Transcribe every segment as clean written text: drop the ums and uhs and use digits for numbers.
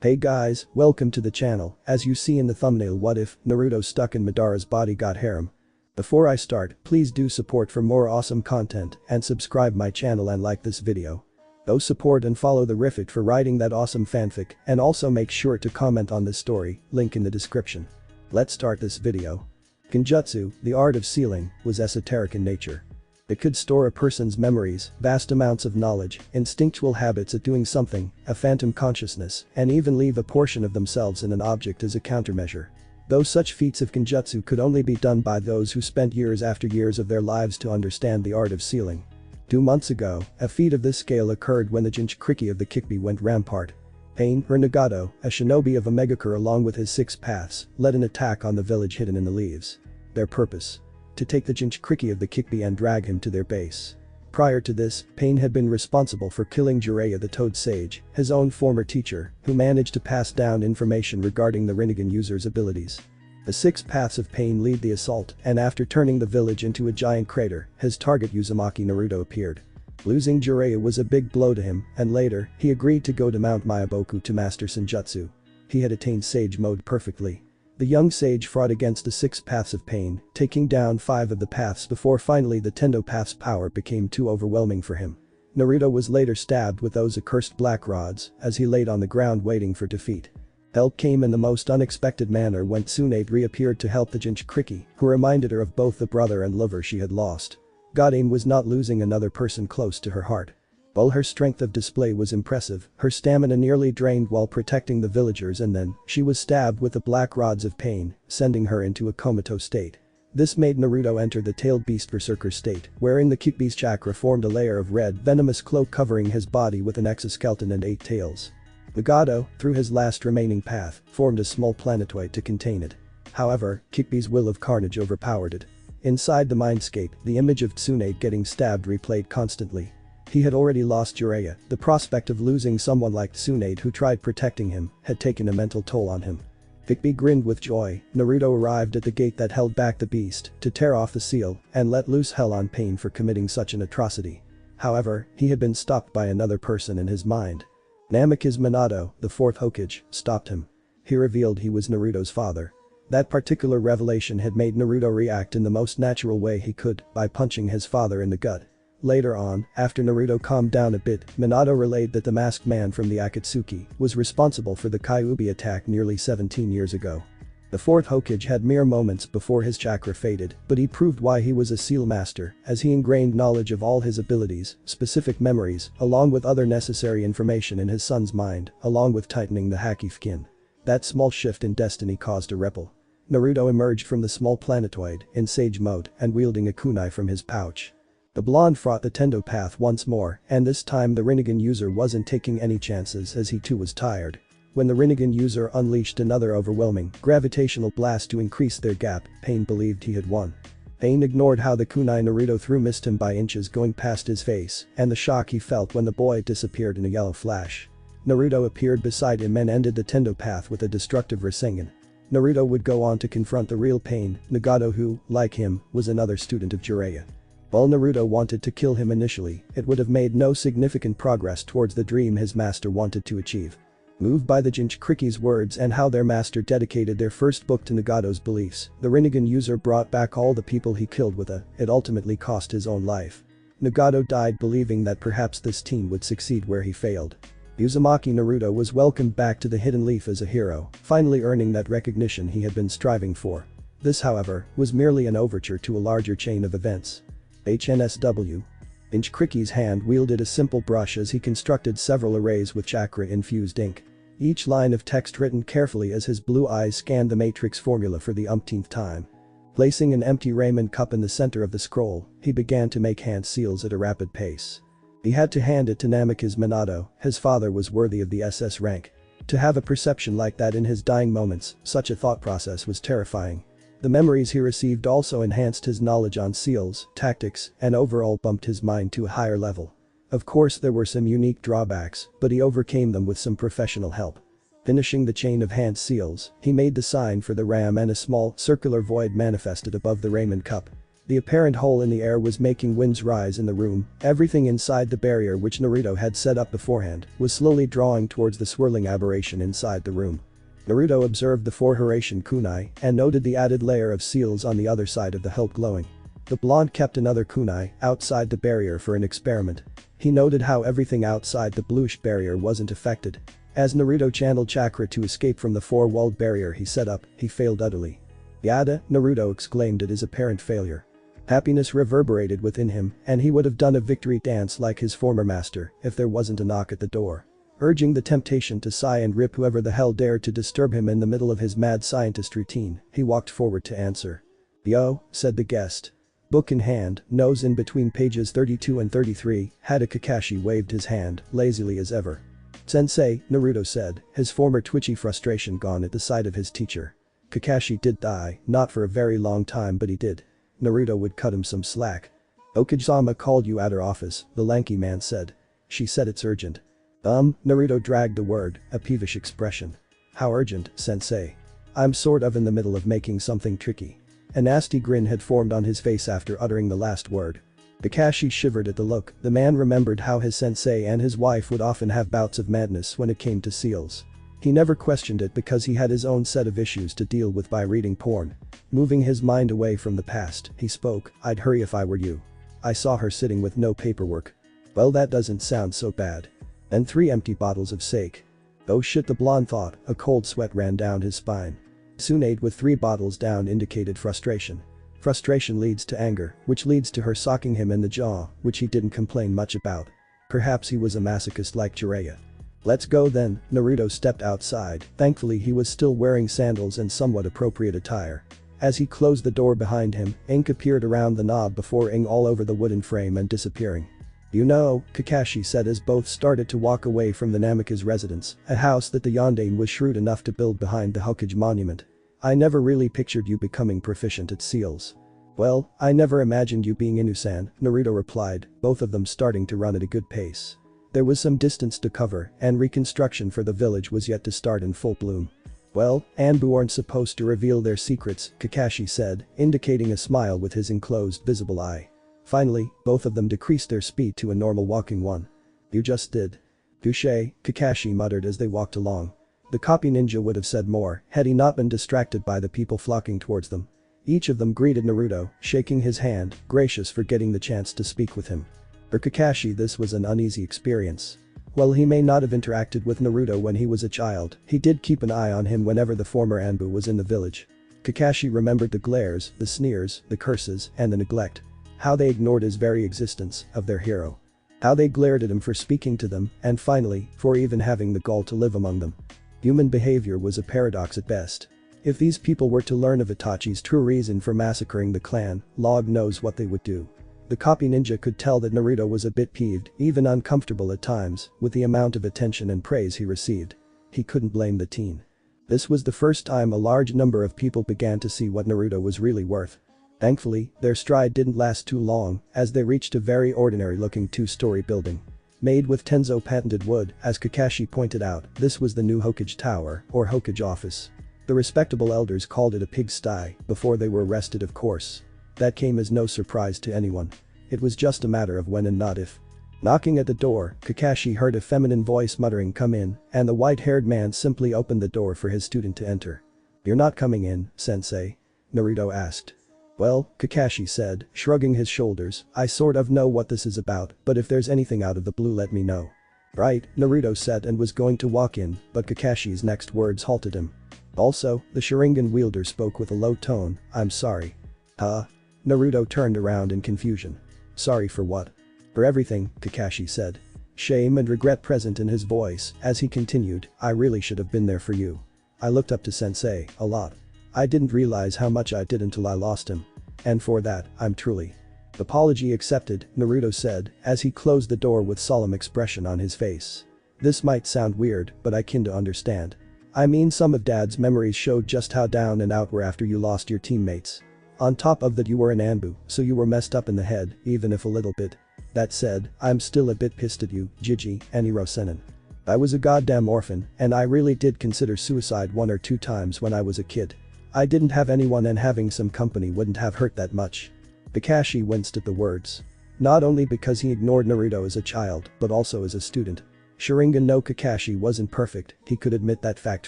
Hey guys, welcome to the channel. As you see in the thumbnail, what if Naruto stuck in Madara's body got harem? Before I start, please do support for more awesome content and subscribe my channel and like this video. Go support and follow the Riffit for writing that awesome fanfic, and also make sure to comment on this story, link in the description. Let's start this video. Genjutsu, the art of sealing, was esoteric in nature. It could store a person's memories, vast amounts of knowledge, instinctual habits at doing something, a phantom consciousness, and even leave a portion of themselves in an object as a countermeasure. Though such feats of genjutsu could only be done by those who spent years after years of their lives to understand the art of sealing. 2 months ago, a feat of this scale occurred when the Jinchuriki of the Kyuubi went rampart. Pain, or Nagato, a shinobi of Omegakure along with his 6 paths, led an attack on the village hidden in the leaves. Their purpose? To take the Jinchuriki of the Kyuubi and drag him to their base. Prior to this, Pain had been responsible for killing Jiraiya the Toad Sage, his own former teacher, who managed to pass down information regarding the Rinnegan user's abilities. The 6 paths of Pain lead the assault, and after turning the village into a giant crater, his target Uzumaki Naruto appeared. Losing Jiraiya was a big blow to him, and later, he agreed to go to Mount Myoboku to master Senjutsu. He had attained Sage mode perfectly. The young sage fought against the 6 paths of Pain, taking down 5 of the paths before finally the Tendo path's power became too overwhelming for him. Naruto was later stabbed with those accursed black rods as he laid on the ground waiting for defeat. Help came in the most unexpected manner when Tsunade reappeared to help the Jinchuriki, who reminded her of both the brother and lover she had lost. Godin was not losing another person close to her heart. While her strength of display was impressive, her stamina nearly drained while protecting the villagers, and then, she was stabbed with the black rods of Pain, sending her into a comatose state. This made Naruto enter the tailed beast berserker state, wherein the Kyuubi's chakra formed a layer of red venomous cloak covering his body with an exoskeleton and 8 tails. Nagato, through his last remaining path, formed a small planetoid to contain it. However, Kyuubi's will of carnage overpowered it. Inside the mindscape, the image of Tsunade getting stabbed replayed constantly. He had already lost Jiraiya. The prospect of losing someone like Tsunade who tried protecting him had taken a mental toll on him. Kyuubi grinned with joy. Naruto arrived at the gate that held back the beast to tear off the seal and let loose hell on Pain for committing such an atrocity. However, he had been stopped by another person in his mind. Namikaze Minato, the 4th Hokage, stopped him. He revealed he was Naruto's father. That particular revelation had made Naruto react in the most natural way he could by punching his father in the gut. Later on, after Naruto calmed down a bit, Minato relayed that the masked man from the Akatsuki was responsible for the Kyuubi attack nearly 17 years ago. The 4th Hokage had mere moments before his chakra faded, but he proved why he was a seal master, as he ingrained knowledge of all his abilities, specific memories, along with other necessary information in his son's mind, along with tightening the Hakifukin. That small shift in destiny caused a ripple. Naruto emerged from the small planetoid, in sage mode, and wielding a kunai from his pouch. The blonde fought the Tendo path once more, and this time the Rinnegan user wasn't taking any chances as he too was tired. When the Rinnegan user unleashed another overwhelming, gravitational blast to increase their gap, Pain believed he had won. Pain ignored how the kunai Naruto threw missed him by inches going past his face, and the shock he felt when the boy disappeared in a yellow flash. Naruto appeared beside him and ended the Tendo path with a destructive Rasengan. Naruto would go on to confront the real Pain, Nagato, who, like him, was another student of Jiraiya. While Naruto wanted to kill him initially, it would have made no significant progress towards the dream his master wanted to achieve. Moved by the Jinchuriki's words and how their master dedicated their first book to Nagato's beliefs, the Rinnegan user brought back all the people he killed with it ultimately cost his own life. Nagato died believing that perhaps this teen would succeed where he failed. Uzumaki Naruto was welcomed back to the Hidden Leaf as a hero, finally earning that recognition he had been striving for. This, however, was merely an overture to a larger chain of events. HNSW. Jinchuriki's hand wielded a simple brush as he constructed several arrays with chakra-infused ink. Each line of text written carefully as his blue eyes scanned the matrix formula for the umpteenth time. Placing an empty ramen cup in the center of the scroll, he began to make hand seals at a rapid pace. He had to hand it to Namikaze Minato, his father was worthy of the SS rank. To have a perception like that in his dying moments, such a thought process was terrifying. The memories he received also enhanced his knowledge on seals, tactics, and overall bumped his mind to a higher level. Of course there were some unique drawbacks, but he overcame them with some professional help. Finishing the chain of hand seals, he made the sign for the ram and a small, circular void manifested above the ramen cup. The apparent hole in the air was making winds rise in the room. Everything inside the barrier which Naruto had set up beforehand was slowly drawing towards the swirling aberration inside the room. Naruto observed the 4 Hiraishin kunai and noted the added layer of seals on the other side of the hilt glowing. The blonde kept another kunai outside the barrier for an experiment. He noted how everything outside the bluish barrier wasn't affected. As Naruto channeled chakra to escape from the 4-walled barrier he set up, he failed utterly. "Yada," Naruto exclaimed at his apparent failure. Happiness reverberated within him, and he would have done a victory dance like his former master if there wasn't a knock at the door. Urging the temptation to sigh and rip whoever the hell dared to disturb him in the middle of his mad scientist routine, he walked forward to answer. "Yo," said the guest. Book in hand, nose in between pages 32 and 33, Hada Kakashi waved his hand, lazily as ever. "Sensei," Naruto said, his former twitchy frustration gone at the sight of his teacher. Kakashi did die, not for a very long time but he did. Naruto would cut him some slack. "Okage-sama called you at her office," the lanky man said. "She said it's urgent." Naruto dragged the word, a peevish expression. "How urgent, sensei?" "I'm sort of in the middle of making something tricky." A nasty grin had formed on his face after uttering the last word. Kakashi shivered at the look. The man remembered how his sensei and his wife would often have bouts of madness when it came to seals. He never questioned it because he had his own set of issues to deal with by reading porn. Moving his mind away from the past, he spoke, "I'd hurry if I were you. I saw her sitting with no paperwork." "Well, that doesn't sound so bad." "And 3 empty bottles of sake." "Oh shit," the blonde thought, a cold sweat ran down his spine. Tsunade with 3 bottles down indicated frustration. Frustration leads to anger, which leads to her socking him in the jaw, which he didn't complain much about. Perhaps he was a masochist like Jiraiya. "Let's go then." Naruto stepped outside. Thankfully he was still wearing sandals and somewhat appropriate attire. As he closed the door behind him, ink appeared around the knob before ing all over the wooden frame and disappearing. "You know," Kakashi said as both started to walk away from the Namika's residence, a house that the Yondaime was shrewd enough to build behind the Hokage monument. "I never really pictured you becoming proficient at seals." "Well, I never imagined you being Inu-san," Naruto replied, both of them starting to run at a good pace. There was some distance to cover and reconstruction for the village was yet to start in full bloom. "Well, Anbu aren't supposed to reveal their secrets," Kakashi said, indicating a smile with his enclosed visible eye. Finally, both of them decreased their speed to a normal walking one. "You just did." "Touché," Kakashi muttered as they walked along. The copy ninja would have said more had he not been distracted by the people flocking towards them. Each of them greeted Naruto, shaking his hand, gracious for getting the chance to speak with him. For Kakashi this was an uneasy experience. While he may not have interacted with Naruto when he was a child, he did keep an eye on him whenever the former Anbu was in the village. Kakashi remembered the glares, the sneers, the curses, and the neglect. How they ignored his very existence of their hero. How they glared at him for speaking to them, and finally, for even having the gall to live among them. Human behavior was a paradox at best. If these people were to learn of Itachi's true reason for massacring the clan, Lord knows what they would do. The copy ninja could tell that Naruto was a bit peeved, even uncomfortable at times, with the amount of attention and praise he received. He couldn't blame the teen. This was the first time a large number of people began to see what Naruto was really worth. Thankfully, their stride didn't last too long, as they reached a very ordinary-looking 2-story building. Made with Tenzo patented wood, as Kakashi pointed out, this was the new Hokage Tower, or Hokage office. The respectable elders called it a pigsty, before they were arrested of course. That came as no surprise to anyone. It was just a matter of when and not if. Knocking at the door, Kakashi heard a feminine voice muttering "come in," and the white-haired man simply opened the door for his student to enter. "You're not coming in, sensei?" Naruto asked. "Well," Kakashi said, shrugging his shoulders, "I sort of know what this is about, but if there's anything out of the blue let me know." "Right," Naruto said and was going to walk in, but Kakashi's next words halted him. "Also," the Sharingan wielder spoke with a low tone, "I'm sorry." "Huh?" Naruto turned around in confusion. "Sorry for what?" "For everything," Kakashi said. Shame and regret present in his voice as he continued, "I really should have been there for you. I looked up to sensei a lot. I didn't realize how much I did until I lost him. And for that, I'm truly." "Apology accepted," Naruto said as he closed the door with solemn expression on his face. "This might sound weird, but I kinda understand. I mean some of Dad's memories showed just how down and out were after you lost your teammates. On top of that you were an Anbu, so you were messed up in the head, even if a little bit. That said, I'm still a bit pissed at you, Jiji, and Hirosenin. I was a goddamn orphan, and I really did consider suicide 1 or 2 times when I was a kid. I didn't have anyone and having some company wouldn't have hurt that much. Kakashi winced at the words. Not only because he ignored Naruto as a child, but also as a student. Sharingan no Kakashi wasn't perfect, he could admit that fact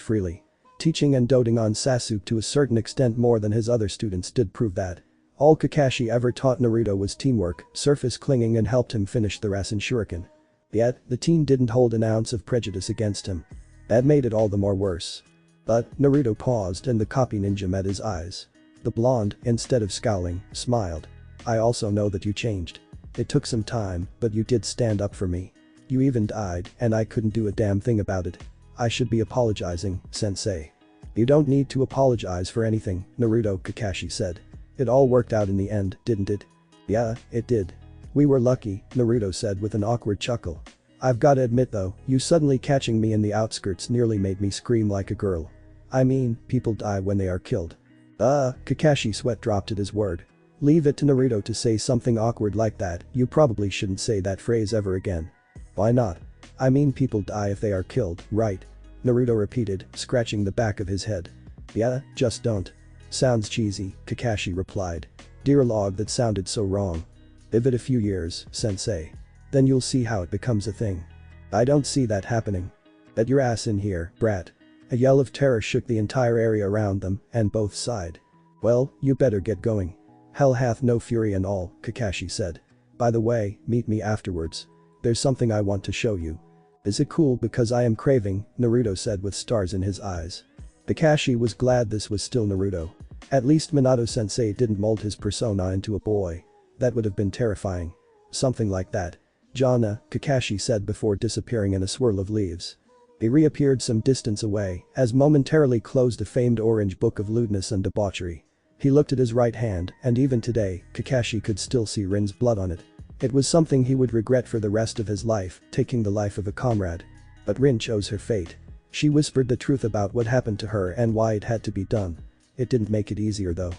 freely. Teaching and doting on Sasuke to a certain extent more than his other students did prove that. All Kakashi ever taught Naruto was teamwork, surface clinging, and helped him finish the Rasen Shuriken. Yet, the team didn't hold an ounce of prejudice against him. That made it all the more worse. But, Naruto paused and the copy ninja met his eyes. The blonde, instead of scowling, smiled. I also know that you changed. It took some time, but you did stand up for me. You even died, and I couldn't do a damn thing about it. I should be apologizing, sensei. You don't need to apologize for anything, Naruto, Kakashi said. It all worked out in the end, didn't it? Yeah, it did. We were lucky, Naruto said with an awkward chuckle. I've gotta admit though, you suddenly catching me in the outskirts nearly made me scream like a girl. I mean, people die when they are killed. Kakashi sweat dropped at his word. Leave it to Naruto to say something awkward like that, you probably shouldn't say that phrase ever again. Why not? I mean, people die if they are killed, right? Naruto repeated, scratching the back of his head. Yeah, just don't. Sounds cheesy, Kakashi replied. Dear log, that sounded so wrong. Give it a few years, sensei. Then you'll see how it becomes a thing. I don't see that happening. Bet your ass in here, brat. A yell of terror shook the entire area around them, and both sighed. Well, you better get going. Hell hath no fury and all, Kakashi said. By the way, meet me afterwards. There's something I want to show you. Is it cool because I am craving, Naruto said with stars in his eyes. Kakashi was glad this was still Naruto. At least Minato-sensei didn't mold his persona into a boy. That would have been terrifying. Something like that. Jana, Kakashi said before disappearing in a swirl of leaves. He reappeared some distance away, as momentarily closed a famed orange book of lewdness and debauchery. He looked at his right hand, and even today, Kakashi could still see Rin's blood on it. It was something he would regret for the rest of his life, taking the life of a comrade. But Rin chose her fate. She whispered the truth about what happened to her and why it had to be done. It didn't make it easier though.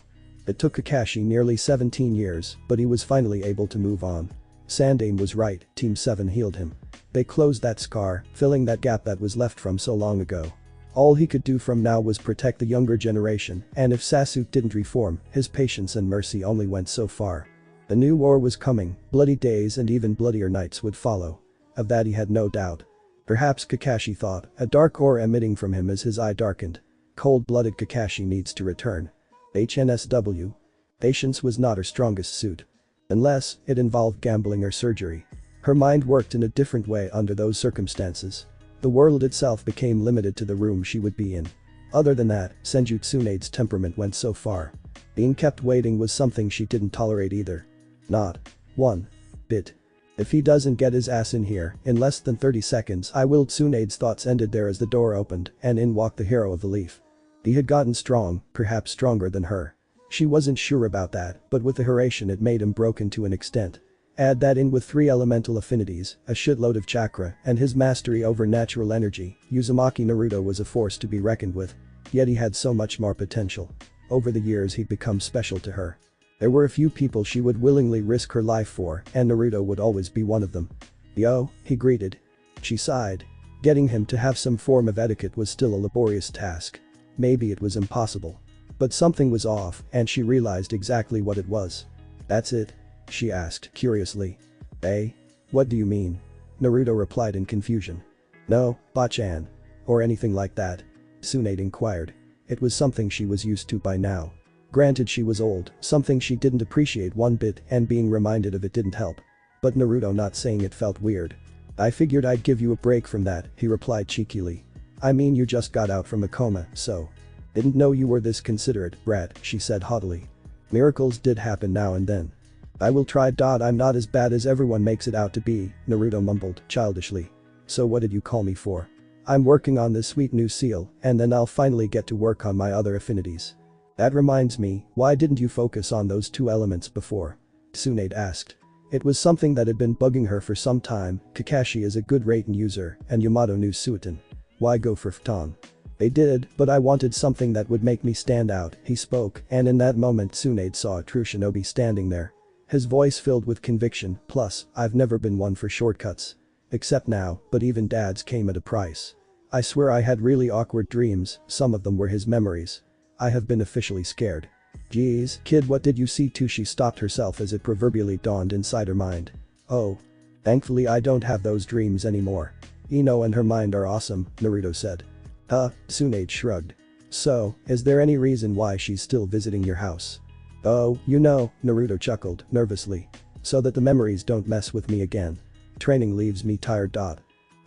It took Kakashi nearly 17 years, but he was finally able to move on. Sandaime was right, Team 7 healed him. They closed that scar, filling that gap that was left from so long ago. All he could do from now was protect the younger generation, and if Sasuke didn't reform, his patience and mercy only went so far. The new war was coming, bloody days and even bloodier nights would follow. Of that he had no doubt. Perhaps, Kakashi thought, a dark aura emitting from him as his eye darkened. Cold-blooded Kakashi needs to return. HNSW. Patience was not her strongest suit. Unless, it involved gambling or surgery. Her mind worked in a different way under those circumstances. The world itself became limited to the room she would be in. Other than that, Senju Tsunade's temperament went so far. Being kept waiting was something she didn't tolerate either. Not one bit. If he doesn't get his ass in here in less than 30 seconds, I will. Tsunade's thoughts ended there as the door opened and in walked the hero of the leaf. He had gotten strong, perhaps stronger than her. She wasn't sure about that, but with the Hiraishin it made him broken to an extent. Add that in with 3 elemental affinities, a shitload of chakra, and his mastery over natural energy, Uzumaki Naruto was a force to be reckoned with. Yet he had so much more potential. Over the years he'd become special to her. There were a few people she would willingly risk her life for, and Naruto would always be one of them. Yo, he greeted. She sighed. Getting him to have some form of etiquette was still a laborious task. Maybe it was impossible. But something was off, and she realized exactly what it was. That's it? She asked, curiously. Eh? What do you mean? Naruto replied in confusion. No, Bachan. Or anything like that. Tsunade inquired. It was something she was used to by now. Granted, she was old, something she didn't appreciate one bit, and being reminded of it didn't help. But Naruto not saying it felt weird. I figured I'd give you a break from that, he replied cheekily. I mean, you just got out from a coma, so. Didn't know you were this considerate, brat, she said haughtily. Miracles did happen now and then. I will try. I'm not as bad as everyone makes it out to be, Naruto mumbled, childishly. So what did you call me for? I'm working on this sweet new seal, and then I'll finally get to work on my other affinities. That reminds me, why didn't you focus on those 2 elements before? Tsunade asked. It was something that had been bugging her for some time. Kakashi is a good Raiden user, and Yamato knew Suiton. Why go for Phaeton? They did, but I wanted something that would make me stand out, he spoke, and in that moment Tsunade saw a true shinobi standing there. His voice filled with conviction, plus, I've never been one for shortcuts. Except now, but even dad's came at a price. I swear I had really awkward dreams, some of them were his memories. I have been officially scared. Geez, kid, what did you see too? She stopped herself as it proverbially dawned inside her mind. Oh. Thankfully I don't have those dreams anymore. Ino and her mind are awesome, Naruto said. Tsunade shrugged. So, is there any reason why she's still visiting your house? Oh, you know, Naruto chuckled nervously. So that the memories don't mess with me again. Training leaves me tired.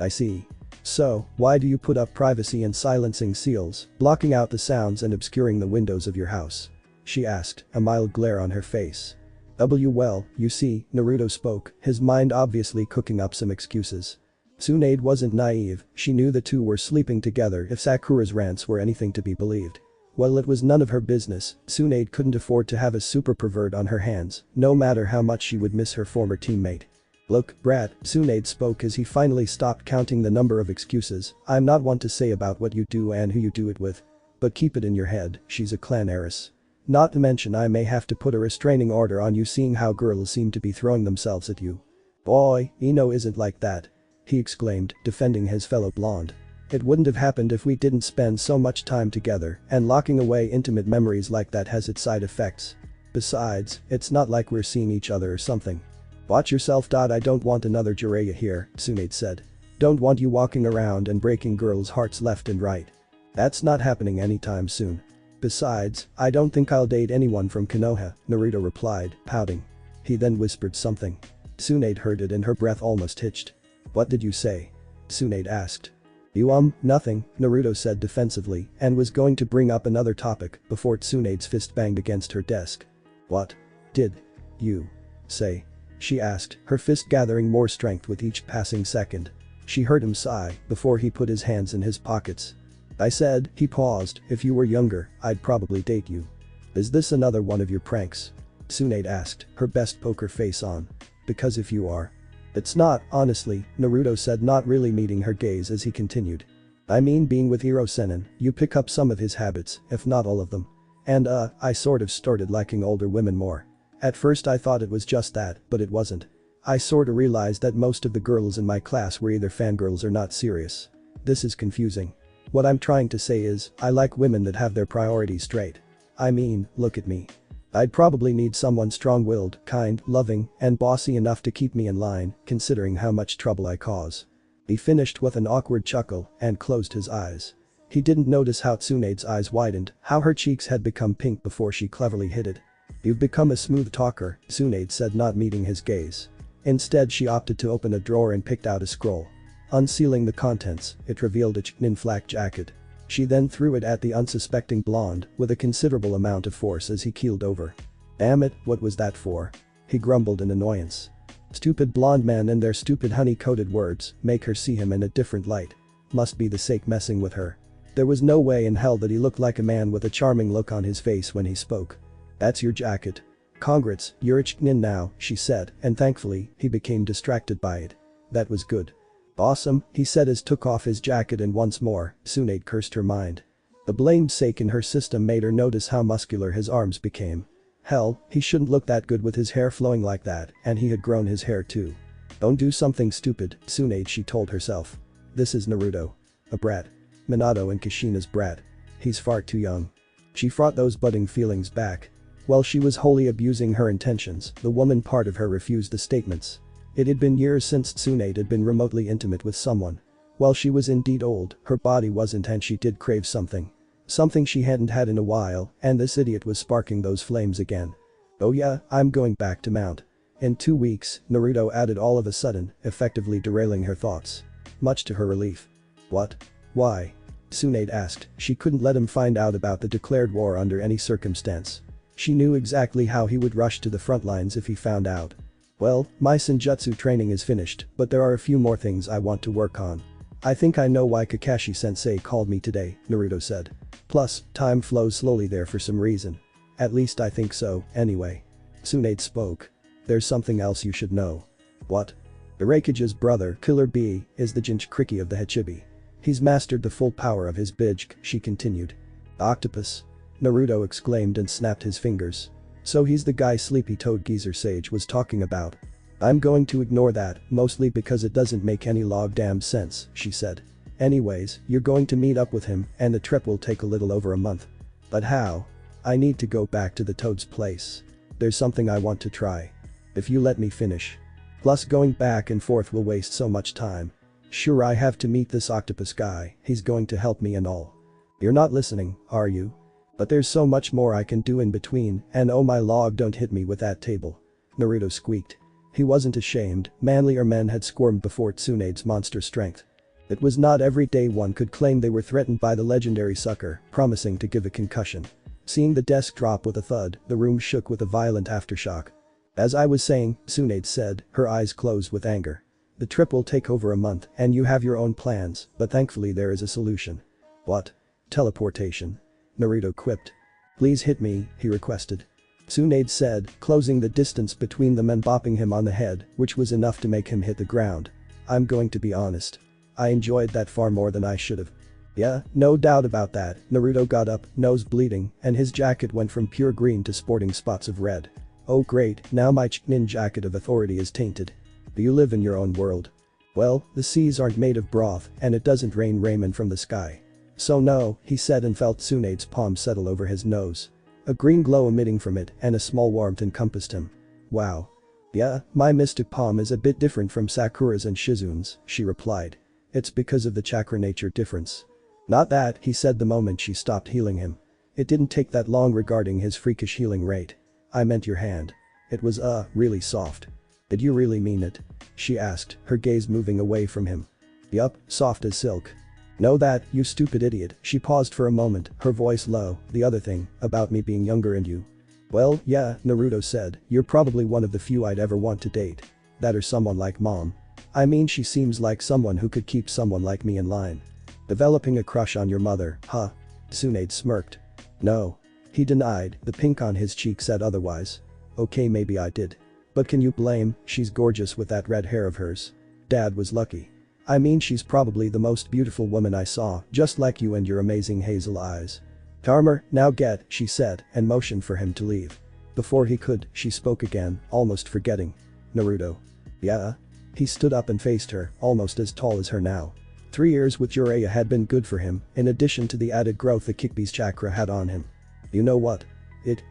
I see. So, why do you put up privacy and silencing seals, blocking out the sounds and obscuring the windows of your house? She asked, a mild glare on her face. Well, you see, Naruto spoke, his mind obviously cooking up some excuses. Tsunade wasn't naive, she knew the two were sleeping together if Sakura's rants were anything to be believed. While it was none of her business, Tsunade couldn't afford to have a super pervert on her hands, no matter how much she would miss her former teammate. Look, brat, Tsunade spoke as he finally stopped counting the number of excuses. I'm not one to say about what you do and who you do it with. But keep it in your head, she's a clan heiress. Not to mention I may have to put a restraining order on you seeing how girls seem to be throwing themselves at you. Boy, Ino isn't like that. He exclaimed, defending his fellow blonde. It wouldn't have happened if we didn't spend so much time together, and locking away intimate memories like that has its side effects. Besides, it's not like we're seeing each other or something. Watch yourself. I don't want another Jiraiya here, Tsunade said. Don't want you walking around and breaking girls' hearts left and right. That's not happening anytime soon. Besides, I don't think I'll date anyone from Konoha, Naruto replied, pouting. He then whispered something. Tsunade heard it and her breath almost hitched. What did you say? Tsunade asked. Nothing, Naruto said defensively and was going to bring up another topic before Tsunade's fist banged against her desk. What did you say? She asked, her fist gathering more strength with each passing second. She heard him sigh before he put his hands in his pockets. I said, he paused, if you were younger, I'd probably date you. Is this another one of your pranks? Tsunade asked, her best poker face on. Because if you are. It's not, honestly, Naruto said, not really meeting her gaze as he continued. I mean, being with Iro-sennin, you pick up some of his habits, if not all of them. And I sort of started liking older women more. At first I thought it was just that, but it wasn't. I sorta realized that most of the girls in my class were either fangirls or not serious. This is confusing. What I'm trying to say is, I like women that have their priorities straight. I mean, look at me. I'd probably need someone strong-willed, kind, loving, and bossy enough to keep me in line, considering how much trouble I cause. He finished with an awkward chuckle and closed his eyes. He didn't notice how Tsunade's eyes widened, how her cheeks had become pink before she cleverly hid it. You've become a smooth talker, Tsunade said, not meeting his gaze. Instead she opted to open a drawer and picked out a scroll. Unsealing the contents, it revealed a Chunin flak jacket. She then threw it at the unsuspecting blonde with a considerable amount of force as he keeled over. Damn it, what was that for? He grumbled in annoyance. Stupid blonde men and their stupid honey-coated words make her see him in a different light. Must be the sake messing with her. There was no way in hell that he looked like a man with a charming look on his face when he spoke. That's your jacket. Congrats, you're a Chunin now, she said, and thankfully, he became distracted by it. That was good. Awesome, he said as took off his jacket and once more, Tsunade cursed her mind. The blamed sake in her system made her notice how muscular his arms became. Hell, he shouldn't look that good with his hair flowing like that, and he had grown his hair too. Don't do something stupid, Tsunade, she told herself. This is Naruto. A brat. Minato and Kushina's brat. He's far too young. She fought those budding feelings back. While she was wholly abusing her intentions, the woman part of her refused the statements. It had been years since Tsunade had been remotely intimate with someone. While she was indeed old, her body wasn't, and she did crave something. Something she hadn't had in a while, and this idiot was sparking those flames again. Oh yeah, I'm going back to Mount. In 2 weeks, Naruto added all of a sudden, effectively derailing her thoughts. Much to her relief. What? Why? Tsunade asked. She couldn't let him find out about the declared war under any circumstance. She knew exactly how he would rush to the front lines if he found out. Well, my senjutsu training is finished, but there are a few more things I want to work on. I think I know why Kakashi-sensei called me today, Naruto said. Plus, time flows slowly there for some reason. At least I think so, anyway. Tsunade spoke. There's something else you should know. What? Irakuja's brother, Killer Bee, is the Jinchuriki of the Hachibi. He's mastered the full power of his Bijk, she continued. Octopus? Naruto exclaimed and snapped his fingers. So he's the guy Sleepy-Toed Geezer Sage was talking about. I'm going to ignore that, mostly because it doesn't make any damn sense, she said. Anyways, you're going to meet up with him, and the trip will take a little over a month. But how? I need to go back to the Toad's place. There's something I want to try. If you let me finish. Plus going back and forth will waste so much time. Sure, I have to meet this octopus guy, he's going to help me and all. You're not listening, are you? But there's so much more I can do in between, and oh my lord, don't hit me with that table. Naruto squeaked. He wasn't ashamed, manlier men had squirmed before Tsunade's monster strength. It was not every day one could claim they were threatened by the legendary sucker, promising to give a concussion. Seeing the desk drop with a thud, the room shook with a violent aftershock. As I was saying, Tsunade said, her eyes closed with anger. The trip will take over a month, and you have your own plans, but thankfully there is a solution. What? Teleportation. Naruto quipped. Please hit me, he requested. Tsunade said, closing the distance between them and bopping him on the head, which was enough to make him hit the ground. I'm going to be honest. I enjoyed that far more than I should have. Yeah, no doubt about that. Naruto got up, nose bleeding, and his jacket went from pure green to sporting spots of red. Oh great, now my Chunin jacket of authority is tainted. Do you live in your own world? Well, the seas aren't made of broth, and it doesn't rain ramen from the sky. So no, he said and felt Tsunade's palm settle over his nose. A green glow emitting from it and a small warmth encompassed him. Wow. Yeah, my mystic palm is a bit different from Sakura's and Shizune's, she replied. It's because of the chakra nature difference. Not that, he said the moment she stopped healing him. It didn't take that long regarding his freakish healing rate. I meant your hand. It was really soft. Did you really mean it? She asked, her gaze moving away from him. Yup, soft as silk. Know that, you stupid idiot. She paused for a moment, her voice low. The other thing, about me being younger and you. Well, yeah, Naruto said, you're probably one of the few I'd ever want to date. That or someone like mom. I mean, she seems like someone who could keep someone like me in line. Developing a crush on your mother, huh? Tsunade smirked. No. He denied, the pink on his cheek said otherwise. Okay, maybe I did. But can you blame, she's gorgeous with that red hair of hers. Dad was lucky. I mean, she's probably the most beautiful woman I saw, just like you and your amazing hazel eyes. Charmer, now get, she said, and motioned for him to leave. Before he could, she spoke again, almost forgetting. Naruto. Yeah? He stood up and faced her, almost as tall as her now. 3 years with Jiraiya had been good for him, in addition to the added growth the Kyuubi's chakra had on him. You know what?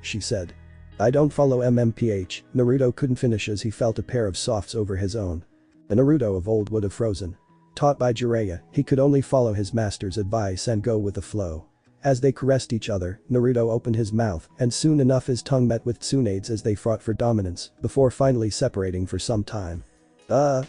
She said. I don't follow MMPH, Naruto couldn't finish as he felt a pair of softs over his own. The Naruto of old would have frozen. Taught by Jiraiya, he could only follow his master's advice and go with the flow. As they caressed each other, Naruto opened his mouth and soon enough his tongue met with Tsunade's as they fought for dominance, before finally separating for some time.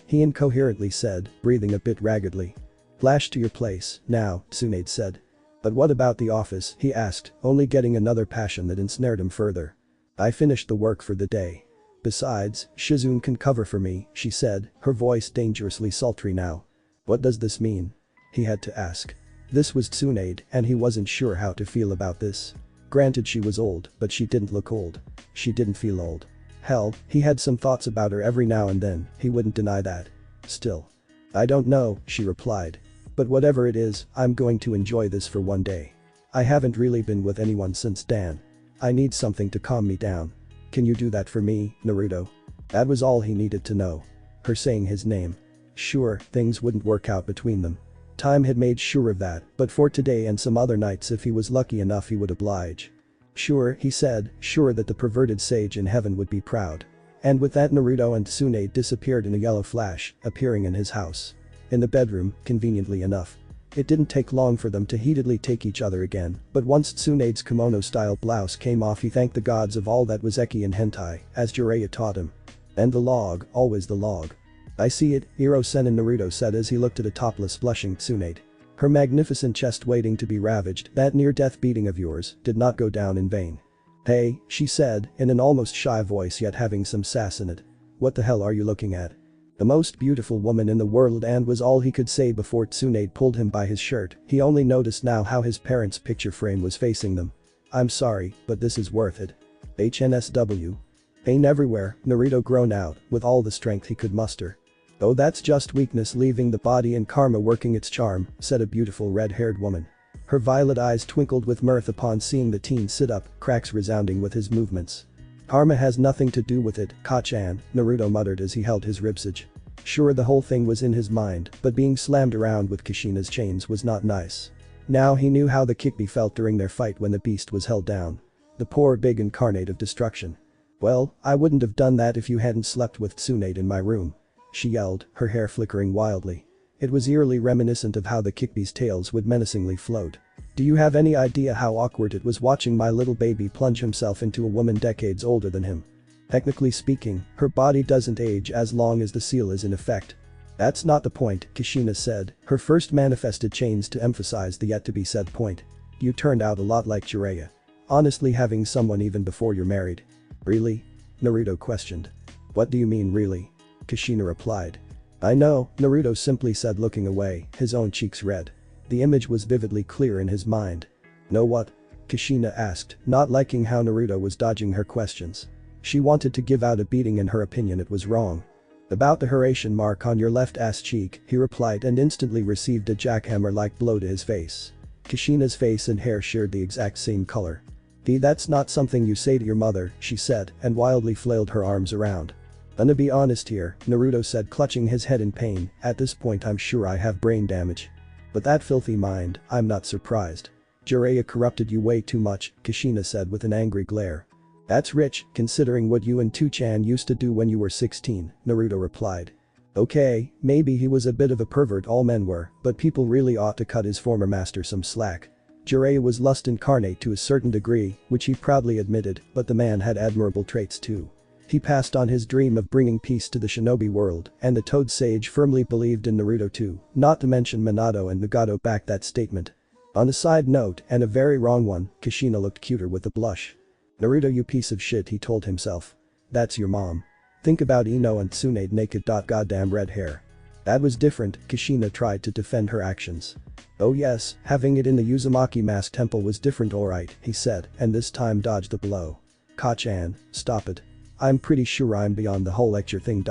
He incoherently said, breathing a bit raggedly. Flash to your place, now, Tsunade said. But what about the office, he asked, only getting another passion that ensnared him further. I finished the work for the day. Besides, Shizune can cover for me, she said, her voice dangerously sultry now. What does this mean? He had to ask. This was Tsunade, and he wasn't sure how to feel about this. Granted she was old, but she didn't look old. She didn't feel old. Hell, he had some thoughts about her every now and then, he wouldn't deny that. Still. I don't know, she replied. But whatever it is, I'm going to enjoy this for one day. I haven't really been with anyone since Dan. I need something to calm me down. Can you do that for me, Naruto? That was all he needed to know. Her saying his name. Sure, things wouldn't work out between them. Time had made sure of that, but for today and some other nights if he was lucky enough he would oblige. Sure, he said, sure that the perverted sage in heaven would be proud. And with that Naruto and Tsunade disappeared in a yellow flash, appearing in his house. In the bedroom, conveniently enough. It didn't take long for them to heatedly take each other again, but once Tsunade's kimono-style blouse came off he thanked the gods of all that was eki and hentai, as Jiraiya taught him. And the log, always the log. I see it, Iro-sen Naruto said as he looked at a topless blushing Tsunade. Her magnificent chest waiting to be ravaged, that near-death beating of yours, did not go down in vain. Hey, she said, in an almost shy voice yet having some sass in it. What the hell are you looking at? The most beautiful woman in the world and was all he could say before Tsunade pulled him by his shirt, he only noticed now how his parents' picture frame was facing them. I'm sorry, but this is worth it. HNSW. Pain everywhere, Naruto groaned out, with all the strength he could muster. Oh, that's just weakness leaving the body and karma working its charm, said a beautiful red-haired woman. Her violet eyes twinkled with mirth upon seeing the teen sit up, cracks resounding with his movements. Karma has nothing to do with it, Kachan, Naruto muttered as he held his ribsage. Sure, the whole thing was in his mind, but being slammed around with Kushina's chains was not nice. Now he knew how the Kyuubi felt during their fight when the beast was held down. The poor big incarnate of destruction. Well, I wouldn't have done that if you hadn't slept with Tsunade in my room. She yelled, her hair flickering wildly. It was eerily reminiscent of how the Kikbi's tails would menacingly float. Do you have any idea how awkward it was watching my little baby plunge himself into a woman decades older than him? Technically speaking, her body doesn't age as long as the seal is in effect. That's not the point, Kushina said, her first manifested chains to emphasize the yet-to-be-said point. You turned out a lot like Jiraiya. Honestly, having someone even before you're married. Really? Naruto questioned. What do you mean really? Kushina replied. I know, Naruto simply said, looking away, his own cheeks red. The image was vividly clear in his mind. Know what? Kushina asked, not liking how Naruto was dodging her questions. She wanted to give out a beating. In her opinion it was wrong. About the Horatian mark on your left ass cheek, he replied, and instantly received a jackhammer-like blow to his face. Kushina's face and hair shared the exact same color. That's not something you say to your mother, she said, and wildly flailed her arms around. Gonna be honest here, Naruto said, clutching his head in pain, at this point I'm sure I have brain damage. But that filthy mind, I'm not surprised. Jiraiya corrupted you way too much, Kushina said with an angry glare. That's rich, considering what you and Two-chan used to do when you were 16, Naruto replied. Okay, maybe he was a bit of a pervert, all men were, but people really ought to cut his former master some slack. Jiraiya was lust incarnate to a certain degree, which he proudly admitted, but the man had admirable traits too. He passed on his dream of bringing peace to the shinobi world, and the Toad Sage firmly believed in Naruto too, not to mention Minato and Nagato backed that statement. On a side note, and a very wrong one, Kushina looked cuter with a blush. Naruto, you piece of shit, he told himself. That's your mom. Think about Ino and Tsunade naked. Goddamn red hair. That was different, Kushina tried to defend her actions. Oh yes, having it in the Uzumaki Mask Temple was different, alright, he said, and this time dodged the blow. Ka-chan, stop it. I'm pretty sure I'm beyond the whole lecture thing.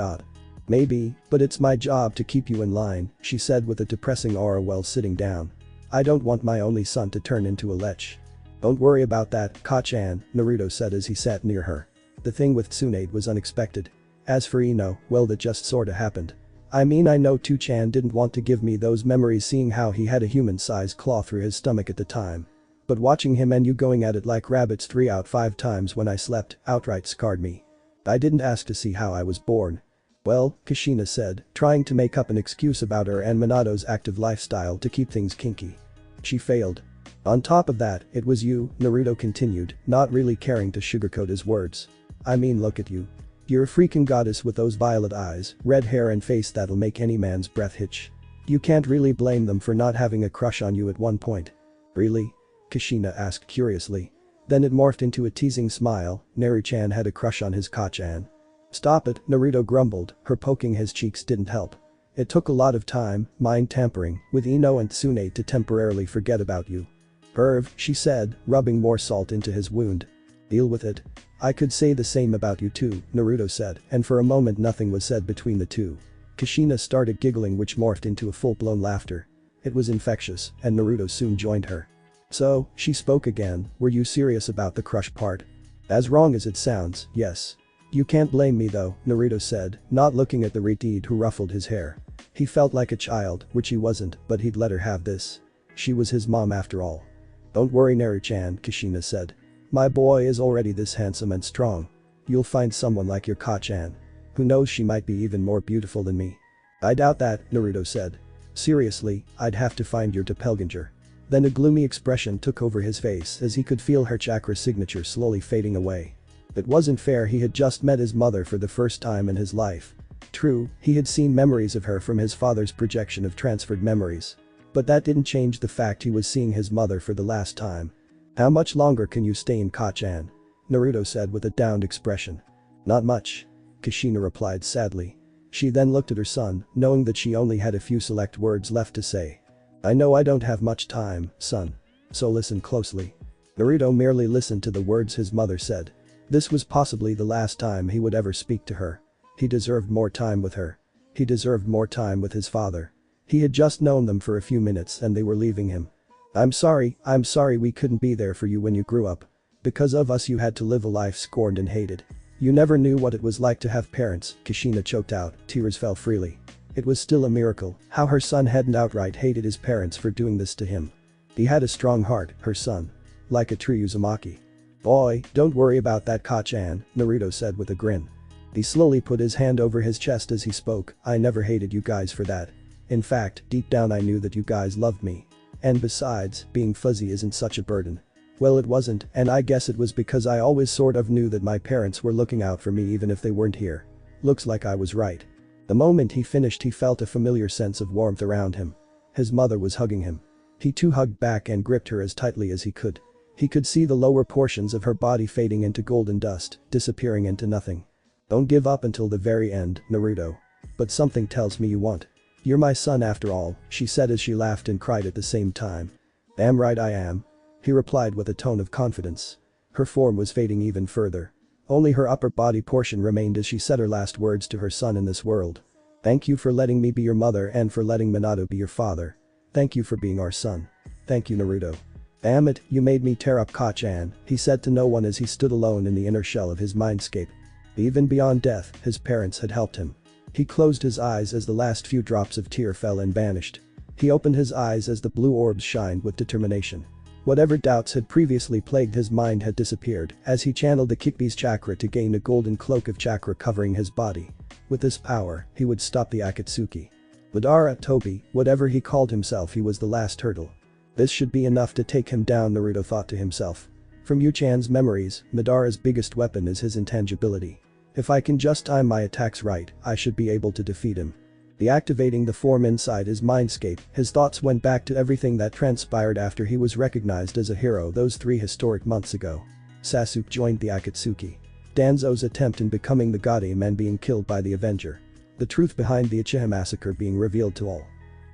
Maybe, but it's my job to keep you in line, she said with a depressing aura while sitting down. I don't want my only son to turn into a lech. Don't worry about that, Ka-chan, Naruto said as he sat near her. The thing with Tsunade was unexpected. As for Ino, well, that just sorta happened. I mean, I know Two-chan didn't want to give me those memories seeing how he had a human-sized claw through his stomach at the time. But watching him and you going at it like rabbits 3 out 5 times when I slept outright scarred me. I didn't ask to see how I was born. Well, Kushina said, trying to make up an excuse about her and Minato's active lifestyle to keep things kinky. She failed. On top of that, it was you, Naruto continued, not really caring to sugarcoat his words. I mean, look at you. You're a freaking goddess with those violet eyes, red hair and face that'll make any man's breath hitch. You can't really blame them for not having a crush on you at one point. Really? Kushina asked curiously. Then it morphed into a teasing smile. Naru-chan had a crush on his Ka-chan. Stop it, Naruto grumbled, her poking his cheeks didn't help. It took a lot of time, mind tampering, with Ino and Tsunade to temporarily forget about you. Perv, she said, rubbing more salt into his wound. Deal with it. I could say the same about you too, Naruto said, and for a moment nothing was said between the two. Kushina started giggling, which morphed into a full-blown laughter. It was infectious, and Naruto soon joined her. So, she spoke again, were you serious about the crush part? As wrong as it sounds, yes. You can't blame me though, Naruto said, not looking at the retard who ruffled his hair. He felt like a child, which he wasn't, but he'd let her have this. She was his mom after all. Don't worry, Naru-chan, Kushina said. My boy is already this handsome and strong. You'll find someone like your Ka-chan. Who knows, she might be even more beautiful than me. I doubt that, Naruto said. Seriously, I'd have to find your doppelganger. Then a gloomy expression took over his face as he could feel her chakra signature slowly fading away. It wasn't fair, he had just met his mother for the first time in his life. True, he had seen memories of her from his father's projection of transferred memories. But that didn't change the fact he was seeing his mother for the last time. How much longer can you stay in Ka-chan? Naruto said with a downed expression. Not much. Kushina replied sadly. She then looked at her son, knowing that she only had a few select words left to say. I know I don't have much time, son. So listen closely. Naruto merely listened to the words his mother said. This was possibly the last time he would ever speak to her. He deserved more time with her. He deserved more time with his father. He had just known them for a few minutes and they were leaving him. I'm sorry we couldn't be there for you when you grew up. Because of us you had to live a life scorned and hated. You never knew what it was like to have parents, Kushina choked out, tears fell freely. It was still a miracle how her son hadn't outright hated his parents for doing this to him. He had a strong heart, her son. Like a true Uzumaki. "Boy, don't worry about that Kachan," Naruto said with a grin. He slowly put his hand over his chest as he spoke. "I never hated you guys for that. In fact, deep down I knew that you guys loved me. And besides, being fuzzy isn't such a burden." Well, it wasn't, and I guess it was because I always sort of knew that my parents were looking out for me even if they weren't here. Looks like I was right. The moment he finished, he felt a familiar sense of warmth around him. His mother was hugging him. He too hugged back and gripped her as tightly as he could. He could see the lower portions of her body fading into golden dust, disappearing into nothing. "Don't give up until the very end, Naruto. But something tells me you won't. You're my son after all," she said as she laughed and cried at the same time. "Damn right I am," he replied with a tone of confidence. Her form was fading even further. Only her upper body portion remained as she said her last words to her son in this world. "Thank you for letting me be your mother and for letting Minato be your father. Thank you for being our son. Thank you, Naruto. Damn it, you made me tear up Kachan," he said to no one as he stood alone in the inner shell of his mindscape. Even beyond death, his parents had helped him. He closed his eyes as the last few drops of tear fell and vanished. He opened his eyes as the blue orbs shined with determination. Whatever doubts had previously plagued his mind had disappeared as he channeled the Kyuubi's chakra to gain a golden cloak of chakra covering his body. With this power, he would stop the Akatsuki. Madara, Toby, whatever he called himself, he was the last turtle. This should be enough to take him down, Naruto thought to himself. From Yu-chan's memories, Madara's biggest weapon is his intangibility. If I can just time my attacks right, I should be able to defeat him. Deactivating the form inside his mindscape, his thoughts went back to everything that transpired after he was recognized as a hero those 3 historic months ago. Sasuke joined the Akatsuki. Danzo's attempt in becoming the Godam and being killed by the Avenger. The truth behind the Uchiha massacre being revealed to all.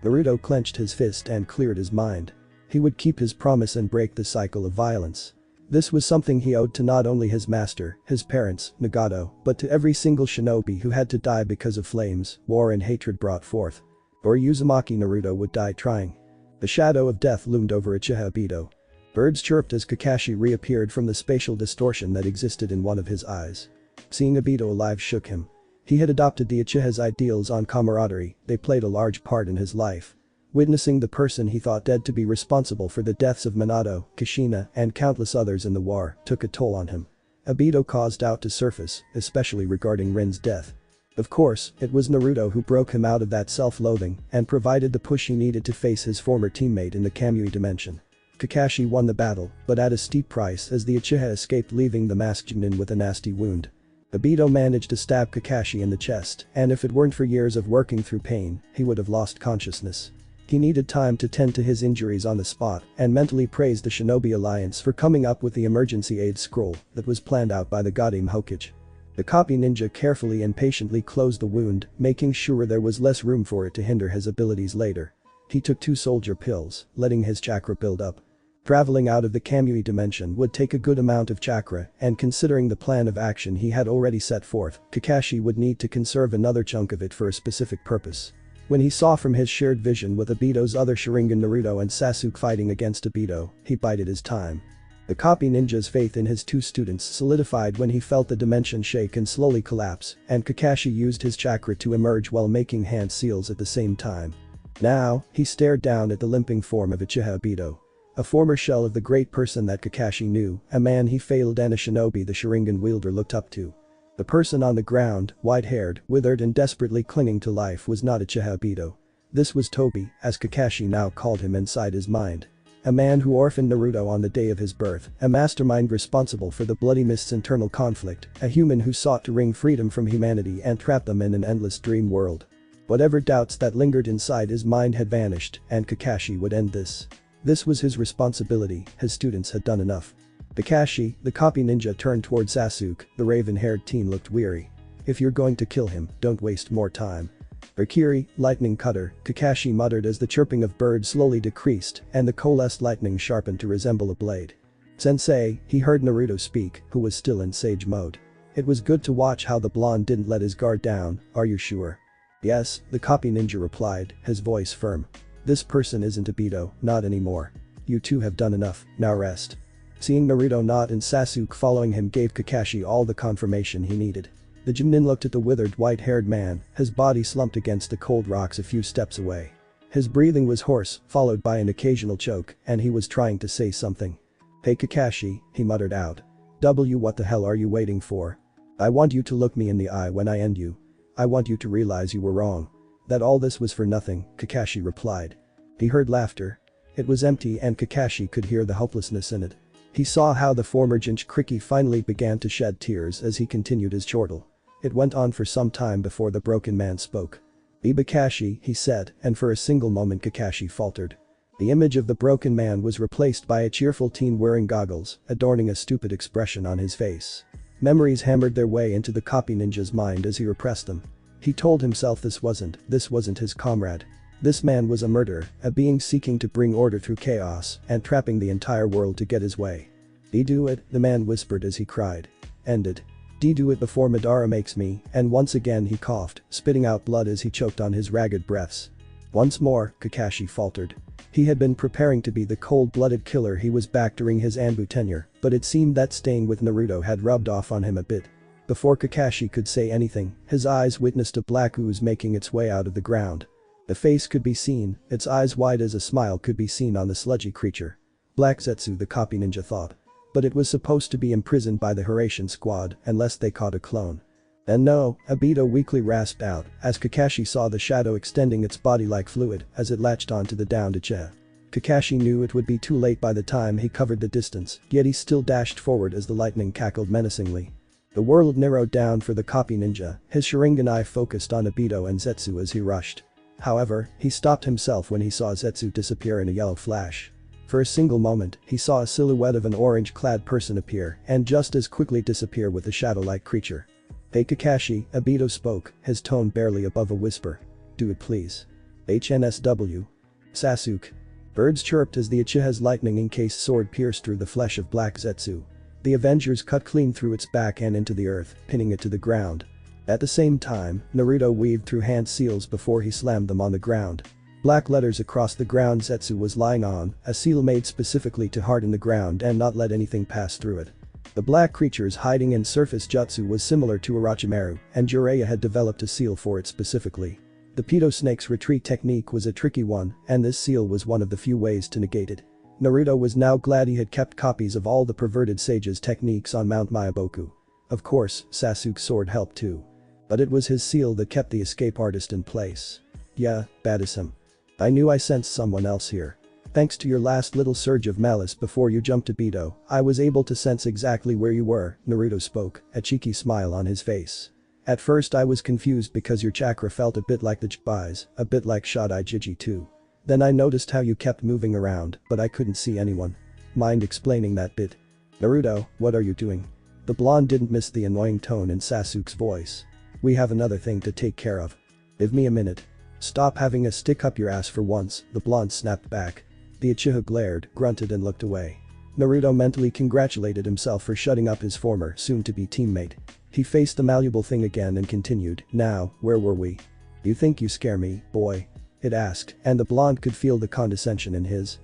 Naruto clenched his fist and cleared his mind. He would keep his promise and break the cycle of violence. This was something he owed to not only his master, his parents, Nagato, but to every single shinobi who had to die because of flames, war and hatred brought forth. Or Uzumaki Naruto would die trying. The shadow of death loomed over Uchiha Obito. Birds chirped as Kakashi reappeared from the spatial distortion that existed in one of his eyes. Seeing Obito alive shook him. He had adopted the Uchiha's ideals on camaraderie, they played a large part in his life. Witnessing the person he thought dead to be responsible for the deaths of Minato, Kushina, and countless others in the war took a toll on him. Obito caused doubt to surface, especially regarding Rin's death. Of course, it was Naruto who broke him out of that self-loathing and provided the push he needed to face his former teammate in the Kamui dimension. Kakashi won the battle, but at a steep price as the Uchiha escaped, leaving the masked Chunin with a nasty wound. Obito managed to stab Kakashi in the chest, and if it weren't for years of working through pain, he would have lost consciousness. He needed time to tend to his injuries on the spot and mentally praised the Shinobi Alliance for coming up with the emergency aid scroll that was planned out by the Godam Hokage. The copy ninja carefully and patiently closed the wound, making sure there was less room for it to hinder his abilities later. He took 2 soldier pills, letting his chakra build up. Traveling out of the Kamui dimension would take a good amount of chakra, and considering the plan of action he had already set forth, Kakashi would need to conserve another chunk of it for a specific purpose. When he saw from his shared vision with Obito's other Sharingan Naruto and Sasuke fighting against Obito, he bided his time. The copy ninja's faith in his 2 students solidified when he felt the dimension shake and slowly collapse, and Kakashi used his chakra to emerge while making hand seals at the same time. Now, he stared down at the limping form of Uchiha Obito. A former shell of the great person that Kakashi knew, a man he failed and a shinobi the Sharingan wielder looked up to. The person on the ground, white-haired, withered and desperately clinging to life was not Uchiha Obito. This was Toby, as Kakashi now called him inside his mind. A man who orphaned Naruto on the day of his birth, a mastermind responsible for the Bloody Mist's internal conflict, a human who sought to wring freedom from humanity and trap them in an endless dream world. Whatever doubts that lingered inside his mind had vanished, and Kakashi would end this. This was his responsibility, his students had done enough. Kakashi, the copy ninja, turned toward Sasuke, the raven-haired teen looked weary. If you're going to kill him, don't waste more time. Valkyrie, lightning cutter, Kakashi muttered as the chirping of birds slowly decreased and the coalesced lightning sharpened to resemble a blade. Sensei, he heard Naruto speak, who was still in sage mode. It was good to watch how the blonde didn't let his guard down, are you sure? Yes, the copy ninja replied, his voice firm. This person isn't Obito, not anymore. You two have done enough, now rest. Seeing Naruto nod and Sasuke following him gave Kakashi all the confirmation he needed. The Chunin looked at the withered white-haired man, his body slumped against the cold rocks a few steps away. His breathing was hoarse, followed by an occasional choke, and he was trying to say something. Hey Kakashi, he muttered out. What the hell are you waiting for? I want you to look me in the eye when I end you. I want you to realize you were wrong. That all this was for nothing, Kakashi replied. He heard laughter. It was empty and Kakashi could hear the hopelessness in it. He saw how the former Jinchuriki finally began to shed tears as he continued his chortle. It went on for some time before the broken man spoke. Kakashi, he said, and for a single moment Kakashi faltered. The image of the broken man was replaced by a cheerful teen wearing goggles, adorning a stupid expression on his face. Memories hammered their way into the copy ninja's mind as he repressed them. He told himself this wasn't his comrade. This man was a murderer, a being seeking to bring order through chaos and trapping the entire world to get his way. Do it, the man whispered as he cried. End it. Do it before Madara makes me, and once again he coughed, spitting out blood as he choked on his ragged breaths. Once more, Kakashi faltered. He had been preparing to be the cold-blooded killer he was back during his Anbu tenure, but it seemed that staying with Naruto had rubbed off on him a bit. Before Kakashi could say anything, his eyes witnessed a black ooze making its way out of the ground. The face could be seen, its eyes wide as a smile could be seen on the sludgy creature. Black Zetsu, the copy ninja thought. But it was supposed to be imprisoned by the Horatian squad unless they caught a clone. And no, Obito weakly rasped out as Kakashi saw the shadow extending its body like fluid as it latched onto the downed Ichiha. Kakashi knew it would be too late by the time he covered the distance, yet he still dashed forward as the lightning cackled menacingly. The world narrowed down for the copy ninja, his Sharingan eye focused on Obito and Zetsu as he rushed. However, he stopped himself when he saw Zetsu disappear in a yellow flash. For a single moment, he saw a silhouette of an orange-clad person appear and just as quickly disappear with a shadow-like creature. Hey Kakashi, Obito spoke, his tone barely above a whisper. Do it please. HNSW. Sasuke. Birds chirped as the Uchiha's lightning-encased sword pierced through the flesh of Black Zetsu. The Avengers cut clean through its back and into the earth, pinning it to the ground. At the same time, Naruto weaved through hand seals before he slammed them on the ground. Black letters across the ground Zetsu was lying on, a seal made specifically to harden the ground and not let anything pass through it. The black creature's hiding in surface jutsu was similar to Orochimaru, and Jiraiya had developed a seal for it specifically. The pedo snake's retreat technique was a tricky one, and this seal was one of the few ways to negate it. Naruto was now glad he had kept copies of all the perverted sages' techniques on Mount Myaboku. Of course, Sasuke's sword helped too. But it was his seal that kept the escape artist in place. Yeah, bad as him. I knew I sensed someone else here. Thanks to your last little surge of malice before you jumped to Obito, I was able to sense exactly where you were, Naruto spoke, a cheeky smile on his face. At first I was confused because your chakra felt a bit like the Chibi's, a bit like Shodai Jiji too. Then I noticed how you kept moving around, but I couldn't see anyone. Mind explaining that bit? Naruto, what are you doing? The blonde didn't miss the annoying tone in Sasuke's voice. We have another thing to take care of. Give me a minute. Stop having a stick up your ass for once, the blonde snapped back. The Uchiha glared, grunted and looked away. Naruto mentally congratulated himself for shutting up his former, soon-to-be teammate. He faced the malleable thing again and continued, now, where were we? You think you scare me, boy? It asked, and the blonde could feel the condescension in his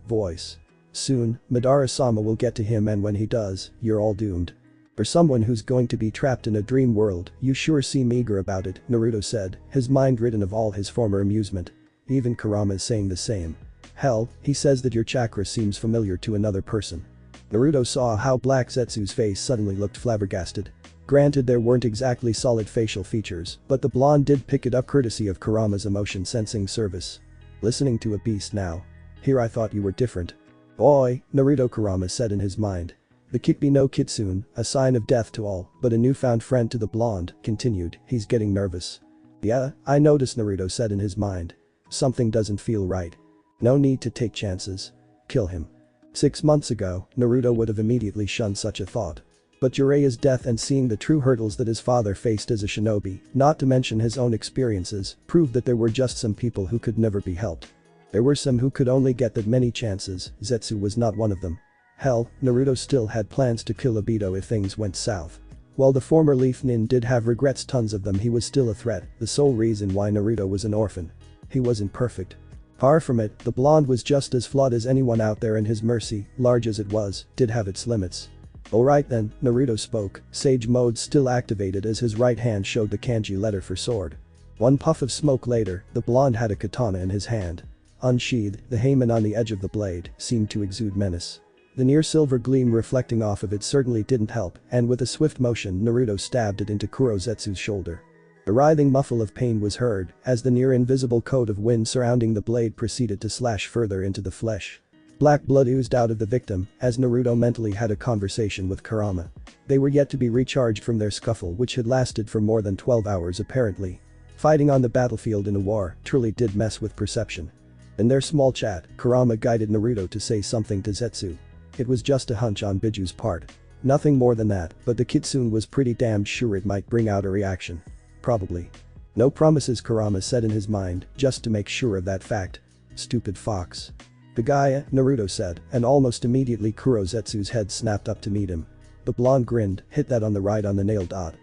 voice. Soon, Madara-sama will get to him and when he does, you're all doomed. For someone who's going to be trapped in a dream world, you sure seem eager about it, Naruto said, his mind ridden of all his former amusement. Even Kurama is saying the same. Hell, he says that your chakra seems familiar to another person. Naruto saw how Black Zetsu's face suddenly looked flabbergasted. Granted there weren't exactly solid facial features, but the blonde did pick it up courtesy of Kurama's emotion sensing service. Listening to a beast now. Here I thought you were different. Boy, Naruto, Kurama said in his mind. The Kikbi no Kitsune, a sign of death to all, but a newfound friend to the blonde, continued, he's getting nervous. Yeah, I noticed, Naruto said in his mind. Something doesn't feel right. No need to take chances. Kill him. 6 months ago, Naruto would have immediately shunned such a thought. But Jiraiya's death and seeing the true hurdles that his father faced as a shinobi, not to mention his own experiences, proved that there were just some people who could never be helped. There were some who could only get that many chances, Zetsu was not one of them. Hell, Naruto still had plans to kill Obito if things went south. While the former Leaf Nin did have regrets, tons of them, he was still a threat, the sole reason why Naruto was an orphan. He wasn't perfect. Far from it, the blonde was just as flawed as anyone out there and his mercy, large as it was, did have its limits. Alright then, Naruto spoke, sage mode still activated as his right hand showed the kanji letter for sword. One puff of smoke later, the blonde had a katana in his hand. Unsheathed, the heimin on the edge of the blade seemed to exude menace. The near silver gleam reflecting off of it certainly didn't help, and with a swift motion Naruto stabbed it into Zetsu's shoulder. A writhing muffle of pain was heard as the near-invisible coat of wind surrounding the blade proceeded to slash further into the flesh. Black blood oozed out of the victim as Naruto mentally had a conversation with Kurama. They were yet to be recharged from their scuffle which had lasted for more than 12 hours apparently. Fighting on the battlefield in a war truly did mess with perception. In their small chat, Kurama guided Naruto to say something to Zetsu. It was just a hunch on Biju's part. Nothing more than that, but the kitsune was pretty damned sure it might bring out a reaction. Probably. No promises, Kurama said in his mind, just to make sure of that fact. Stupid fox. Kagaya, Naruto said, and almost immediately Zetsu's head snapped up to meet him. The blonde grinned, hit that on the right on the nail dot.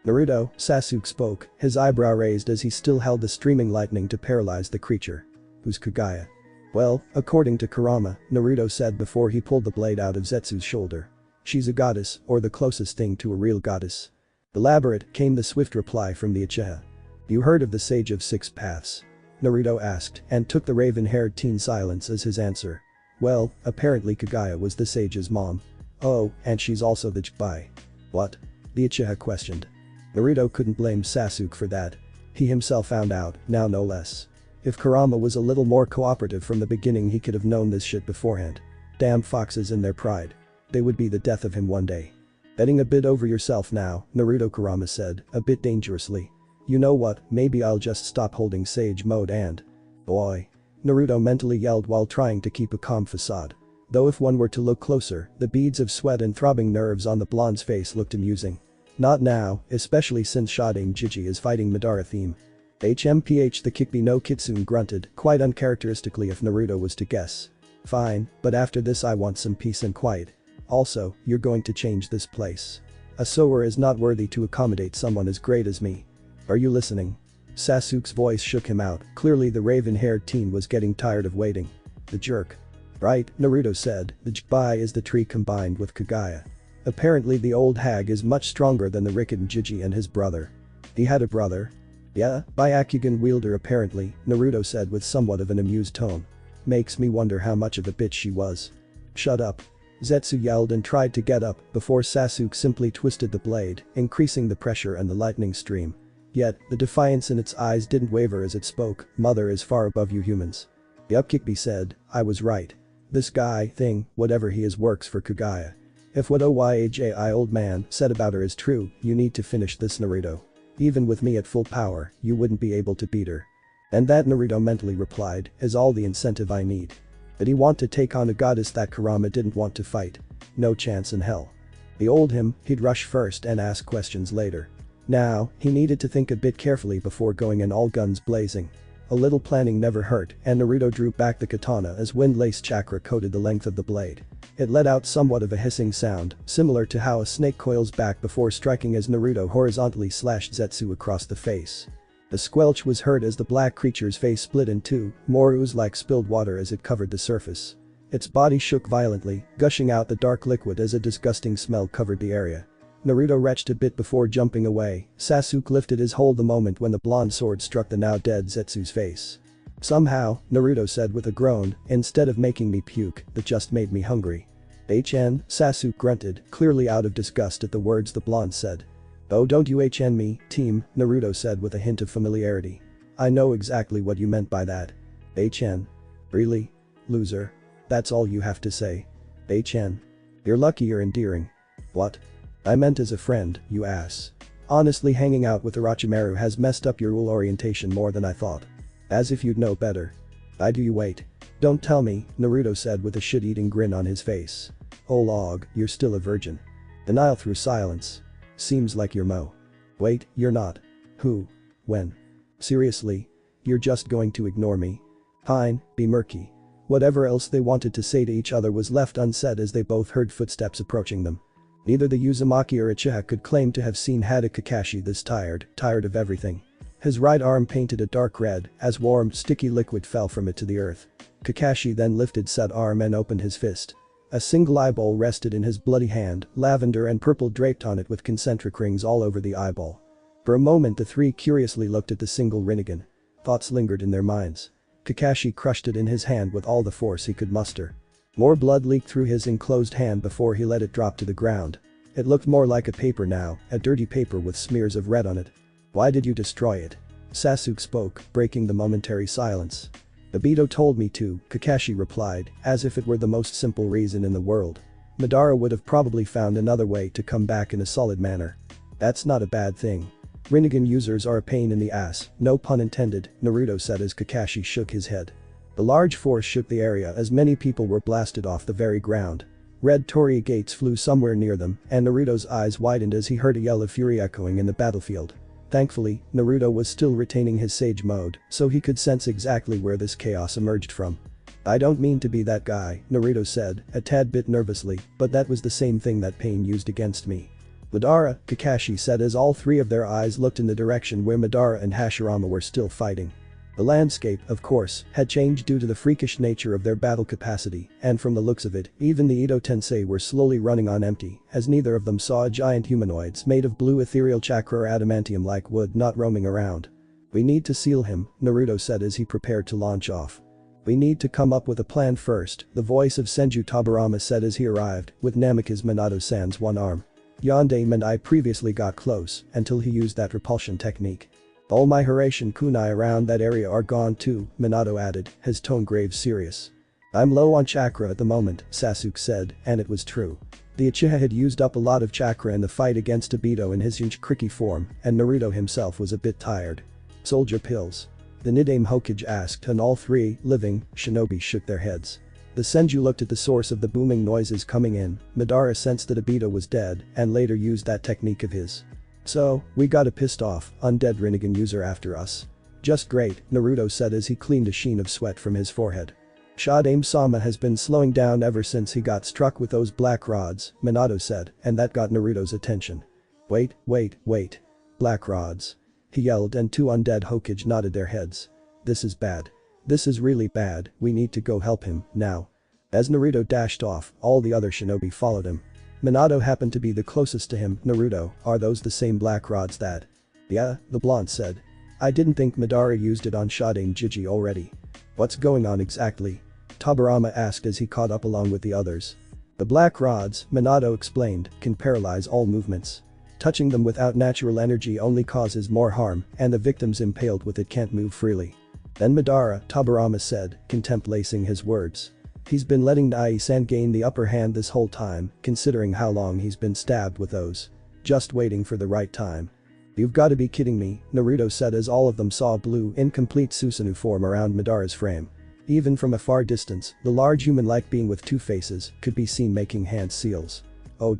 Naruto, Sasuke spoke, his eyebrow raised as he still held the streaming lightning to paralyze the creature. Who's Kagaya? Well, according to Kurama, Naruto said before he pulled the blade out of Zetsu's shoulder. She's a goddess, or the closest thing to a real goddess. Elaborate, came the swift reply from the Uchiha. You heard of the Sage of Six Paths? Naruto asked, and took the raven-haired teen silence as his answer. Well, apparently Kagaya was the sage's mom. Oh, and she's also the Jibai. What? The Uchiha questioned. Naruto couldn't blame Sasuke for that. He himself found out, now no less. If Kurama was a little more cooperative from the beginning he could have known this shit beforehand. Damn foxes and their pride. They would be the death of him one day. Betting a bit over yourself now, Naruto, Kurama said, a bit dangerously. You know what, maybe I'll just stop holding sage mode and… Boy. Naruto mentally yelled while trying to keep a calm facade. Though if one were to look closer, the beads of sweat and throbbing nerves on the blonde's face looked amusing. Not now, especially since Shading Jiji is fighting Madara theme. HMPH the Kikbi no Kitsune grunted, quite uncharacteristically if Naruto was to guess. Fine, but after this I want some peace and quiet. Also, you're going to change this place. A Sower is not worthy to accommodate someone as great as me. Are you listening? Sasuke's voice shook him out, clearly the raven-haired teen was getting tired of waiting. The jerk. Right, Naruto said, the Jibai is the tree combined with Kagaya. Apparently the old hag is much stronger than the Riken Jiji and his brother. He had a brother? Yeah, Byakugan wielder apparently, Naruto said with somewhat of an amused tone. Makes me wonder how much of a bitch she was. Shut up. Zetsu yelled and tried to get up before Sasuke simply twisted the blade, increasing the pressure and the lightning stream. Yet, the defiance in its eyes didn't waver as it spoke, mother is far above you humans. Yup, Kikbi said, I was right. This guy, thing, whatever he is works for Kagaya. If what Oyaji old man said about her is true, you need to finish this, Naruto. Even with me at full power, you wouldn't be able to beat her. And that, Naruto mentally replied, is all the incentive I need. Did he want to take on a goddess that Kurama didn't want to fight? No chance in hell. The old him, he'd rush first and ask questions later. Now, he needed to think a bit carefully before going in all guns blazing. A little planning never hurt, and Naruto drew back the katana as wind-laced chakra coated the length of the blade. It let out somewhat of a hissing sound, similar to how a snake coils back before striking as Naruto horizontally slashed Zetsu across the face. The squelch was heard as the black creature's face split in two, more ooze like spilled water as it covered the surface. Its body shook violently, gushing out the dark liquid as a disgusting smell covered the area. Naruto retched a bit before jumping away. Sasuke lifted his hold the moment when the blonde sword struck the now dead Zetsu's face. Somehow, Naruto said with a groan, instead of making me puke, that just made me hungry. Sasuke grunted, clearly out of disgust at the words the blonde said. Oh, don't you me, team, Naruto said with a hint of familiarity. I know exactly what you meant by that. Really? Loser? That's all you have to say? You're lucky you're endearing. What? I meant as a friend, you ass. Honestly, hanging out with Orochimaru has messed up your rule orientation more than I thought. As if you'd know better. I do. You wait. Don't tell me, Naruto said with a shit-eating grin on his face. Oh log, you're still a virgin. Denial through silence. Seems like you're Mo. Wait, you're not. Who? When? Seriously? You're just going to ignore me? Fine, be murky. Whatever else they wanted to say to each other was left unsaid as they both heard footsteps approaching them. Neither the Uzumaki or Uchiha could claim to have seen Kakashi this tired of everything. His right arm painted a dark red as warm, sticky liquid fell from it to the earth. Kakashi then lifted said arm and opened his fist. A single eyeball rested in his bloody hand, lavender and purple draped on it with concentric rings all over the eyeball. For a moment the three curiously looked at the single Rinnegan. Thoughts lingered in their minds. Kakashi crushed it in his hand with all the force he could muster. More blood leaked through his enclosed hand before he let it drop to the ground. It looked more like a paper now, a dirty paper with smears of red on it. "Why did you destroy it?" Sasuke spoke, breaking the momentary silence. "Obito told me to," Kakashi replied, as if it were the most simple reason in the world. Madara would have probably found another way to come back in a solid manner. "That's not a bad thing. Rinnegan users are a pain in the ass, no pun intended," Naruto said as Kakashi shook his head. The large force shook the area as many people were blasted off the very ground. Red Torii gates flew somewhere near them, and Naruto's eyes widened as he heard a yell of fury echoing in the battlefield. Thankfully, Naruto was still retaining his sage mode, so he could sense exactly where this chaos emerged from. "I don't mean to be that guy," Naruto said, a tad bit nervously, "but that was the same thing that Pain used against me." "Madara," Kakashi said as all three of their eyes looked in the direction where Madara and Hashirama were still fighting. The landscape, of course, had changed due to the freakish nature of their battle capacity, and from the looks of it, even the Ito Tensei were slowly running on empty, as neither of them saw giant humanoids made of blue ethereal chakra or adamantium-like wood not roaming around. "We need to seal him," Naruto said as he prepared to launch off. "We need to come up with a plan first," the voice of Senju Tobirama said as he arrived, with Namikaze Minato-san's one arm. "Yondaime and I previously got close, until he used that repulsion technique. All my Hiraishin kunai around that area are gone too," Minato added, his tone grave serious. "I'm low on chakra at the moment," Sasuke said, and it was true. The Uchiha had used up a lot of chakra in the fight against Obito in his Jinchuriki form, and Naruto himself was a bit tired. "Soldier pills?" the Nidaime Hokage asked, and all three, living, shinobi shook their heads. The Senju looked at the source of the booming noises coming in. Madara sensed that Obito was dead and later used that technique of his. "So, we got a pissed off, undead Rinnegan user after us. Just great," Naruto said as he cleaned a sheen of sweat from his forehead. "Shadaime-sama has been slowing down ever since he got struck with those black rods," Minato said, and that got Naruto's attention. Wait. Black rods," he yelled, and two undead Hokage nodded their heads. "This is bad. This is really bad, we need to go help him, now." As Naruto dashed off, all the other shinobi followed him. Minato happened to be the closest to him. "Naruto, are those the same black rods that?" "Yeah," the blonde said. "I didn't think Madara used it on Shadaime Jiji already." "What's going on exactly?" Tobirama asked as he caught up along with the others. "The black rods," Minato explained, "can paralyze all movements. Touching them without natural energy only causes more harm, and the victims impaled with it can't move freely." "Then Madara," Tobirama said, contempt lacing his words. "He's been letting Nai-san gain the upper hand this whole time, considering how long he's been stabbed with those. Just waiting for the right time." "You've gotta be kidding me," Naruto said as all of them saw a blue, incomplete Susanoo form around Madara's frame. Even from a far distance, the large human-like being with two faces could be seen making hand seals. "Oh.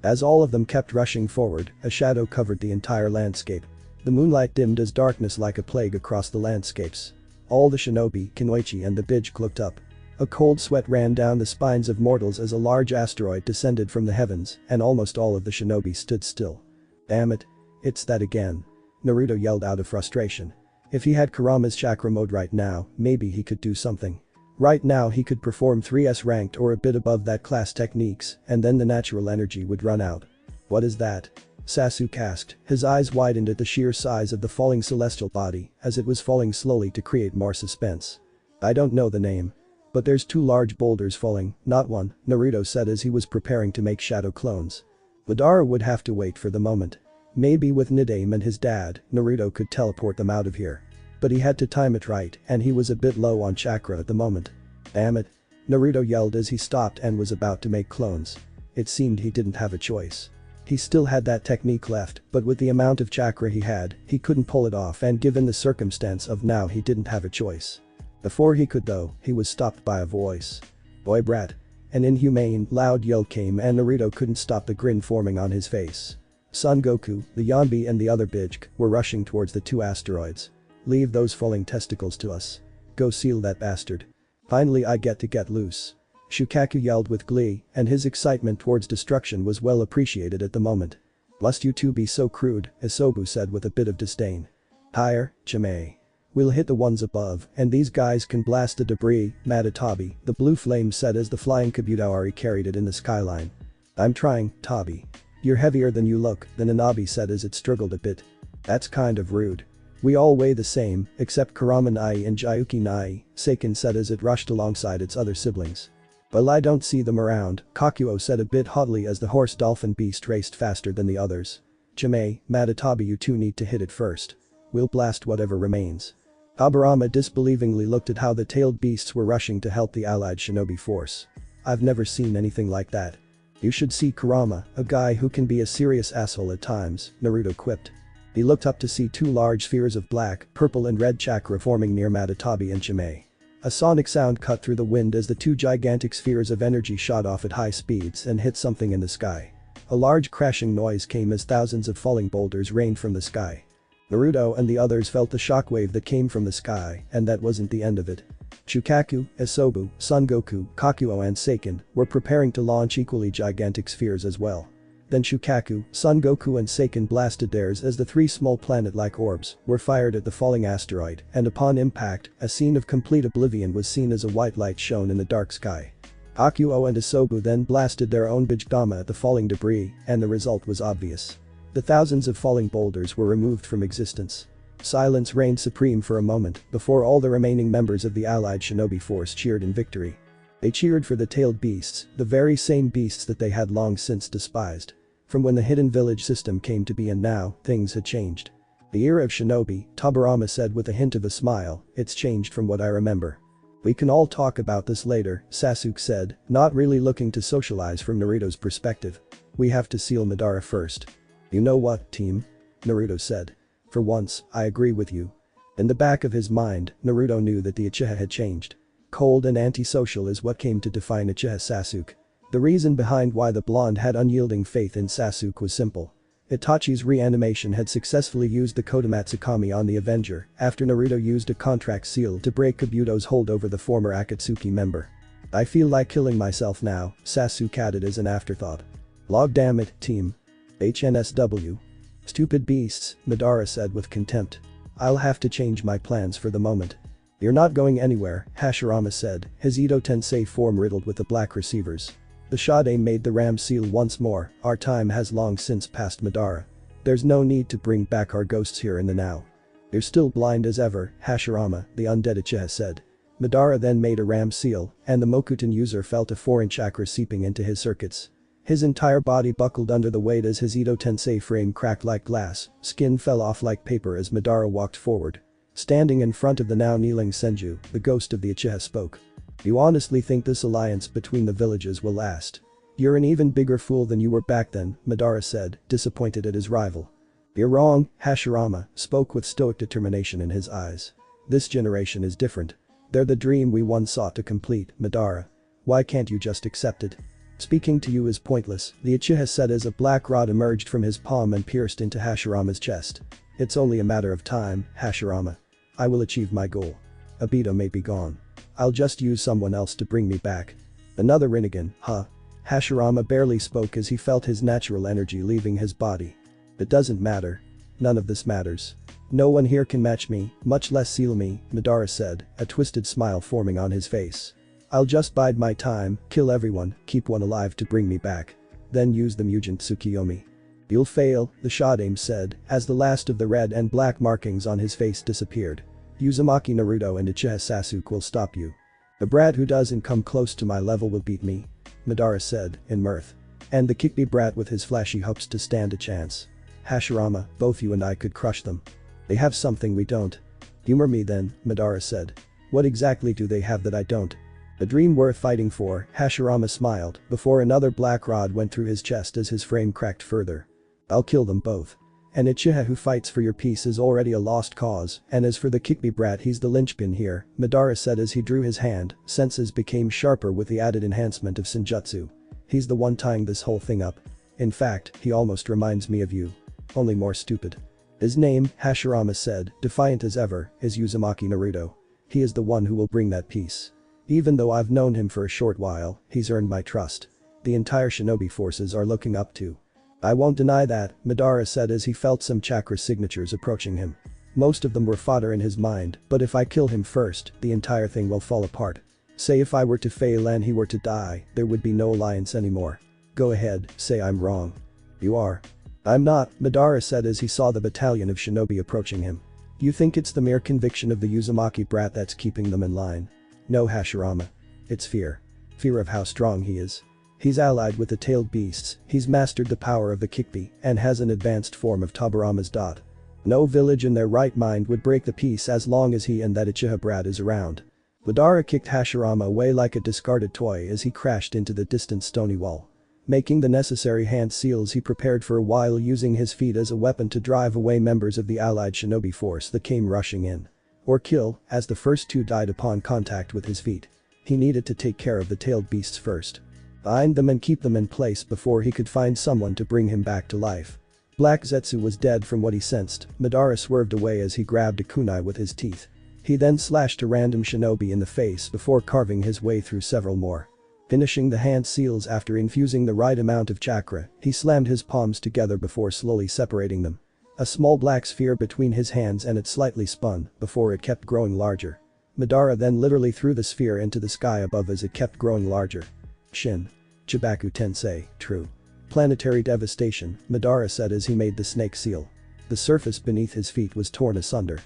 As all of them kept rushing forward, a shadow covered the entire landscape. The moonlight dimmed as darkness like a plague across the landscapes. All the shinobi, Kunoichi and the Bijik looked up. A cold sweat ran down the spines of mortals as a large asteroid descended from the heavens, and almost all of the shinobi stood still. "Damn it. It's that again." Naruto yelled out of frustration. If he had Kurama's chakra mode right now, maybe he could do something. Right now he could perform 3S ranked or a bit above that class techniques, and then the natural energy would run out. "What is that?" Sasuke asked, his eyes widened at the sheer size of the falling celestial body as it was falling slowly to create more suspense. "I don't know the name. But there's two large boulders falling, not one," Naruto said as he was preparing to make shadow clones. Madara would have to wait for the moment. Maybe with Nidaime and his dad, Naruto could teleport them out of here. But he had to time it right, and he was a bit low on chakra at the moment. "Damn it." Naruto yelled as he stopped and was about to make clones. It seemed he didn't have a choice. He still had that technique left, but with the amount of chakra he had, he couldn't pull it off, and given the circumstance of now he didn't have a choice. Before he could though, he was stopped by a voice. "Boy brat." An inhumane, loud yell came and Naruto couldn't stop the grin forming on his face. Son Goku, the Yonbi and the other Bijik were rushing towards the two asteroids. "Leave those falling testicles to us. Go seal that bastard. Finally I get to get loose." Shukaku yelled with glee, and his excitement towards destruction was well appreciated at the moment. "Must you two be so crude," Isobu said with a bit of disdain. "Higher, Chimay. We'll hit the ones above, and these guys can blast the debris," Madatabi, the blue flame said as the flying Kabutoari carried it in the skyline. "I'm trying, Tabi. You're heavier than you look," the Nanabi said as it struggled a bit. "That's kind of rude. We all weigh the same, except Kurama Nai and Jayuki Nai," Seiken said as it rushed alongside its other siblings. "Well, I don't see them around," Kakuo said a bit haughtily as the horse dolphin beast raced faster than the others. "Jime, Madatabi, you two need to hit it first. We'll blast whatever remains." Aburama disbelievingly looked at how the tailed beasts were rushing to help the allied shinobi force. "I've never seen anything like that. You should see Kurama, a guy who can be a serious asshole at times," Naruto quipped. He looked up to see two large spheres of black, purple and red chakra forming near Madatabi and Jime. A sonic sound cut through the wind as the two gigantic spheres of energy shot off at high speeds and hit something in the sky. A large crashing noise came as thousands of falling boulders rained from the sky. Naruto and the others felt the shockwave that came from the sky, and that wasn't the end of it. Shukaku, Isobu, Son Goku, Kakuo and Seiken were preparing to launch equally gigantic spheres as well. Then Shukaku, Son Goku and Seiken blasted theirs as the three small planet-like orbs were fired at the falling asteroid, and upon impact, a scene of complete oblivion was seen as a white light shone in the dark sky. Kakuo and Isobu then blasted their own Bijidama at the falling debris, and the result was obvious. The thousands of falling boulders were removed from existence. Silence reigned supreme for a moment before all the remaining members of the allied shinobi force cheered in victory. They cheered for the tailed beasts, the very same beasts that they had long since despised. From when the hidden village system came to be and now, things had changed. "The era of shinobi," Tobirama said with a hint of a smile, "it's changed from what I remember." "We can all talk about this later," Sasuke said, not really looking to socialize from Naruto's perspective. "We have to seal Madara first." "You know what, team?" Naruto said. "For once, I agree with you." In the back of his mind, Naruto knew that the Uchiha had changed. Cold and antisocial is what came to define Uchiha Sasuke. The reason behind why the blonde had unyielding faith in Sasuke was simple. Itachi's reanimation had successfully used the Kodomatsu Kami on the Avenger after Naruto used a contract seal to break Kabuto's hold over the former Akatsuki member. "I feel like killing myself now," Sasuke added as an afterthought. "Log damn it, team. HNSW. Stupid beasts," Madara said with contempt. "I'll have to change my plans for the moment." "You're not going anywhere," Hashirama said, his Edo Tensei form riddled with the black receivers. The Sade made the ram seal once more. "Our time has long since passed, Madara. There's no need to bring back our ghosts here in the now." "You're still blind as ever, Hashirama," the undead Uchiha said. Madara then made a ram seal, and the Mokuton user felt a foreign chakra seeping into his circuits. His entire body buckled under the weight as his Edo Tensei frame cracked like glass, skin fell off like paper as Madara walked forward. Standing in front of the now kneeling Senju, the ghost of the Uchiha spoke. "You honestly think this alliance between the villages will last? You're an even bigger fool than you were back then," Madara said, disappointed at his rival. "You're wrong," Hashirama spoke with stoic determination in his eyes. "This generation is different. They're the dream we once sought to complete, Madara. Why can't you just accept it?" "Speaking to you is pointless," the Uchiha said as a black rod emerged from his palm and pierced into Hashirama's chest. "It's only a matter of time, Hashirama. I will achieve my goal. Obito may be gone. I'll just use someone else to bring me back." "Another Rinnegan, huh?" Hashirama barely spoke as he felt his natural energy leaving his body. "It doesn't matter. None of this matters. No one here can match me, much less seal me," Madara said, a twisted smile forming on his face. "I'll just bide my time, kill everyone, keep one alive to bring me back. Then use the Mugen Tsukiyomi." "You'll fail," the Shadame said, as the last of the red and black markings on his face disappeared. "Uzumaki Naruto and Uchiha Sasuke will stop you. The brat who doesn't come close to my level will beat me," Madara said, in mirth. "And the Kikbi brat with his flashy hopes to stand a chance. Hashirama, both you and I could crush them. They have something we don't." "Humor me then," Madara said. "What exactly do they have that I don't?" "A dream worth fighting for," Hashirama smiled before another black rod went through his chest as his frame cracked further. "I'll kill them both. An Uchiha who fights for your peace is already a lost cause, and as for the Kikbi brat, he's the linchpin here," Madara said as he drew his hand, senses became sharper with the added enhancement of Senjutsu. "He's the one tying this whole thing up. In fact, he almost reminds me of you. Only more stupid." "His name," Hashirama said, defiant as ever, "is Uzumaki Naruto. He is the one who will bring that peace. Even though I've known him for a short while, he's earned my trust. The entire shinobi forces are looking up to." "I won't deny that," Madara said as he felt some chakra signatures approaching him. Most of them were fodder in his mind, but if I kill him first, the entire thing will fall apart. Say if I were to fail and he were to die, there would be no alliance anymore. Go ahead, say I'm wrong." "You are." "I'm not," Madara said as he saw the battalion of shinobi approaching him. "You think it's the mere conviction of the Uzumaki brat that's keeping them in line? No, Hashirama. It's fear. fear of how strong he is. He's allied with the tailed beasts, he's mastered the power of the Kikbi, and has an advanced form of Tobirama's dot. No village in their right mind would break the peace as long as he and that Uchiha brat is around. Madara kicked Hashirama away like a discarded toy as he crashed into the distant stony wall. Making the necessary hand seals he prepared for a while, using his feet as a weapon to drive away members of the allied shinobi force that came rushing in. Or kill, as the first two died upon contact with his feet. He needed to take care of the tailed beasts first. Bind them and keep them in place before he could find someone to bring him back to life. Black Zetsu was dead from what he sensed. Madara swerved away as he grabbed a kunai with his teeth. He then slashed a random shinobi in the face before carving his way through several more. Finishing the hand seals after infusing the right amount of chakra, he slammed his palms together before slowly separating them. A small black sphere between his hands and it slightly spun before it kept growing larger. Madara then literally threw the sphere into the sky above as it kept growing larger. Shin. Chibaku Tensei, true. Planetary devastation, Madara said as he made the snake seal. The surface beneath his feet was torn asunder.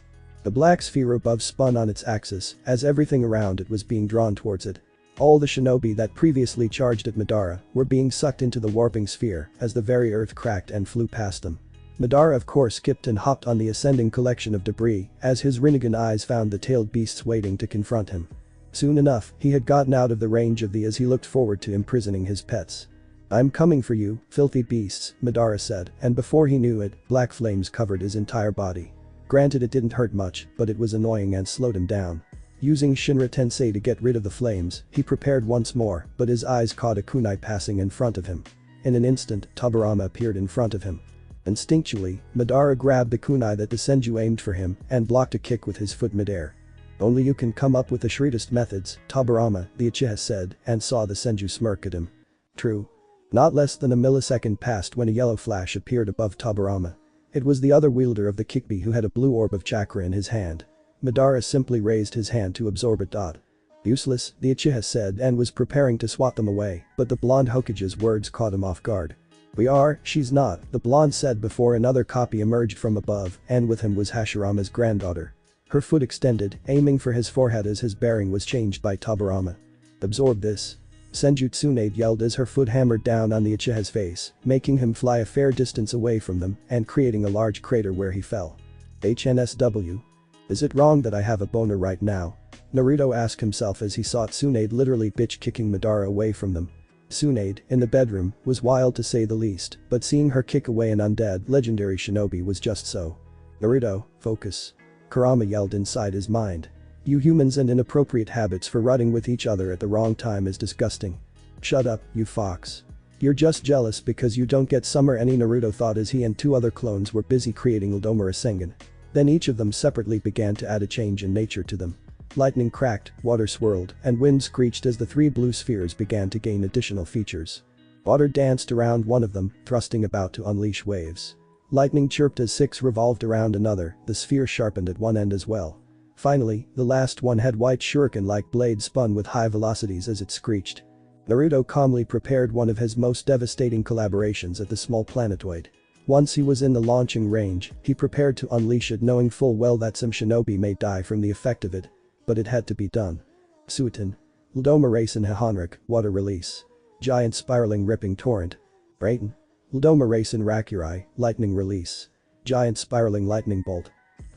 The black sphere above spun on its axis as everything around it was being drawn towards it. All the shinobi that previously charged at Madara were being sucked into the warping sphere as the very earth cracked and flew past them. Madara of course skipped and hopped on the ascending collection of debris as his Rinnegan eyes found the tailed beasts waiting to confront him. Soon enough, he had gotten out of the range of the as he looked forward to imprisoning his pets. "I'm coming for you, filthy beasts," Madara said, and before he knew it, black flames covered his entire body. Granted it didn't hurt much, but it was annoying and slowed him down. Using Shinra Tensei to get rid of the flames, he prepared once more, but his eyes caught a kunai passing in front of him. In an instant, Tobirama appeared in front of him. Instinctually, Madara grabbed the kunai that the Senju aimed for him and blocked a kick with his foot midair. "Only you can come up with the shrewdest methods," Tobirama, the Uchiha said, and saw the Senju smirk at him. True. Not less than a millisecond passed when a yellow flash appeared above Tobirama. It was the other wielder of the Kikbi who had a blue orb of chakra in his hand. Madara simply raised his hand to absorb it. "Useless," the Uchiha said and was preparing to swat them away, but the blonde Hokage's words caught him off guard. She's not," the blonde said before another copy emerged from above, and with him was Hashirama's granddaughter. Her foot extended, aiming for his forehead as his bearing was changed by Tobirama. "Absorb this." Senju Tsunade yelled as her foot hammered down on the Uchiha's face, making him fly a fair distance away from them and creating a large crater where he fell. "HNSW. Is it wrong that I have a boner right now?" Naruto asked himself as he saw Tsunade literally bitch-kicking Madara away from them. Tsunade, in the bedroom, was wild to say the least, but seeing her kick away an undead legendary shinobi was just so. "Naruto, focus." Kurama yelled inside his mind. "You humans and inappropriate habits for rutting with each other at the wrong time is disgusting. Shut up, you fox. You're just jealous because you don't get summer," any Naruto thought as he and two other clones were busy creating Uldomura Sengen. Then each of them separately began to add a change in nature to them. Lightning cracked, water swirled, and wind screeched as the three blue spheres began to gain additional features. Water danced around one of them, thrusting about to unleash waves. Lightning chirped as six revolved around another, the sphere sharpened at one end as well. Finally, the last one had white shuriken-like blades spun with high velocities as it screeched. Naruto calmly prepared one of his most devastating collaborations at the small planetoid. Once he was in the launching range, he prepared to unleash it knowing full well that some shinobi may die from the effect of it. But it had to be done. Suiton. Uldomarasen Hahanrik, water release. Giant spiraling ripping torrent. Brayton. Uldomarasen Rakurai, lightning release. Giant spiraling lightning bolt.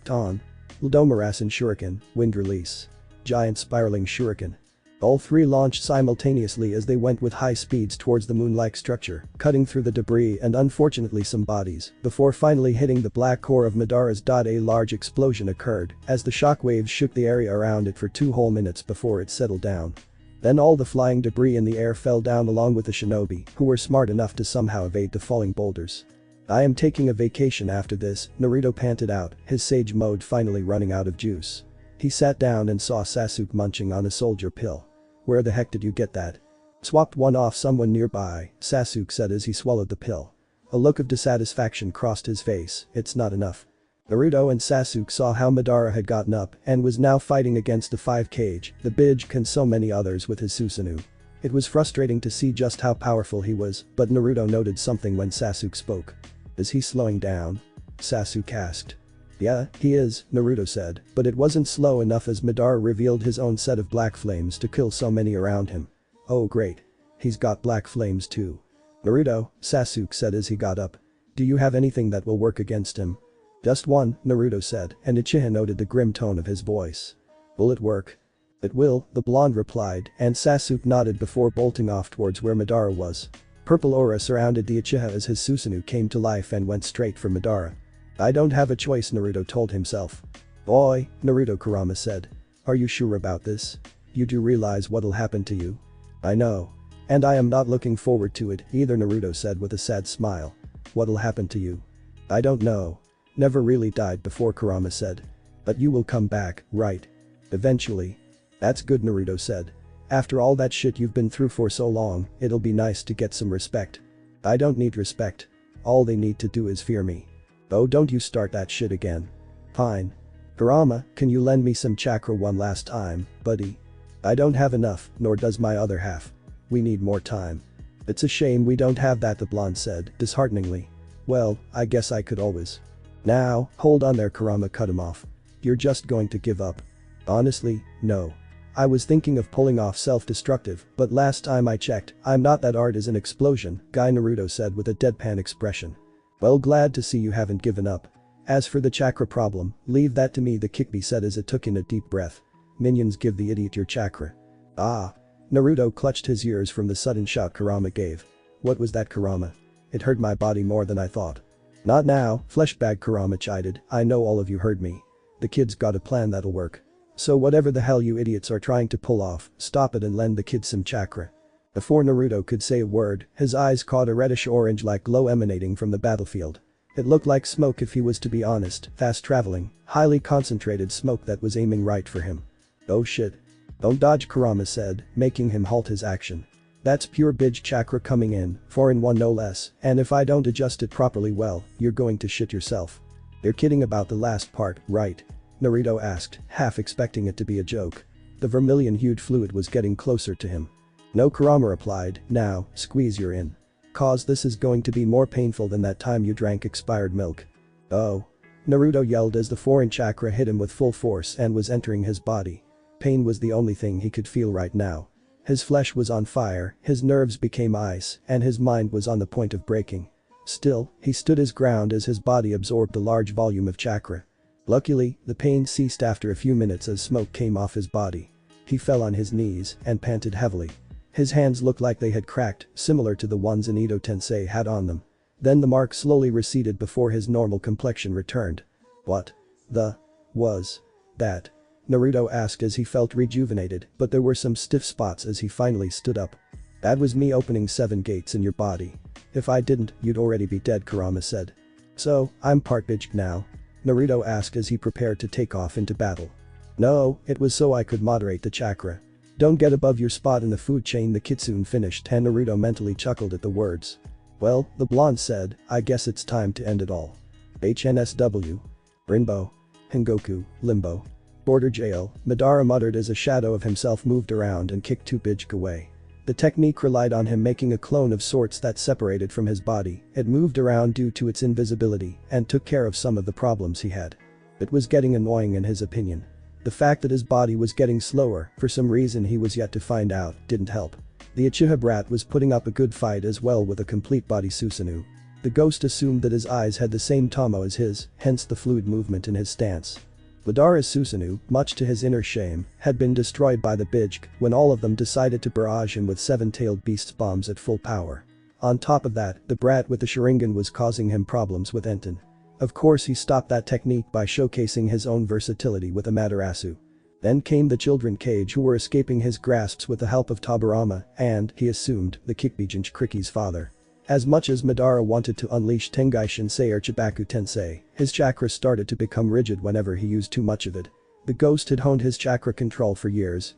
Ton. Uldomarasen Shuriken, wind release. Giant spiraling shuriken. All three launched simultaneously as they went with high speeds towards the moon-like structure, cutting through the debris and unfortunately some bodies, before finally hitting the black core of Madara's. A large explosion occurred as the shockwaves shook the area around it for 2 whole minutes before it settled down. Then all the flying debris in the air fell down along with the shinobi, who were smart enough to somehow evade the falling boulders. "I am taking a vacation after this," Naruto panted out, his sage mode finally running out of juice. He sat down and saw Sasuke munching on a soldier pill. "Where the heck did you get that?" "Swapped one off someone nearby," Sasuke said as he swallowed the pill. A look of dissatisfaction crossed his face. "It's not enough." Naruto and Sasuke saw how Madara had gotten up and was now fighting against the 5 Kage, the Bijk and so many others with his Susanoo. It was frustrating to see just how powerful he was, but Naruto noted something when Sasuke spoke. "Is he slowing down?" Sasuke asked. "Yeah, he is," Naruto said, but it wasn't slow enough as Madara revealed his own set of black flames to kill so many around him. Oh great. He's got black flames too. Naruto, Sasuke said as he got up. Do you have anything that will work against him? Just one, Naruto said, and Uchiha noted the grim tone of his voice. Will it work? It will, the blonde replied, and Sasuke nodded before bolting off towards where Madara was. Purple aura surrounded the Uchiha as his Susanoo came to life and went straight for Madara. I don't have a choice, Naruto told himself. Boy, Naruto, Kurama said. Are you sure about this? You do realize what'll happen to you? I know. And I am not looking forward to it either, Naruto said with a sad smile. What'll happen to you? I don't know. Never really died before, Kurama said. But you will come back, right? Eventually. That's good, Naruto said. After all that shit you've been through for so long, it'll be nice to get some respect. I don't need respect. All they need to do is fear me. Oh, don't you start that shit again. Fine. Kurama, can you lend me some chakra one last time, buddy? I don't have enough, nor does my other half. We need more time. It's a shame we don't have that, the blonde said, dishearteningly. Well, I guess I could always. Now, hold on there, Kurama cut him off. You're just going to give up. Honestly, no. I was thinking of pulling off self-destructive, but last time I checked, I'm not that art is an explosion, guy, Naruto said with a deadpan expression. Well, glad to see you haven't given up. As for the chakra problem, leave that to me, the Kikbi said as it took in a deep breath. Minions, give the idiot your chakra. Ah. Naruto clutched his ears from the sudden shout Kurama gave. What was that, Kurama? It hurt my body more than I thought. Not now, fleshbag, Kurama chided, I know all of you heard me. The kid's got a plan that'll work. So whatever the hell you idiots are trying to pull off, stop it and lend the kid some chakra. Before Naruto could say a word, his eyes caught a reddish-orange-like glow emanating from the battlefield. It looked like smoke, if he was to be honest, fast-traveling, highly concentrated smoke that was aiming right for him. Oh shit. Don't dodge, Kurama said, making him halt his action. That's pure Bij chakra coming in, 4 in 1 no less, and if I don't adjust it properly, well, you're going to shit yourself. You're kidding about the last part, right? Naruto asked, half expecting it to be a joke. The vermilion-hued fluid was getting closer to him. No, Kurama replied, now, squeeze your in. Cause this is going to be more painful than that time you drank expired milk. Oh. Naruto yelled as the foreign chakra hit him with full force and was entering his body. Pain was the only thing he could feel right now. His flesh was on fire, his nerves became ice, and his mind was on the point of breaking. Still, he stood his ground as his body absorbed the large volume of chakra. Luckily, the pain ceased after a few minutes as smoke came off his body. He fell on his knees and panted heavily. His hands looked like they had cracked, similar to the ones Ito Tensei had on them. Then the mark slowly receded before his normal complexion returned. What the was that? Naruto asked as he felt rejuvenated, but there were some stiff spots as he finally stood up. That was me opening 7 gates in your body. If I didn't, you'd already be dead, Kurama said. So, I'm part Bij now? Naruto asked as he prepared to take off into battle. No, it was so I could moderate the chakra. Don't get above your spot in the food chain, the Kitsune finished, and Naruto mentally chuckled at the words. Well, the blonde said, I guess it's time to end it all. HNSW. Rinbo. Hengoku, Limbo. Border jail, Madara muttered as a shadow of himself moved around and kicked 2 Bij away. The technique relied on him making a clone of sorts that separated from his body. It moved around due to its invisibility and took care of some of the problems he had. It was getting annoying in his opinion. The fact that his body was getting slower, for some reason he was yet to find out, didn't help. The Uchiha brat was putting up a good fight as well with a complete body Susanoo. The ghost assumed that his eyes had the same tomo as his, hence the fluid movement in his stance. Madara's Susanoo, much to his inner shame, had been destroyed by the Bij when all of them decided to barrage him with 7-tailed beasts bombs at full power. On top of that, the brat with the Sharingan was causing him problems with Enten. Of course he stopped that technique by showcasing his own versatility with Amaterasu. Then came the children cage who were escaping his grasps with the help of Tobirama and, he assumed, the Kikbijin Kriki's father. As much as Madara wanted to unleash Tengai Shinsei or Chibaku Tensei, his chakra started to become rigid whenever he used too much of it. The ghost had honed his chakra control for years,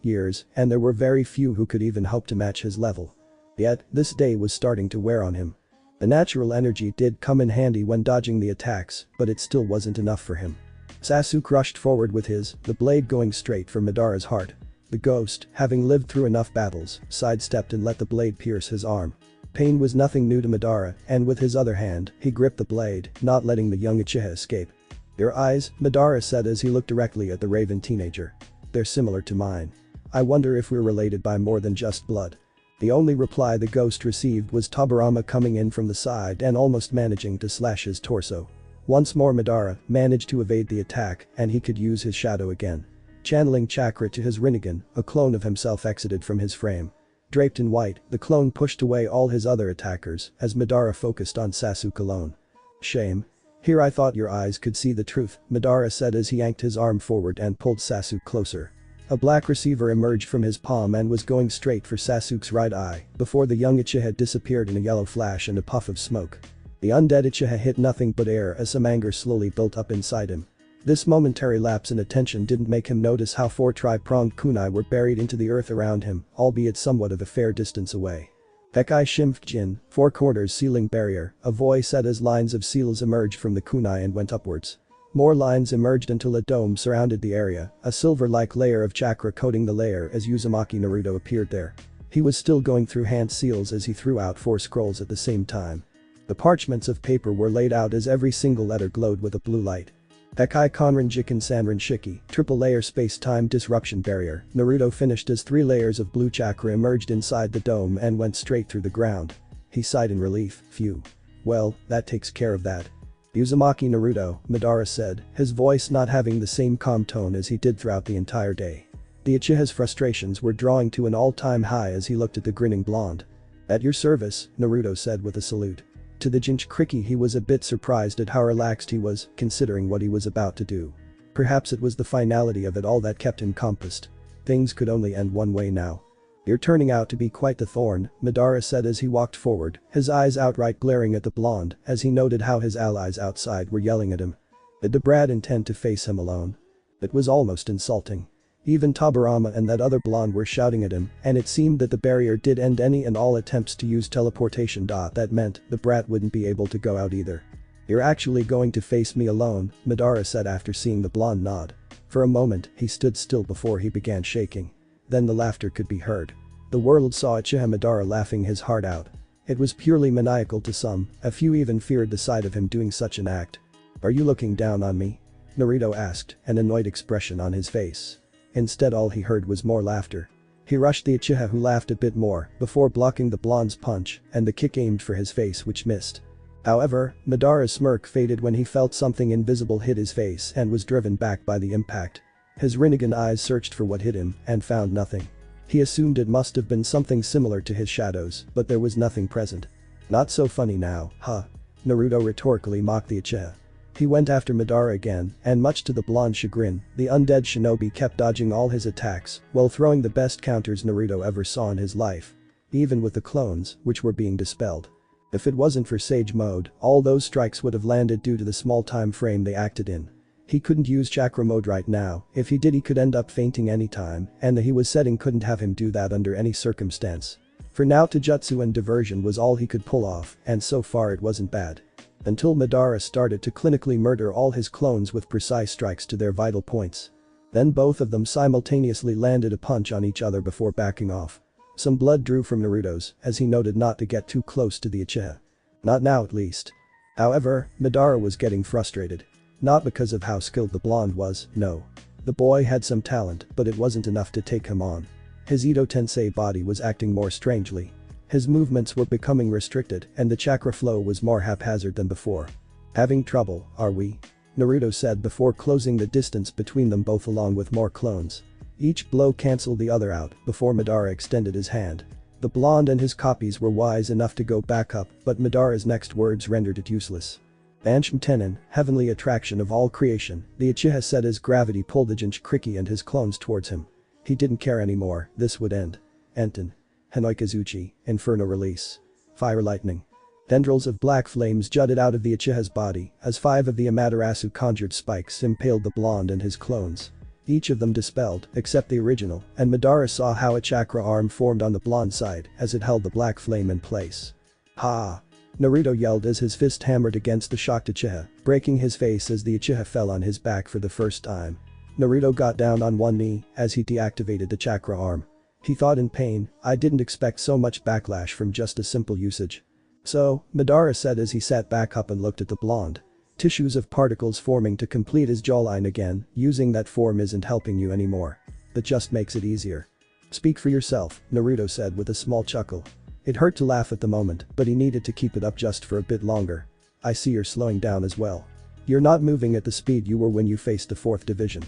and there were very few who could even hope to match his level. Yet, this day was starting to wear on him. The natural energy did come in handy when dodging the attacks, but it still wasn't enough for him. Sasuke rushed forward with the blade going straight for Madara's heart. The ghost, having lived through enough battles, sidestepped and let the blade pierce his arm. Pain was nothing new to Madara, and with his other hand, he gripped the blade, not letting the young Uchiha escape. Your eyes, Madara said as he looked directly at the raven teenager. They're similar to mine. I wonder if we're related by more than just blood. The only reply the ghost received was Tobirama coming in from the side and almost managing to slash his torso. Once more Madara managed to evade the attack and he could use his shadow again. Channeling chakra to his Rinnegan, a clone of himself exited from his frame. Draped in white, the clone pushed away all his other attackers as Madara focused on Sasuke alone. Shame. Here I thought your eyes could see the truth, Madara said as he yanked his arm forward and pulled Sasuke closer. A black receiver emerged from his palm and was going straight for Sasuke's right eye before the young Uchiha disappeared in a yellow flash and a puff of smoke. The undead Uchiha hit nothing but air as some anger slowly built up inside him. This momentary lapse in attention didn't make him notice how 4 tri-pronged kunai were buried into the earth around him, albeit somewhat of a fair distance away. Bekai Shimf Jin, 4 corners sealing barrier, a voice said as lines of seals emerged from the kunai and went upwards. More lines emerged until a dome surrounded the area, a silver-like layer of chakra coating the layer as Uzumaki Naruto appeared there. He was still going through hand seals as he threw out 4 scrolls at the same time. The parchments of paper were laid out as every single letter glowed with a blue light. Bekai Konrin Jiken Sanrin Shiki, triple layer space-time disruption barrier, Naruto finished as 3 layers of blue chakra emerged inside the dome and went straight through the ground. He sighed in relief, phew. Well, that takes care of that. Uzumaki Naruto, Madara said, his voice not having the same calm tone as he did throughout the entire day. The Uchiha's frustrations were drawing to an all-time high as he looked at the grinning blonde. At your service, Naruto said with a salute. To the Jinchuriki he was a bit surprised at how relaxed he was, considering what he was about to do. Perhaps it was the finality of it all that kept him compassed. Things could only end one way now. You're turning out to be quite the thorn, Madara said as he walked forward, his eyes outright glaring at the blonde as he noted how his allies outside were yelling at him. Did the brat intend to face him alone? It was almost insulting. Even Tobirama and that other blonde were shouting at him, and it seemed that the barrier did end any and all attempts to use teleportation. That meant the brat wouldn't be able to go out either. You're actually going to face me alone, Madara said after seeing the blonde nod. For a moment, he stood still before he began shaking. Then the laughter could be heard. The world saw Uchiha Madara laughing his heart out. It was purely maniacal to some, a few even feared the sight of him doing such an act. Are you looking down on me? Naruto asked, an annoyed expression on his face. Instead all he heard was more laughter. He rushed the Uchiha who laughed a bit more before blocking the blonde's punch and the kick aimed for his face which missed. However, Madara's smirk faded when he felt something invisible hit his face and was driven back by the impact. His Rinnegan eyes searched for what hit him and found nothing. He assumed it must have been something similar to his shadows, but there was nothing present. Not so funny now, huh? Naruto rhetorically mocked the Uchiha. He went after Madara again, and much to the blonde's chagrin, the undead shinobi kept dodging all his attacks while throwing the best counters Naruto ever saw in his life. Even with the clones, which were being dispelled. If it wasn't for Sage Mode, all those strikes would have landed due to the small time frame they acted in. He couldn't use Chakra Mode right now, if he did he could end up fainting anytime, and the he was setting couldn't have him do that under any circumstance. For now Taijutsu and diversion was all he could pull off, and so far it wasn't bad. Until Madara started to clinically murder all his clones with precise strikes to their vital points. Then both of them simultaneously landed a punch on each other before backing off. Some blood drew from Naruto's as he noted not to get too close to the Uchiha. Not now at least. However, Madara was getting frustrated. Not because of how skilled the blonde was, no. The boy had some talent, but it wasn't enough to take him on. His Ito Tensei body was acting more strangely. His movements were becoming restricted and the chakra flow was more haphazard than before. Having trouble, are we? Naruto said before closing the distance between them both along with more clones. Each blow cancelled the other out before Madara extended his hand. The blonde and his copies were wise enough to go back up, but Madara's next words rendered it useless. Anshim Tenin, heavenly attraction of all creation, the Uchiha said as gravity pulled the Jinchuriki and his clones towards him. He didn't care anymore, this would end. Enten. Hanoikazuchi, Inferno Release. Fire Lightning. Tendrils of black flames jutted out of the Uchiha's body as 5 of the Amaterasu conjured spikes impaled the blonde and his clones. Each of them dispelled, except the original, and Madara saw how a chakra arm formed on the blonde side as it held the black flame in place. Ha! Naruto yelled as his fist hammered against the shocked Uchiha, breaking his face as the Uchiha fell on his back for the first time. Naruto got down on one knee as he deactivated the chakra arm. He thought in pain, I didn't expect so much backlash from just a simple usage. So, Madara said as he sat back up and looked at the blonde. Tissues of particles forming to complete his jawline again, using that form isn't helping you anymore. That just makes it easier. Speak for yourself, Naruto said with a small chuckle. It hurt to laugh at the moment, but he needed to keep it up just for a bit longer. I see you're slowing down as well. You're not moving at the speed you were when you faced the 4th division.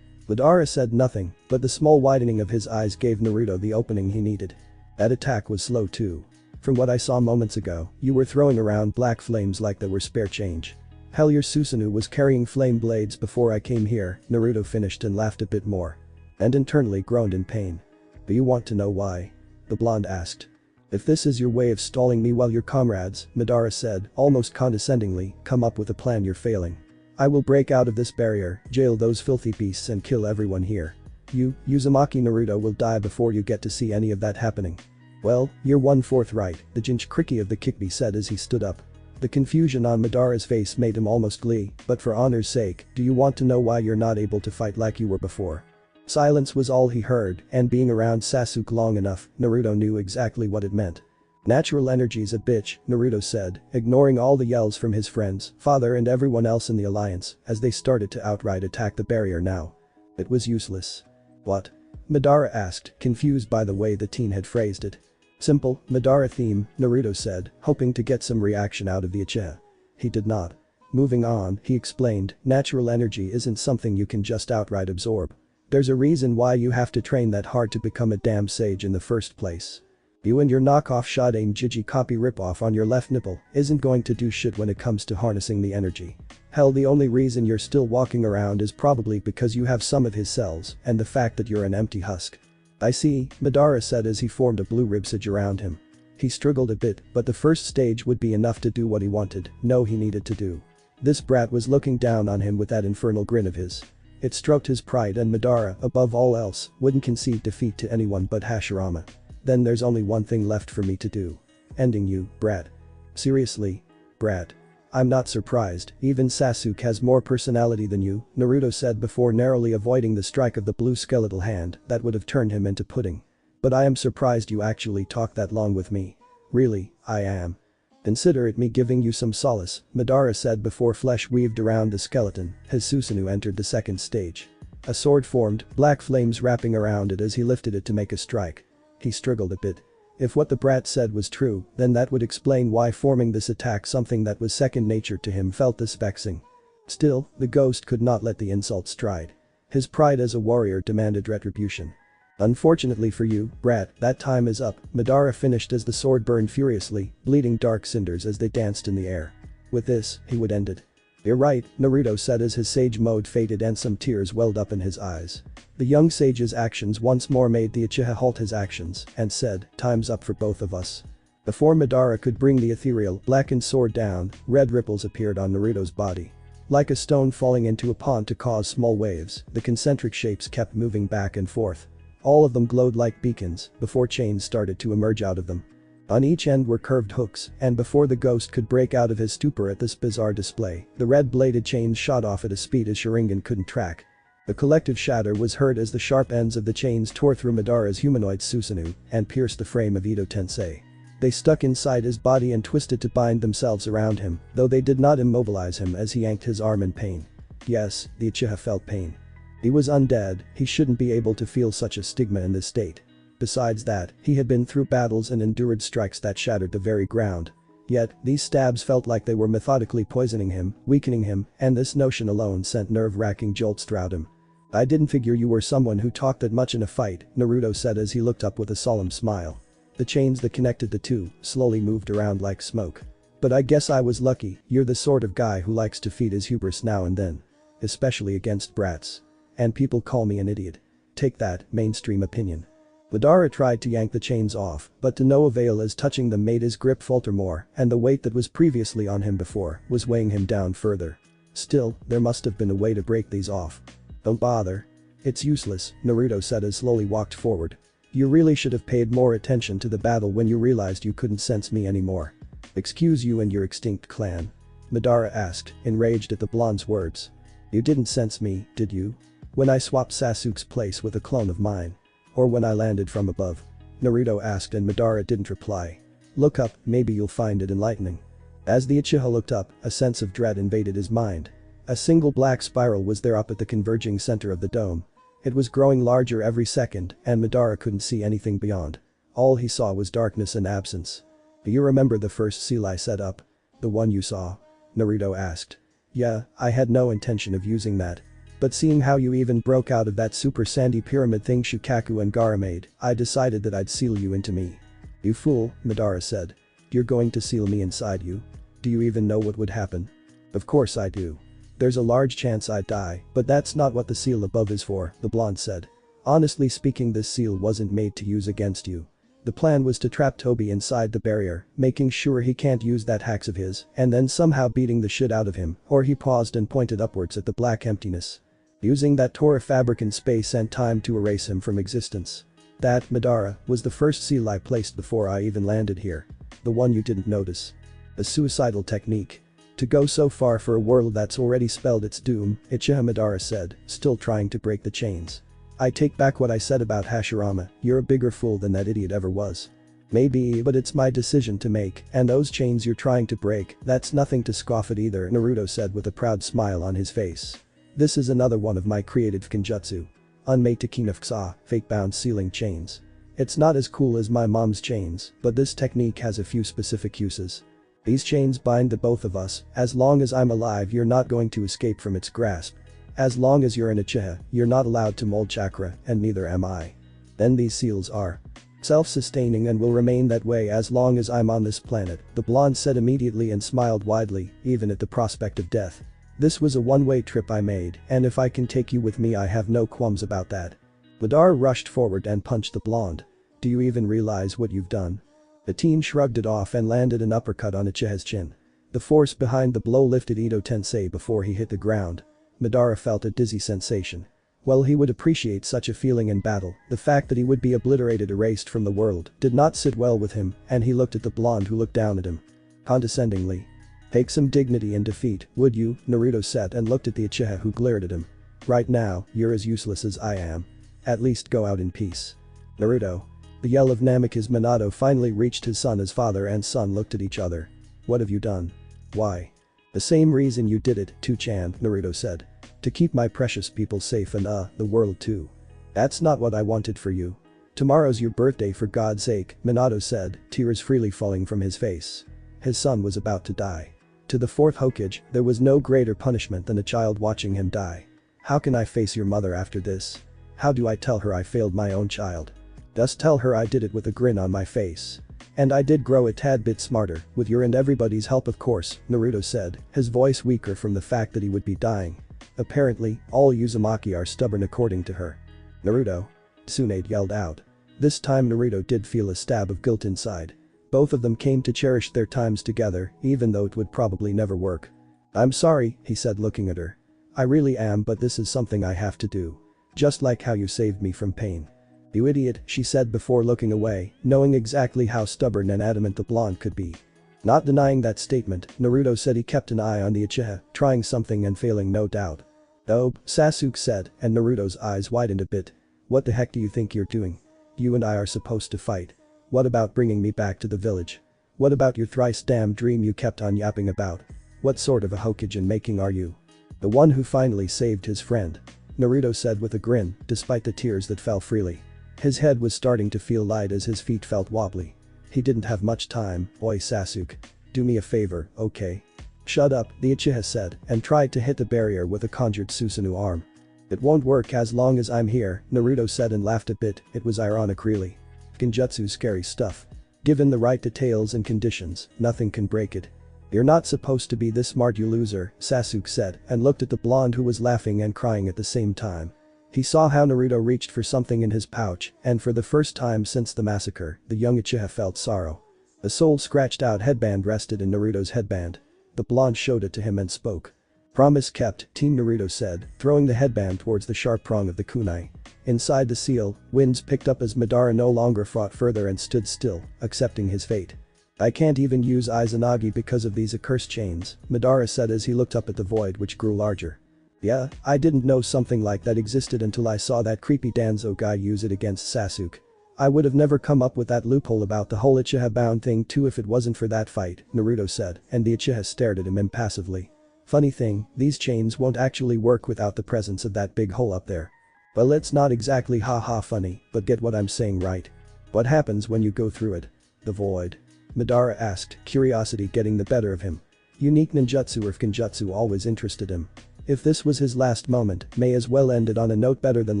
Madara said nothing, but the small widening of his eyes gave Naruto the opening he needed. That attack was slow too. From what I saw moments ago, you were throwing around black flames like they were spare change. Hell, your Susanoo was carrying flame blades before I came here, Naruto finished and laughed a bit more. And internally groaned in pain. Do you want to know why? The blonde asked. If this is your way of stalling me while your comrades, Madara said, almost condescendingly, come up with a plan, you're failing. I will break out of this barrier, jail those filthy beasts and kill everyone here. You, Uzumaki Naruto will die before you get to see any of that happening. Well, you're 1/4 right, the Jinchuriki of the Kikbi said as he stood up. The confusion on Madara's face made him almost glee, but for honor's sake, do you want to know why you're not able to fight like you were before? Silence was all he heard, and being around Sasuke long enough, Naruto knew exactly what it meant. Natural energy's a bitch, Naruto said, ignoring all the yells from his friends, father and everyone else in the alliance, as they started to outright attack the barrier now. It was useless. What? Madara asked, confused by the way the teen had phrased it. Simple, Madara theme, Naruto said, hoping to get some reaction out of the Uchiha. He did not. Moving on, he explained, natural energy isn't something you can just outright absorb. There's a reason why you have to train that hard to become a damn sage in the first place. You and your knockoff Shadein Jiji copy ripoff on your left nipple isn't going to do shit when it comes to harnessing the energy. Hell, the only reason you're still walking around is probably because you have some of his cells and the fact that you're an empty husk. I see, Madara said as he formed a blue ribsage around him. He struggled a bit, but the first stage would be enough to do what he wanted, no he needed to do. This brat was looking down on him with that infernal grin of his. It stroked his pride, and Madara, above all else, wouldn't concede defeat to anyone but Hashirama. Then there's only one thing left for me to do. Ending you, brat. Seriously? Brat. I'm not surprised, even Sasuke has more personality than you, Naruto said before narrowly avoiding the strike of the blue skeletal hand that would have turned him into pudding. But I am surprised you actually talked that long with me. Really, I am. Consider it me giving you some solace, Madara said before flesh weaved around the skeleton, his Susanoo entered the 2nd stage. A sword formed, black flames wrapping around it as he lifted it to make a strike. He struggled a bit. If what the brat said was true, then that would explain why forming this attack, something that was second nature to him, felt this vexing. Still, the ghost could not let the insult stride. His pride as a warrior demanded retribution. Unfortunately for you, brat, that time is up, Madara finished as the sword burned furiously, bleeding dark cinders as they danced in the air. With this, he would end it. You're right, Naruto said as his sage mode faded and some tears welled up in his eyes. The young sage's actions once more made the Uchiha halt his actions and said, time's up for both of us. Before Madara could bring the ethereal, blackened sword down, red ripples appeared on Naruto's body. Like a stone falling into a pond to cause small waves, the concentric shapes kept moving back and forth. All of them glowed like beacons before chains started to emerge out of them. On each end were curved hooks, and before the ghost could break out of his stupor at this bizarre display, the red-bladed chains shot off at a speed his Sharingan couldn't track. A collective shatter was heard as the sharp ends of the chains tore through Madara's humanoid Susanoo and pierced the frame of Ito Tensei. They stuck inside his body and twisted to bind themselves around him, though they did not immobilize him as he yanked his arm in pain. Yes, the Uchiha felt pain. He was undead, he shouldn't be able to feel such a stigma in this state. Besides that, he had been through battles and endured strikes that shattered the very ground. Yet, these stabs felt like they were methodically poisoning him, weakening him, and this notion alone sent nerve-wracking jolts throughout him. I didn't figure you were someone who talked that much in a fight, Naruto said as he looked up with a solemn smile. The chains that connected the two slowly moved around like smoke. But I guess I was lucky, you're the sort of guy who likes to feed his hubris now and then. Especially against brats. And people call me an idiot. Take that, mainstream opinion. Madara tried to yank the chains off, but to no avail as touching them made his grip falter more, and the weight that was previously on him before was weighing him down further. Still, there must have been a way to break these off. Don't bother. It's useless, Naruto said as slowly walked forward. You really should have paid more attention to the battle when you realized you couldn't sense me anymore. Excuse you and your extinct clan? Madara asked, enraged at the blonde's words. You didn't sense me, did you? When I swapped Sasuke's place with a clone of mine? Or when I landed from above? Naruto asked and Madara didn't reply. Look up, maybe you'll find it enlightening. As the Uchiha looked up, a sense of dread invaded his mind. A single black spiral was there up at the converging center of the dome. It was growing larger every second and Madara couldn't see anything beyond. All he saw was darkness and absence. "Do you remember the first seal I set up? The one you saw?" Naruto asked. "Yeah, I had no intention of using that. But seeing how you even broke out of that super sandy pyramid thing Shukaku and Gaara made, I decided that I'd seal you into me." "You fool," Madara said. "You're going to seal me inside you? Do you even know what would happen?" "Of course I do. There's a large chance I'd die, but that's not what the seal above is for," the blonde said. "Honestly speaking, this seal wasn't made to use against you. The plan was to trap Toby inside the barrier, making sure he can't use that hacks of his, and then somehow beating the shit out of him," or he paused and pointed upwards at the black emptiness. "Using that Torah fabric in space and time to erase him from existence. That, Madara, was the first seal I placed before I even landed here. The one you didn't notice. A suicidal technique. To go so far for a world that's already spelled its doom," Uchiha Madara said, still trying to break the chains. "I take back what I said about Hashirama, you're a bigger fool than that idiot ever was. Maybe, but it's my decision to make, and those chains you're trying to break, that's nothing to scoff at either," Naruto said with a proud smile on his face. "This is another one of my created Fukinjutsu. Unmade Takinafksa, fake-bound sealing chains. It's not as cool as my mom's chains, but this technique has a few specific uses. These chains bind the both of us, as long as I'm alive you're not going to escape from its grasp. As long as you're an Uchiha, you're not allowed to mold chakra, and neither am I. Then these seals are self-sustaining and will remain that way as long as I'm on this planet," the blonde said immediately and smiled widely, even at the prospect of death. "This was a one-way trip I made, and if I can take you with me I have no qualms about that." Madara rushed forward and punched the blonde. "Do you even realize what you've done?" The teen shrugged it off and landed an uppercut on Uchiha's chin. The force behind the blow lifted Ito Tensei before he hit the ground. Madara felt a dizzy sensation. While he would appreciate such a feeling in battle, the fact that he would be obliterated, erased from the world, did not sit well with him, and he looked at the blonde who looked down at him condescendingly. "Take some dignity in defeat, would you?" Naruto said and looked at the Uchiha who glared at him. "Right now, you're as useless as I am. At least go out in peace." "Naruto." The yell of Namikaze Minato finally reached his son as father and son looked at each other. "What have you done?" "Why?" "The same reason you did it, Two-chan," Naruto said. "To keep my precious people safe and the world too." "That's not what I wanted for you." "Tomorrow's your birthday for God's sake," Minato said, tears freely falling from his face. His son was about to die. To the fourth Hokage, there was no greater punishment than a child watching him die. "How can I face your mother after this? How do I tell her I failed my own child? Just tell her I did it with a grin on my face. And I did grow a tad bit smarter, with your and everybody's help of course," Naruto said, his voice weaker from the fact that he would be dying. "Apparently, all Uzumaki are stubborn according to her." "Naruto!" Tsunade yelled out. This time Naruto did feel a stab of guilt inside. Both of them came to cherish their times together, even though it would probably never work. "I'm sorry," he said looking at her. "I really am, but this is something I have to do. Just like how you saved me from pain." "You idiot," she said before looking away, knowing exactly how stubborn and adamant the blonde could be. Not denying that statement, Naruto said he kept an eye on the Uchiha, trying something and failing no doubt. "Oh," Sasuke said, and Naruto's eyes widened a bit. "What the heck do you think you're doing? You and I are supposed to fight. What about bringing me back to the village? What about your thrice damned dream you kept on yapping about? What sort of a Hokage in making are you? The one who finally saved his friend?" Naruto said with a grin, despite the tears that fell freely. His head was starting to feel light as his feet felt wobbly. He didn't have much time. "Oi Sasuke. Do me a favor, okay?" "Shut up," the Uchiha said, and tried to hit the barrier with a conjured Susanoo arm. "It won't work as long as I'm here," Naruto said and laughed a bit. It was ironic really. Genjutsu's scary stuff. Given the right details and conditions, nothing can break it. "You're not supposed to be this smart, you loser," Sasuke said and looked at the blonde who was laughing and crying at the same time. He saw how Naruto reached for something in his pouch, and for the first time since the massacre, the young Uchiha felt sorrow. A soul-scratched-out headband rested in Naruto's headband. The blonde showed it to him and spoke. "Promise kept," Team Naruto said, throwing the headband towards the sharp prong of the kunai. Inside the seal, winds picked up as Madara no longer fought further and stood still, accepting his fate. "I can't even use Izanagi because of these accursed chains," Madara said as he looked up at the void which grew larger. "Yeah, I didn't know something like that existed until I saw that creepy Danzo guy use it against Sasuke. I would have never come up with that loophole about the whole Uchiha bound thing too if it wasn't for that fight," Naruto said, and the Uchiha stared at him impassively. "Funny thing, these chains won't actually work without the presence of that big hole up there." Well, it's not exactly haha funny, but get what I'm saying right. What happens when you go through it? The void? Madara asked, curiosity getting the better of him. Unique ninjutsu or genjutsu always interested him. If this was his last moment, may as well end it on a note better than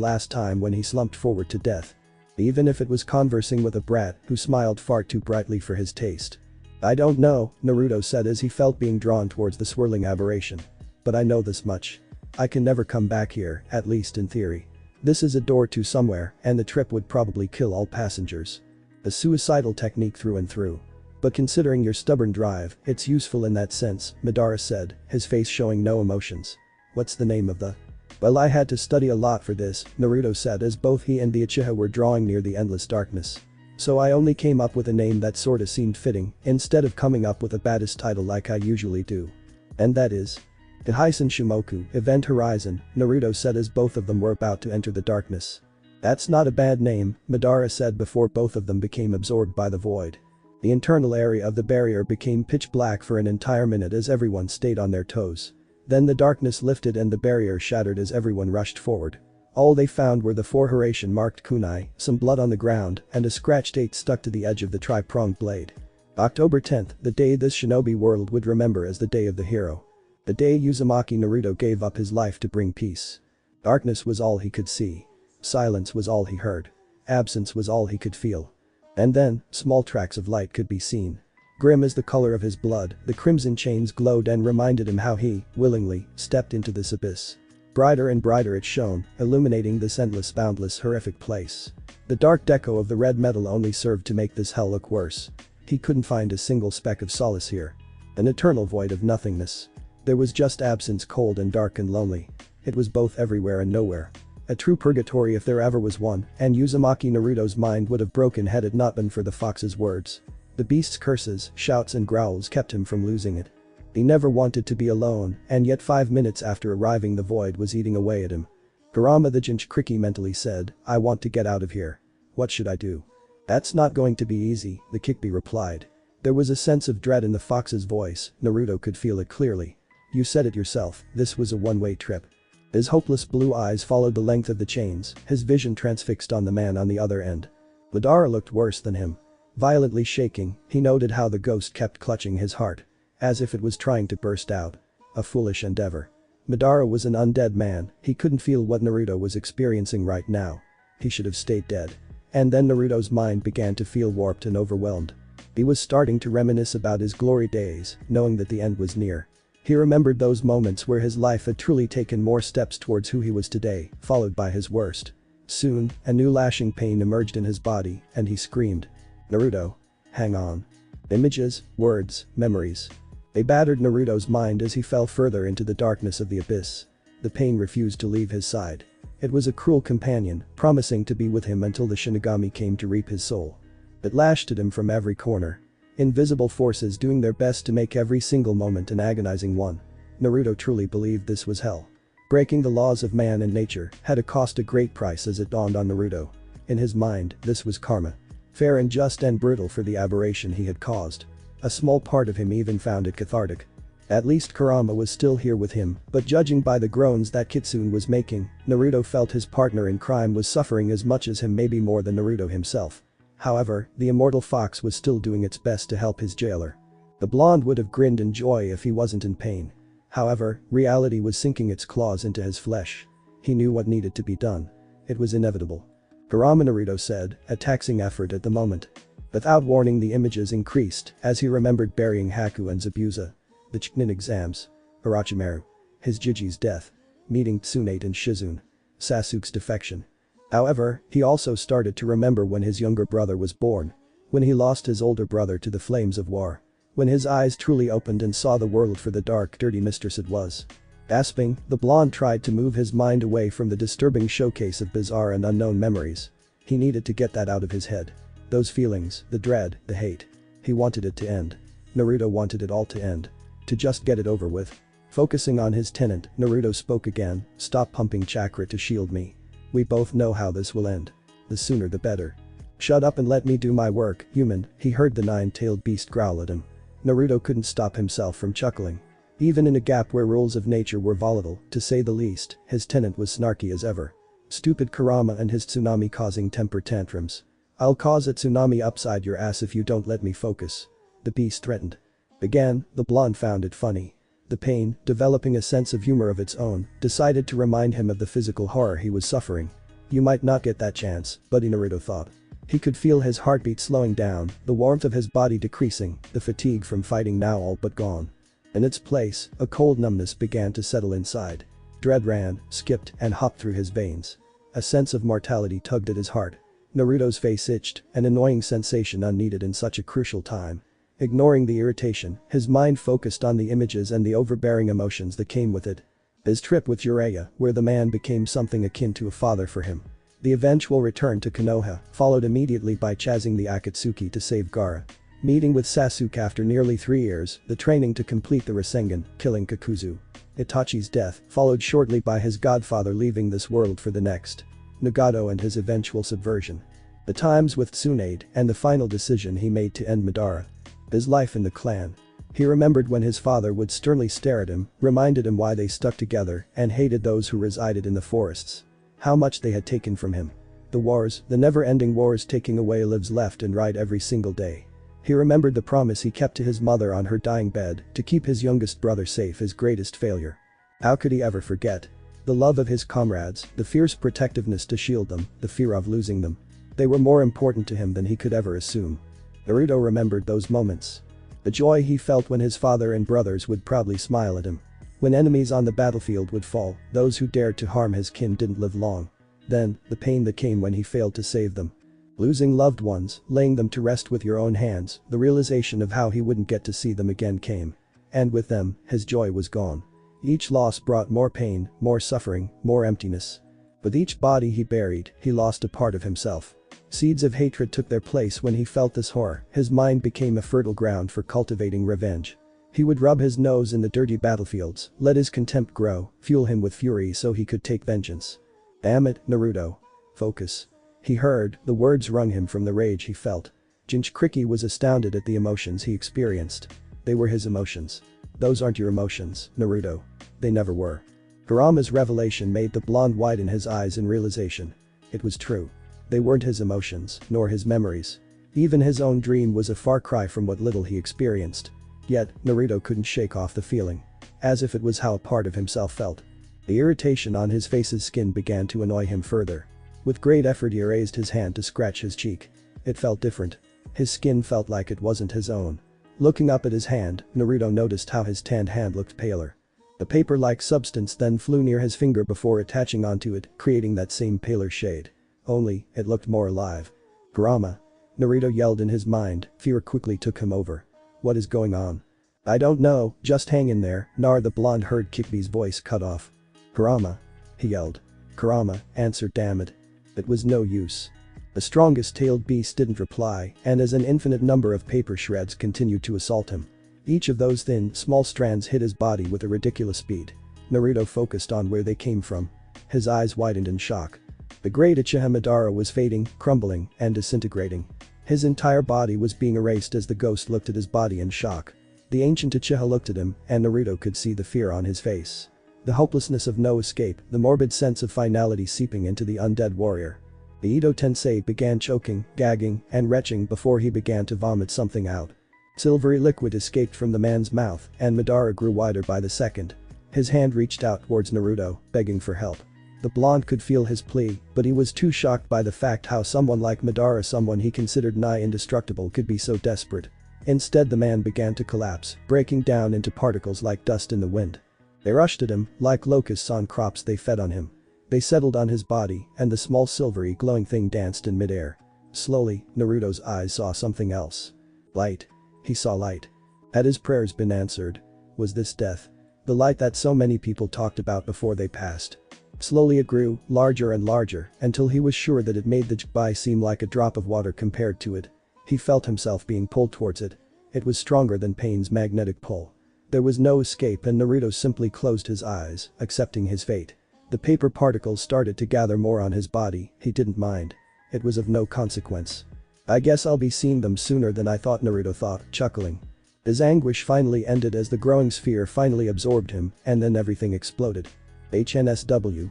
last time when he slumped forward to death. Even if it was conversing with a brat who smiled far too brightly for his taste. I don't know, Naruto said as he felt being drawn towards the swirling aberration. But I know this much. I can never come back here, at least in theory. This is a door to somewhere, and the trip would probably kill all passengers. A suicidal technique through and through. But considering your stubborn drive, it's useful in that sense, Madara said, his face showing no emotions. What's the name of the? Well, I had to study a lot for this, Naruto said as both he and the Uchiha were drawing near the endless darkness. So I only came up with a name that sorta seemed fitting, instead of coming up with a badass title like I usually do. And that is? Kaisen Shimoku, Event Horizon, Naruto said as both of them were about to enter the darkness. That's not a bad name, Madara said before both of them became absorbed by the void. The internal area of the barrier became pitch black for an entire minute as everyone stayed on their toes. Then the darkness lifted and the barrier shattered as everyone rushed forward. All they found were the 4 Hiraishin-marked kunai, some blood on the ground, and a scratched 8 stuck to the edge of the tri-pronged blade. October 10th, the day this shinobi world would remember as the day of the hero. The day Uzumaki Naruto gave up his life to bring peace. Darkness was all he could see. Silence was all he heard. Absence was all he could feel. And then, small tracks of light could be seen. Grim as the color of his blood, the crimson chains glowed and reminded him how he, willingly, stepped into this abyss. Brighter and brighter it shone, illuminating this endless, boundless, horrific place. The dark deco of the red metal only served to make this hell look worse. He couldn't find a single speck of solace here. An eternal void of nothingness. There was just absence, cold and dark and lonely. It was both everywhere and nowhere. A true purgatory if there ever was one, and Uzumaki Naruto's mind would have broken had it not been for the fox's words. The beast's curses, shouts and growls kept him from losing it. He never wanted to be alone, and yet 5 minutes after arriving the void was eating away at him. Kurama the Jinchuriki mentally said, I want to get out of here. What should I do? That's not going to be easy, the Kikbi replied. There was a sense of dread in the fox's voice, Naruto could feel it clearly. You said it yourself, this was a one-way trip. His hopeless blue eyes followed the length of the chains, his vision transfixed on the man on the other end. Madara looked worse than him. Violently shaking, he noted how the ghost kept clutching his heart. As if it was trying to burst out. A foolish endeavor. Madara was an undead man, he couldn't feel what Naruto was experiencing right now. He should have stayed dead. And then Naruto's mind began to feel warped and overwhelmed. He was starting to reminisce about his glory days, knowing that the end was near. He remembered those moments where his life had truly taken more steps towards who he was today, followed by his worst. Soon, a new lashing pain emerged in his body, and he screamed. Naruto. Hang on. Images, words, memories. They battered Naruto's mind as he fell further into the darkness of the abyss. The pain refused to leave his side. It was a cruel companion, promising to be with him until the Shinigami came to reap his soul. It lashed at him from every corner. Invisible forces doing their best to make every single moment an agonizing one. Naruto truly believed this was hell. Breaking the laws of man and nature had cost a great price as it dawned on Naruto. In his mind, this was karma. Fair and just and brutal for the aberration he had caused. A small part of him even found it cathartic. At least Kurama was still here with him, but judging by the groans that Kitsune was making, Naruto felt his partner in crime was suffering as much as him, maybe more than Naruto himself. However, the immortal fox was still doing its best to help his jailer. The blonde would have grinned in joy if he wasn't in pain. However, reality was sinking its claws into his flesh. He knew what needed to be done. It was inevitable. Kurama, Naruto said, a taxing effort at the moment. Without warning, the images increased as he remembered burying Haku and Zabuza. The Chunin exams. Orochimaru. His Jiji's death. Meeting Tsunade and Shizune. Sasuke's defection. However, he also started to remember when his younger brother was born. When he lost his older brother to the flames of war. When his eyes truly opened and saw the world for the dark, dirty mistress it was. Gasping, the blonde tried to move his mind away from the disturbing showcase of bizarre and unknown memories. He needed to get that out of his head. Those feelings, the dread, the hate. He wanted it to end. Naruto wanted it all to end. To just get it over with. Focusing on his tenant, Naruto spoke again, stop pumping chakra to shield me. We both know how this will end. The sooner the better. Shut up and let me do my work, human, he heard the nine-tailed beast growl at him. Naruto couldn't stop himself from chuckling. Even in a gap where rules of nature were volatile, to say the least, his tenant was snarky as ever. Stupid Kurama and his tsunami causing temper tantrums. I'll cause a tsunami upside your ass if you don't let me focus. The beast threatened. Again, the blonde found it funny. The pain, developing a sense of humor of its own, decided to remind him of the physical horror he was suffering. You might not get that chance, buddy, Naruto thought. He could feel his heartbeat slowing down, the warmth of his body decreasing, the fatigue from fighting now all but gone. In its place, a cold numbness began to settle inside. Dread ran, skipped, and hopped through his veins. A sense of mortality tugged at his heart. Naruto's face itched, an annoying sensation unneeded in such a crucial time. Ignoring the irritation, his mind focused on the images and the overbearing emotions that came with it. His trip with Jiraiya, where the man became something akin to a father for him. The eventual return to Konoha, followed immediately by chasing the Akatsuki to save Gaara. Meeting with Sasuke after nearly 3 years, the training to complete the Rasengan, killing Kakuzu. Itachi's death, followed shortly by his godfather leaving this world for the next. Nagato and his eventual subversion. The times with Tsunade and the final decision he made to end Madara. His life in the clan. He remembered when his father would sternly stare at him, reminded him why they stuck together, and hated those who resided in the forests. How much they had taken from him. The wars, the never-ending wars taking away lives left and right every single day. He remembered the promise he kept to his mother on her dying bed, to keep his youngest brother safe, his greatest failure. How could he ever forget? The love of his comrades, the fierce protectiveness to shield them, the fear of losing them. They were more important to him than he could ever assume. Naruto remembered those moments. The joy he felt when his father and brothers would proudly smile at him. When enemies on the battlefield would fall, those who dared to harm his kin didn't live long. Then, the pain that came when he failed to save them. Losing loved ones, laying them to rest with your own hands, the realization of how he wouldn't get to see them again came. And with them, his joy was gone. Each loss brought more pain, more suffering, more emptiness. With each body he buried, he lost a part of himself. Seeds of hatred took their place when he felt this horror, his mind became a fertile ground for cultivating revenge. He would rub his nose in the dirty battlefields, let his contempt grow, fuel him with fury so he could take vengeance. Damn it, Naruto. Focus. He heard, the words wrung him from the rage he felt. Jinchuriki was astounded at the emotions he experienced. They were his emotions. Those aren't your emotions, Naruto. They never were. Kurama's revelation made the blonde widen his eyes in realization. It was true. They weren't his emotions, nor his memories. Even his own dream was a far cry from what little he experienced. Yet, Naruto couldn't shake off the feeling. As if it was how a part of himself felt. The irritation on his face's skin began to annoy him further. With great effort he raised his hand to scratch his cheek. It felt different. His skin felt like it wasn't his own. Looking up at his hand, Naruto noticed how his tanned hand looked paler. The paper-like substance then flew near his finger before attaching onto it, creating that same paler shade. Only, it looked more alive. Kurama. Naruto yelled in his mind, fear quickly took him over. What is going on? I don't know, just hang in there, Nar. The blonde heard Kikbi's voice cut off. Kurama. He yelled. Kurama, answered, damn it. It was no use. The strongest tailed beast didn't reply, and as an infinite number of paper shreds continued to assault him. Each of those thin, small strands hit his body with a ridiculous speed. Naruto focused on where they came from. His eyes widened in shock. The great Uchiha Madara was fading, crumbling, and disintegrating. His entire body was being erased as the ghost looked at his body in shock. The ancient Uchiha looked at him, and Naruto could see the fear on his face. The hopelessness of no escape, the morbid sense of finality seeping into the undead warrior. The Edo Tensei began choking, gagging, and retching before he began to vomit something out. Silvery liquid escaped from the man's mouth, and Madara grew wider by the second. His hand reached out towards Naruto, begging for help. The blonde could feel his plea, but he was too shocked by the fact how someone like Madara, someone he considered nigh indestructible, could be so desperate. Instead, the man began to collapse, breaking down into particles like dust in the wind. They rushed at him, like locusts on crops. They fed on him. They settled on his body, and the small silvery glowing thing danced in midair. Slowly, Naruto's eyes saw something else. Light. He saw light. Had his prayers been answered? Was this death? The light that so many people talked about before they passed. Slowly it grew, larger and larger, until he was sure that it made the Jbai seem like a drop of water compared to it. He felt himself being pulled towards it. It was stronger than pain's magnetic pull. There was no escape, and Naruto simply closed his eyes, accepting his fate. The paper particles started to gather more on his body. He didn't mind. It was of no consequence. I guess I'll be seeing them sooner than I thought, Naruto thought, chuckling. His anguish finally ended as the growing sphere finally absorbed him, and then everything exploded. HNSW.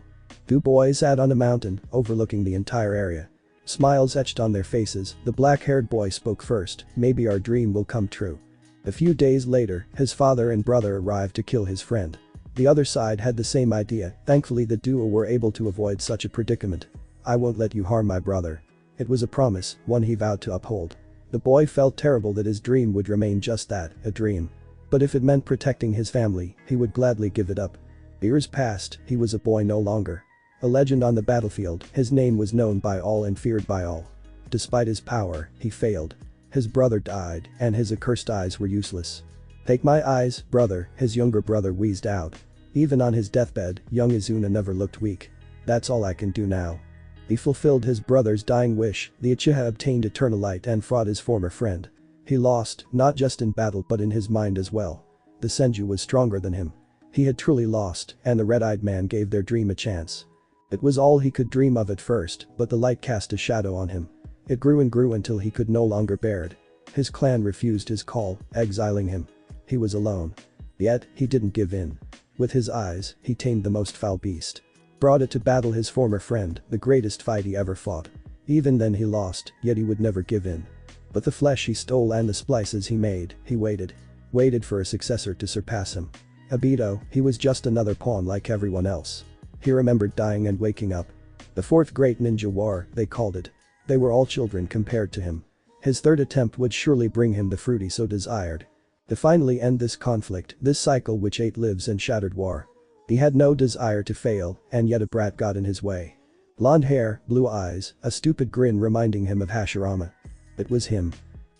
Two boys sat on a mountain, overlooking the entire area. Smiles etched on their faces, the black-haired boy spoke first, "Maybe our dream will come true." A few days later, his father and brother arrived to kill his friend. The other side had the same idea, thankfully the duo were able to avoid such a predicament. "I won't let you harm my brother." It was a promise, one he vowed to uphold. The boy felt terrible that his dream would remain just that, a dream. But if it meant protecting his family, he would gladly give it up. Years passed, he was a boy no longer. A legend on the battlefield, his name was known by all and feared by all. Despite his power, he failed. His brother died, and his accursed eyes were useless. "Take my eyes, brother," his younger brother wheezed out. Even on his deathbed, young Izuna never looked weak. "That's all I can do now." He fulfilled his brother's dying wish, the Uchiha obtained eternal light and fought his former friend. He lost, not just in battle but in his mind as well. The Senju was stronger than him. He had truly lost, and the red-eyed man gave their dream a chance. It was all he could dream of at first, but the light cast a shadow on him. It grew and grew until he could no longer bear it. His clan refused his call, exiling him. He was alone. Yet, he didn't give in. With his eyes, he tamed the most foul beast. Brought it to battle his former friend, the greatest fight he ever fought. Even then he lost, yet he would never give in. But the flesh he stole and the splices he made, he waited. Waited for a successor to surpass him. Obito, he was just another pawn like everyone else. He remembered dying and waking up. The fourth great ninja war, they called it. They were all children compared to him. His third attempt would surely bring him the fruit he so desired. To finally end this conflict, this cycle which ate lives and shattered war. He had no desire to fail, and yet a brat got in his way. Blonde hair, blue eyes, a stupid grin reminding him of Hashirama. It was him.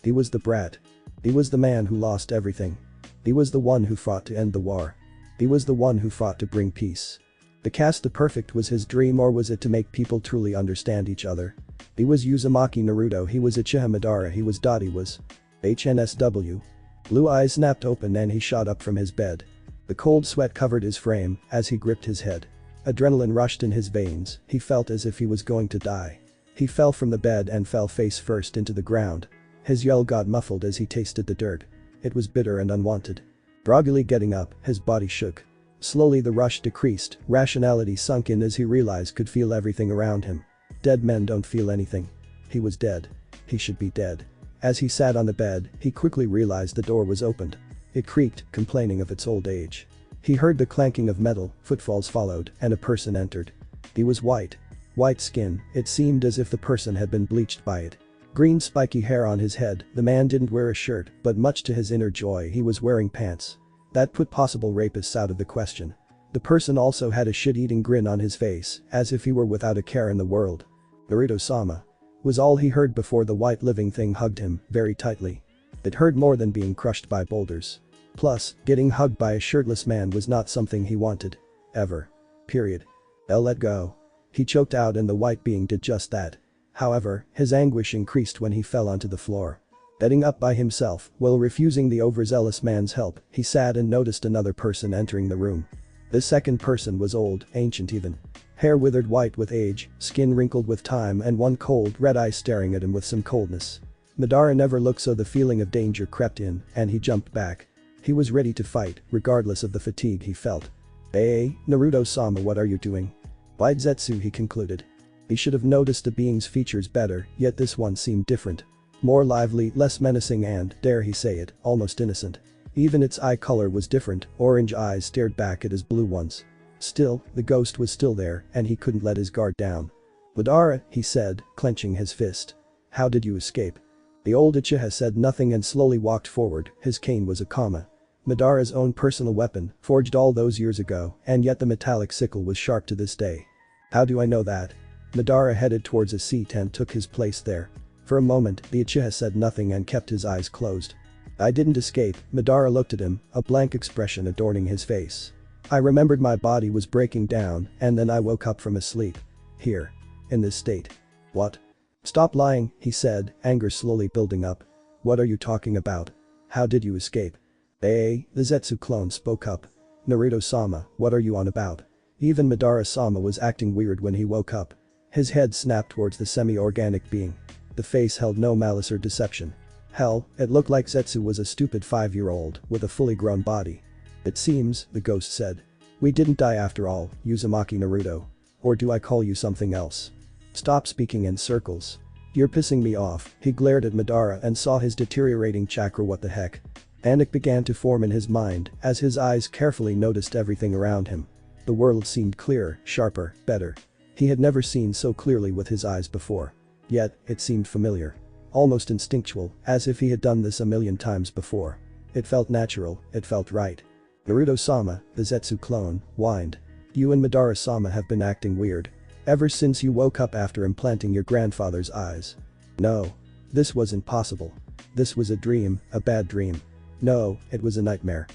He was the brat. He was the man who lost everything. He was the one who fought to end the war. He was the one who fought to bring peace. To cast the perfect was his dream, or was it to make people truly understand each other? He was Uzumaki Naruto, he was Uchiha Madara, he was Dottie was HNSW. Blue eyes snapped open and he shot up from his bed. The cold sweat covered his frame as he gripped his head. Adrenaline rushed in his veins, he felt as if he was going to die. He fell from the bed and fell face first into the ground. His yell got muffled as he tasted the dirt. It was bitter and unwanted. Groggily getting up, his body shook. Slowly the rush decreased, rationality sunk in as he realized could feel everything around him. Dead men don't feel anything. He was dead. He should be dead. As he sat on the bed, he quickly realized the door was opened. It creaked, complaining of its old age. He heard the clanking of metal, footfalls followed, and a person entered. He was white. White skin, it seemed as if the person had been bleached by it. Green spiky hair on his head, the man didn't wear a shirt, but much to his inner joy he was wearing pants. That put possible rapists out of the question. The person also had a shit-eating grin on his face, as if he were without a care in the world. Naruto-sama. Was all he heard before the white living thing hugged him, very tightly. It hurt more than being crushed by boulders. Plus, getting hugged by a shirtless man was not something he wanted. Ever. Period. "I'll let go." He choked out and the white being did just that. However, his anguish increased when he fell onto the floor. Getting up by himself, while refusing the overzealous man's help, he sat and noticed another person entering the room. This second person was old, ancient even. Hair withered white with age, skin wrinkled with time and one cold red eye staring at him with some coldness. Madara never looked, so the feeling of danger crept in and he jumped back. He was ready to fight, regardless of the fatigue he felt. "Hey, Naruto-sama, what are you doing?" "Why Zetsu," he concluded. He should have noticed the being's features better, yet this one seemed different. More lively, less menacing and, dare he say it, almost innocent. Even its eye color was different, orange eyes stared back at his blue ones. Still, the ghost was still there and he couldn't let his guard down. "Madara," he said, clenching his fist. "How did you escape?" The old Uchiha said nothing and slowly walked forward, his cane was a kama. Madara's own personal weapon, forged all those years ago, and yet the metallic sickle was sharp to this day. "How do I know that?" Madara headed towards a seat and took his place there. For a moment, the Uchiha said nothing and kept his eyes closed. "I didn't escape," Madara looked at him, a blank expression adorning his face. "I remembered my body was breaking down, and then I woke up from a sleep. Here. In this state." "What?" "Stop lying," he said, anger slowly building up. "What are you talking about? How did you escape?" "The Zetsu clone spoke up. "Naruto-sama, what are you on about?" Even Madara-sama was acting weird when he woke up. His head snapped towards the semi-organic being. The face held no malice or deception. Hell, it looked like Zetsu was a stupid 5-year-old with a fully grown body. "It seems," the ghost said. "We didn't die after all, Uzumaki Naruto. Or do I call you something else? Stop speaking in circles. You're pissing me off. He glared at Madara and saw his deteriorating chakra. What the heck? Panic began to form in his mind as his eyes carefully noticed everything around him. The world seemed clearer, sharper, better. He had never seen so clearly with his eyes before. Yet, it seemed familiar. Almost instinctual, as if he had done this a million times before. It felt natural, it felt right. Naruto-sama, the Zetsu clone, whined. You and Madara-sama have been acting weird. Ever since you woke up after implanting your grandfather's eyes. No. This wasn't possible. This was a dream, a bad dream. No, it was a nightmare.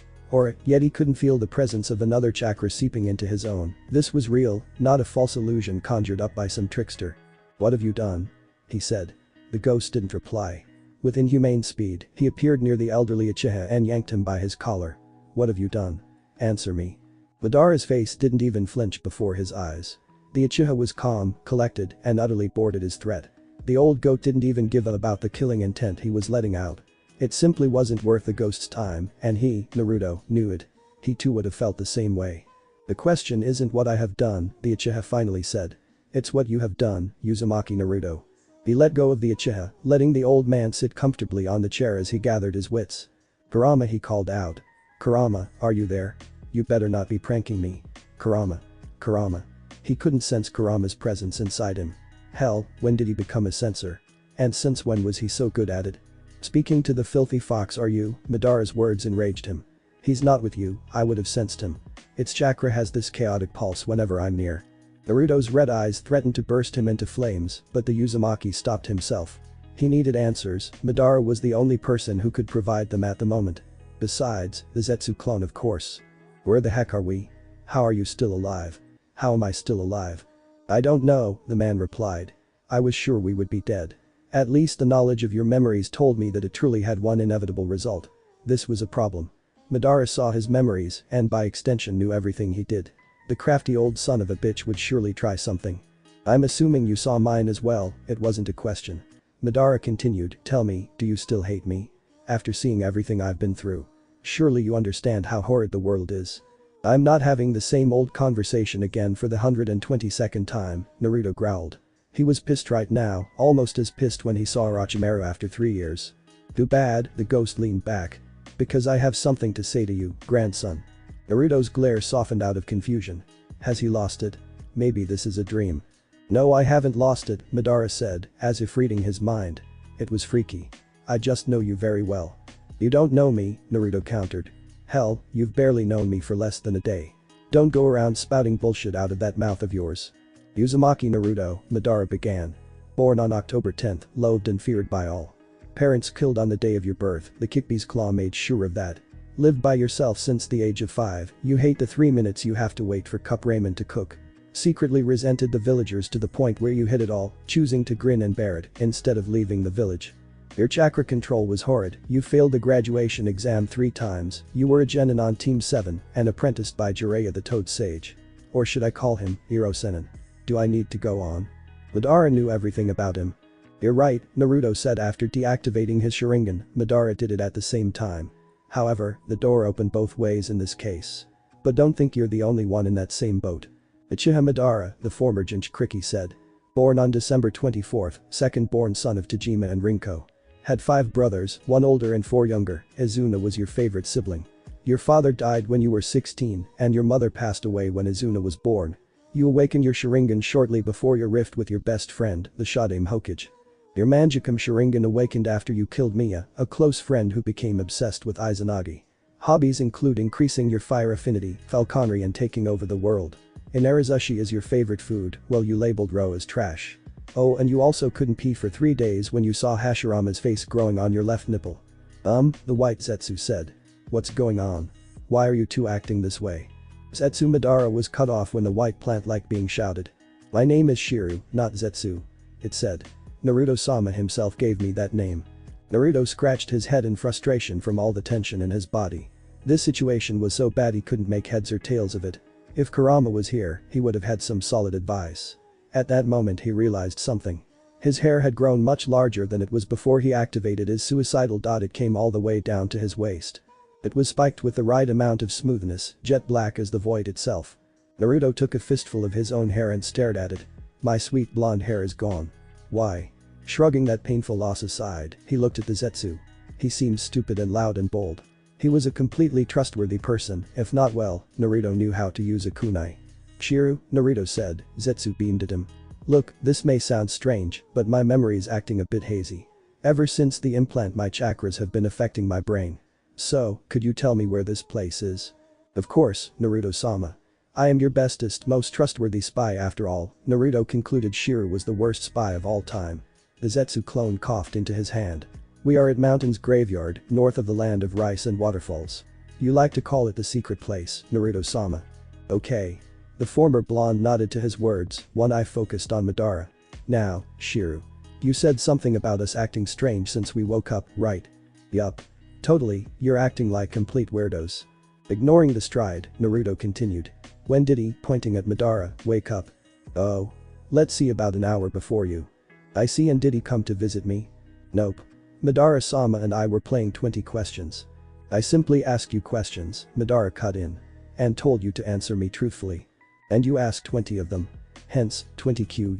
Yet he couldn't feel the presence of another chakra seeping into his own. This was real, not a false illusion conjured up by some trickster. What have you done? He said. The ghost didn't reply. With inhumane speed, he appeared near the elderly Uchiha and yanked him by his collar. What have you done? Answer me. Madara's face didn't even flinch before his eyes. The Uchiha was calm, collected, and utterly bored at his threat. The old goat didn't even give a about the killing intent he was letting out. It simply wasn't worth the ghost's time, and he, Naruto, knew it. He too would have felt the same way. The question isn't what I have done, the Uchiha finally said. It's what you have done, Uzumaki Naruto. He let go of the Uchiha, letting the old man sit comfortably on the chair as he gathered his wits. Kurama, he called out. Kurama, are you there? You better not be pranking me. Kurama. Kurama. He couldn't sense Kurama's presence inside him. Hell, when did he become a sensor? And since when was he so good at it? Speaking to the filthy fox, are you? Madara's words enraged him. He's not with you, I would have sensed him. Its chakra has this chaotic pulse whenever I'm near. Naruto's red eyes threatened to burst him into flames, but the Uzumaki stopped himself. He needed answers. Madara was the only person who could provide them at the moment. Besides, the Zetsu clone, of course. Where the heck are we? How are you still alive? How am I still alive? I don't know, the man replied. I was sure we would be dead. At least the knowledge of your memories told me that it truly had one inevitable result. This was a problem. Madara saw his memories and by extension knew everything he did. The crafty old son of a bitch would surely try something. I'm assuming you saw mine as well, it wasn't a question. Madara continued, tell me, do you still hate me? After seeing everything I've been through. Surely you understand how horrid the world is. I'm not having the same old conversation again for the 122nd time, Naruto growled. He was pissed right now, almost as pissed when he saw Orochimaru after 3 years. Too bad, the ghost leaned back. Because I have something to say to you, grandson. Naruto's glare softened out of confusion. Has he lost it? Maybe this is a dream. No, I haven't lost it, Madara said, as if reading his mind. It was freaky. I just know you very well. You don't know me, Naruto countered. Hell, you've barely known me for less than a day. Don't go around spouting bullshit out of that mouth of yours. Uzumaki Naruto, Madara began. Born on October 10th, loathed and feared by all. Parents killed on the day of your birth, the Kyuubi's claw made sure of that. Lived by yourself since the age of 5, you hate the 3 minutes you have to wait for cup ramen to cook. Secretly resented the villagers to the point where you hid it all, choosing to grin and bear it instead of leaving the village. Your chakra control was horrid, you failed the graduation exam 3 times, you were a genin on Team 7 and apprenticed by Jiraiya the Toad Sage. Or should I call him, Hirosenin? Do I need to go on? Madara knew everything about him. You're right, Naruto said after deactivating his Sharingan. Madara did it at the same time. However, the door opened both ways in this case. But don't think you're the only one in that same boat. Uchiha Madara, the former Jinchuriki said. Born on December 24th, second-born son of Tajima and Rinko. Had 5 brothers, 1 older and 4 younger. Izuna was your favorite sibling. Your father died when you were 16, and your mother passed away when Izuna was born. You awakened your Sharingan shortly before your rift with your best friend, the Shadame Hokage. Your Manjukam Sharingan awakened after you killed Miya, a close friend who became obsessed with Izanagi. Hobbies include increasing your fire affinity, falconry and taking over the world. Inaruzushi is your favorite food, well you labeled Ro as trash. Oh, and you also couldn't pee for 3 days when you saw Hashirama's face growing on your left nipple. The white Zetsu said. What's going on? Why are you two acting this way? Zetsu Madara was cut off when the white plant like being shouted. My name is Shiru, not Zetsu. It said. Naruto-sama himself gave me that name. Naruto scratched his head in frustration from all the tension in his body. This situation was so bad he couldn't make heads or tails of it. If Kurama was here, he would have had some solid advice. At that moment he realized something. His hair had grown much larger than it was before he activated his suicidal dot. It came all the way down to his waist. It was spiked with the right amount of smoothness, jet black as the void itself. Naruto took a fistful of his own hair and stared at it. My sweet blonde hair is gone. Why? Shrugging that painful loss aside, he looked at the Zetsu. He seemed stupid and loud and bold. He was a completely trustworthy person, if not well, Naruto knew how to use a kunai. Shiru, Naruto said, Zetsu beamed at him. Look, this may sound strange, but my memory is acting a bit hazy. Ever since the implant my chakras have been affecting my brain. So, could you tell me where this place is? Of course, Naruto-sama. I am your bestest, most trustworthy spy after all, Naruto concluded Shiru was the worst spy of all time. The Zetsu clone coughed into his hand. We are at Mountain's graveyard, north of the land of rice and waterfalls. You like to call it the secret place, Naruto-sama. Okay. The former blonde nodded to his words, one eye focused on Madara. Now, Shiru. You said something about us acting strange since we woke up, right? Yup. Totally, you're acting like complete weirdos. Ignoring the stride, Naruto continued. When did he, pointing at Madara, wake up? Oh. Let's see, about an hour before you. I see, and did he come to visit me? Nope. Madara-sama and I were playing 20 questions. I simply ask you questions, Madara cut in. And told you to answer me truthfully. And you asked 20 of them. Hence, 20 questions.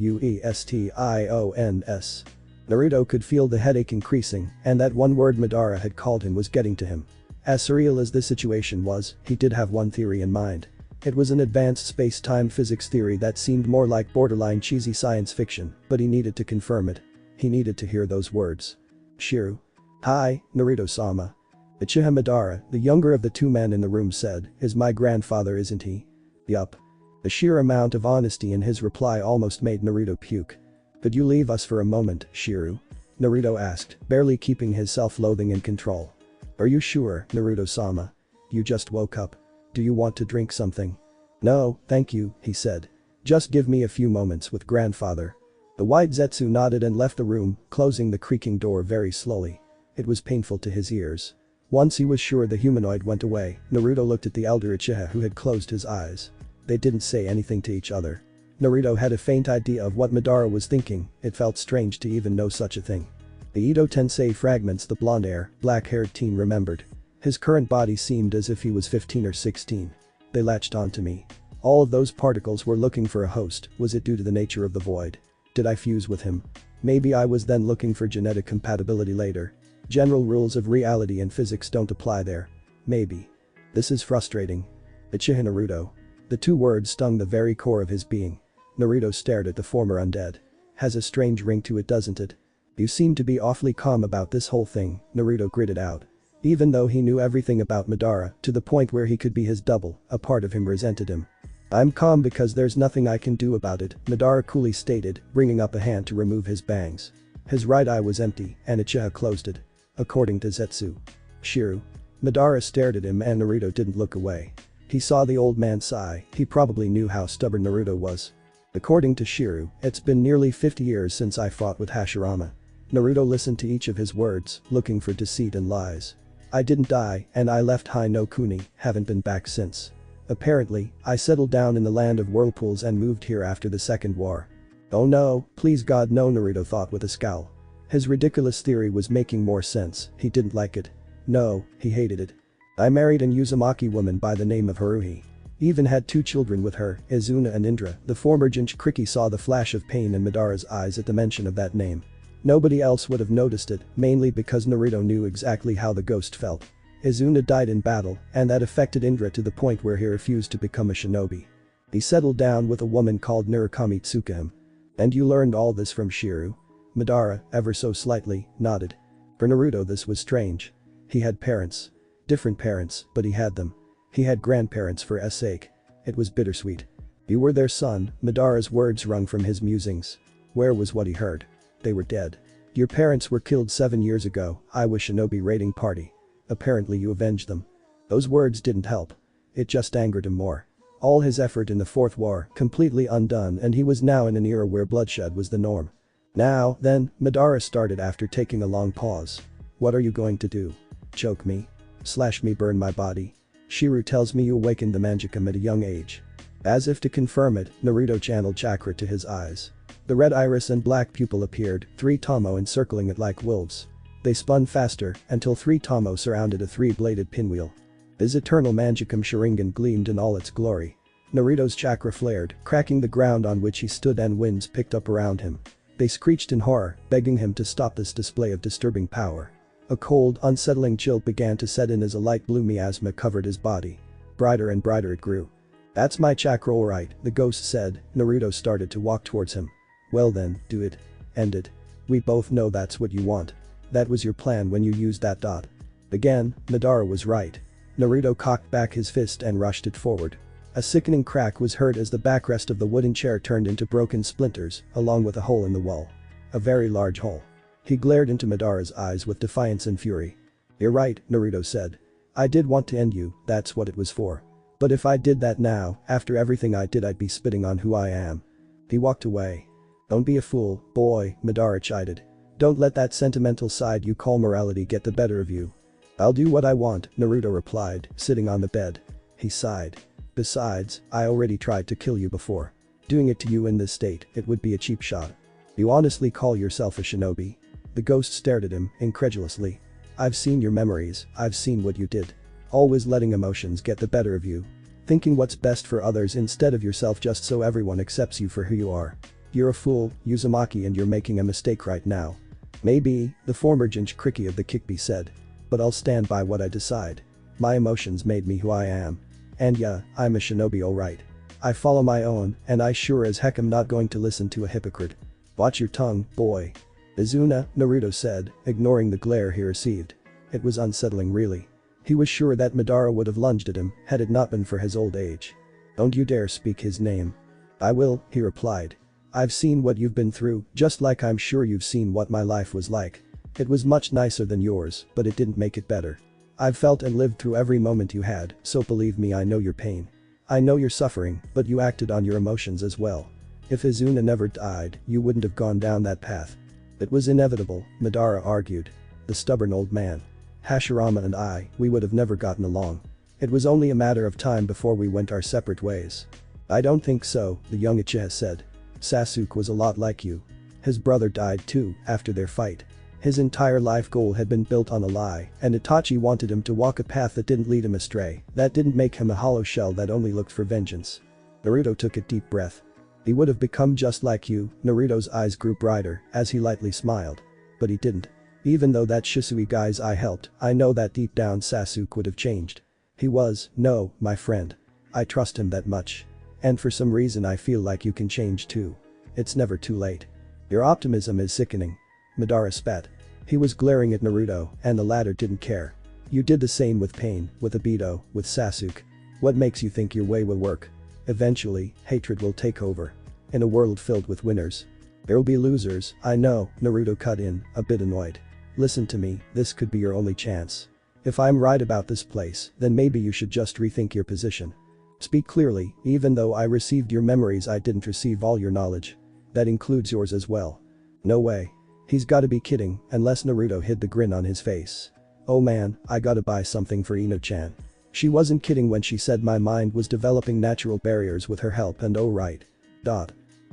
Naruto could feel the headache increasing, and that one word Madara had called him was getting to him. As surreal as this situation was, he did have one theory in mind. It was an advanced space-time physics theory that seemed more like borderline cheesy science fiction, but he needed to confirm it. He needed to hear those words. Shiru. Hi, Naruto-sama. Uchiha Madara, the younger of the two men in the room said, is my grandfather, isn't he? Yup. The sheer amount of honesty in his reply almost made Naruto puke. Could you leave us for a moment, Shiru? Naruto asked, barely keeping his self-loathing in control. Are you sure, Naruto-sama? You just woke up. Do you want to drink something? No, thank you, he said. Just give me a few moments with grandfather. The white Zetsu nodded and left the room, closing the creaking door very slowly. It was painful to his ears. Once he was sure the humanoid went away, Naruto looked at the elder Uchiha who had closed his eyes. They didn't say anything to each other. Naruto had a faint idea of what Madara was thinking, it felt strange to even know such a thing. The Edo Tensei fragments the blonde-hair, black-haired teen remembered. His current body seemed as if he was 15 or 16. They latched onto me. All of those particles were looking for a host, was it due to the nature of the void? Did I fuse with him? Maybe I was then looking for genetic compatibility later. General rules of reality and physics don't apply there. Maybe. This is frustrating. Uchiha Naruto. The two words stung the very core of his being. Naruto stared at the former undead. Has a strange ring to it, doesn't it? You seem to be awfully calm about this whole thing, Naruto gritted out. Even though he knew everything about Madara, to the point where he could be his double, a part of him resented him. I'm calm because there's nothing I can do about it, Madara coolly stated, bringing up a hand to remove his bangs. His right eye was empty, and Uchiha closed it. According to Zetsu. Shiru. Madara stared at him and Naruto didn't look away. He saw the old man sigh, he probably knew how stubborn Naruto was. According to Shiru, it's been nearly 50 years since I fought with Hashirama. Naruto listened to each of his words, looking for deceit and lies. I didn't die, and I left Hai no Kuni, haven't been back since. Apparently, I settled down in the land of whirlpools and moved here after the Second War. Oh no, please God no, Naruto thought with a scowl. His ridiculous theory was making more sense, he didn't like it. No, he hated it. I married an Uzumaki woman by the name of Haruhi. Even had 2 children with her, Izuna and Indra. The former Jinchuriki saw the flash of pain in Madara's eyes at the mention of that name. Nobody else would have noticed it, mainly because Naruto knew exactly how the ghost felt. Izuna died in battle, and that affected Indra to the point where he refused to become a shinobi. He settled down with a woman called Narukami Tsukahime. And you learned all this from Shiru? Madara, ever so slightly, nodded. For Naruto this was strange. He had parents. Different parents, but he had them. He had grandparents for s sake. It was bittersweet. You were their son, Madara's words wrung from his musings. Where was what he heard? They were dead. Your parents were killed 7 years ago, I was shinobi raiding party. Apparently you avenged them. Those words didn't help. It just angered him more. All his effort in the Fourth War, completely undone, and he was now in an era where bloodshed was the norm. Now, then, Madara started after taking a long pause. What are you going to do? Choke me? Slash me, burn my body? Shiru tells me you awakened the Manjikam at a young age. As if to confirm it, Naruto channeled chakra to his eyes. The red iris and black pupil appeared, 3 Tomo encircling it like wolves. They spun faster, until 3 Tomo surrounded a 3-bladed pinwheel. His eternal Manjikam Sharingan gleamed in all its glory. Naruto's chakra flared, cracking the ground on which he stood and winds picked up around him. They screeched in horror, begging him to stop this display of disturbing power. A cold, unsettling chill began to set in as a light blue miasma covered his body. Brighter and brighter it grew. "That's my chakra alright," the ghost said. Naruto started to walk towards him. "Well then, do it. End it. We both know that's what you want. That was your plan when you used that dot." Again, Madara was right. Naruto cocked back his fist and rushed it forward. A sickening crack was heard as the backrest of the wooden chair turned into broken splinters, along with a hole in the wall. A very large hole. He glared into Madara's eyes with defiance and fury. "You're right," Naruto said. "I did want to end you, that's what it was for. But if I did that now, after everything I did, I'd be spitting on who I am." He walked away. "Don't be a fool, boy," Madara chided. "Don't let that sentimental side you call morality get the better of you." "I'll do what I want," Naruto replied, sitting on the bed. He sighed. "Besides, I already tried to kill you before. Doing it to you in this state, it would be a cheap shot." "You honestly call yourself a shinobi?" The ghost stared at him, incredulously. "I've seen your memories, I've seen what you did. Always letting emotions get the better of you. Thinking what's best for others instead of yourself just so everyone accepts you for who you are. You're a fool, Uzumaki, and you're making a mistake right now." "Maybe," the former Jinchuriki of the Kikbi said. "But I'll stand by what I decide. My emotions made me who I am. And yeah, I'm a shinobi alright. I follow my own, and I sure as heck am not going to listen to a hypocrite." "Watch your tongue, boy." "Izuna," Naruto said, ignoring the glare he received. It was unsettling really. He was sure that Madara would have lunged at him had it not been for his old age. "Don't you dare speak his name." "I will," he replied. "I've seen what you've been through, just like I'm sure you've seen what my life was like. It was much nicer than yours, but it didn't make it better. I've felt and lived through every moment you had, so believe me, I know your pain. I know you're suffering, but you acted on your emotions as well. If Izuna never died, you wouldn't have gone down that path." "It was inevitable," Madara argued. "The stubborn old man. Hashirama and I, we would have never gotten along. It was only a matter of time before we went our separate ways." "I don't think so," the young Uchiha said. "Sasuke was a lot like you. His brother died too, after their fight. His entire life goal had been built on a lie, and Itachi wanted him to walk a path that didn't lead him astray, that didn't make him a hollow shell that only looked for vengeance." Naruto took a deep breath. "He would have become just like you," Naruto's eyes grew brighter as he lightly smiled. "But he didn't. Even though that Shisui guy's eye helped, I know that deep down Sasuke would have changed. He was, no, my friend. I trust him that much. And for some reason I feel like you can change too. It's never too late." "Your optimism is sickening." Madara spat. He was glaring at Naruto, and the latter didn't care. "You did the same with Pain, with Obito, with Sasuke. What makes you think your way will work? Eventually, hatred will take over. In a world filled with winners. There'll be losers, I know," Naruto cut in, a bit annoyed. "Listen to me, this could be your only chance. If I'm right about this place, then maybe you should just rethink your position. Speak clearly, even though I received your memories, I didn't receive all your knowledge. That includes yours as well." "No way. He's gotta be kidding," unless Naruto hid the grin on his face. "Oh man, I gotta buy something for Ino-chan. She wasn't kidding when she said my mind was developing natural barriers with her help, and oh right.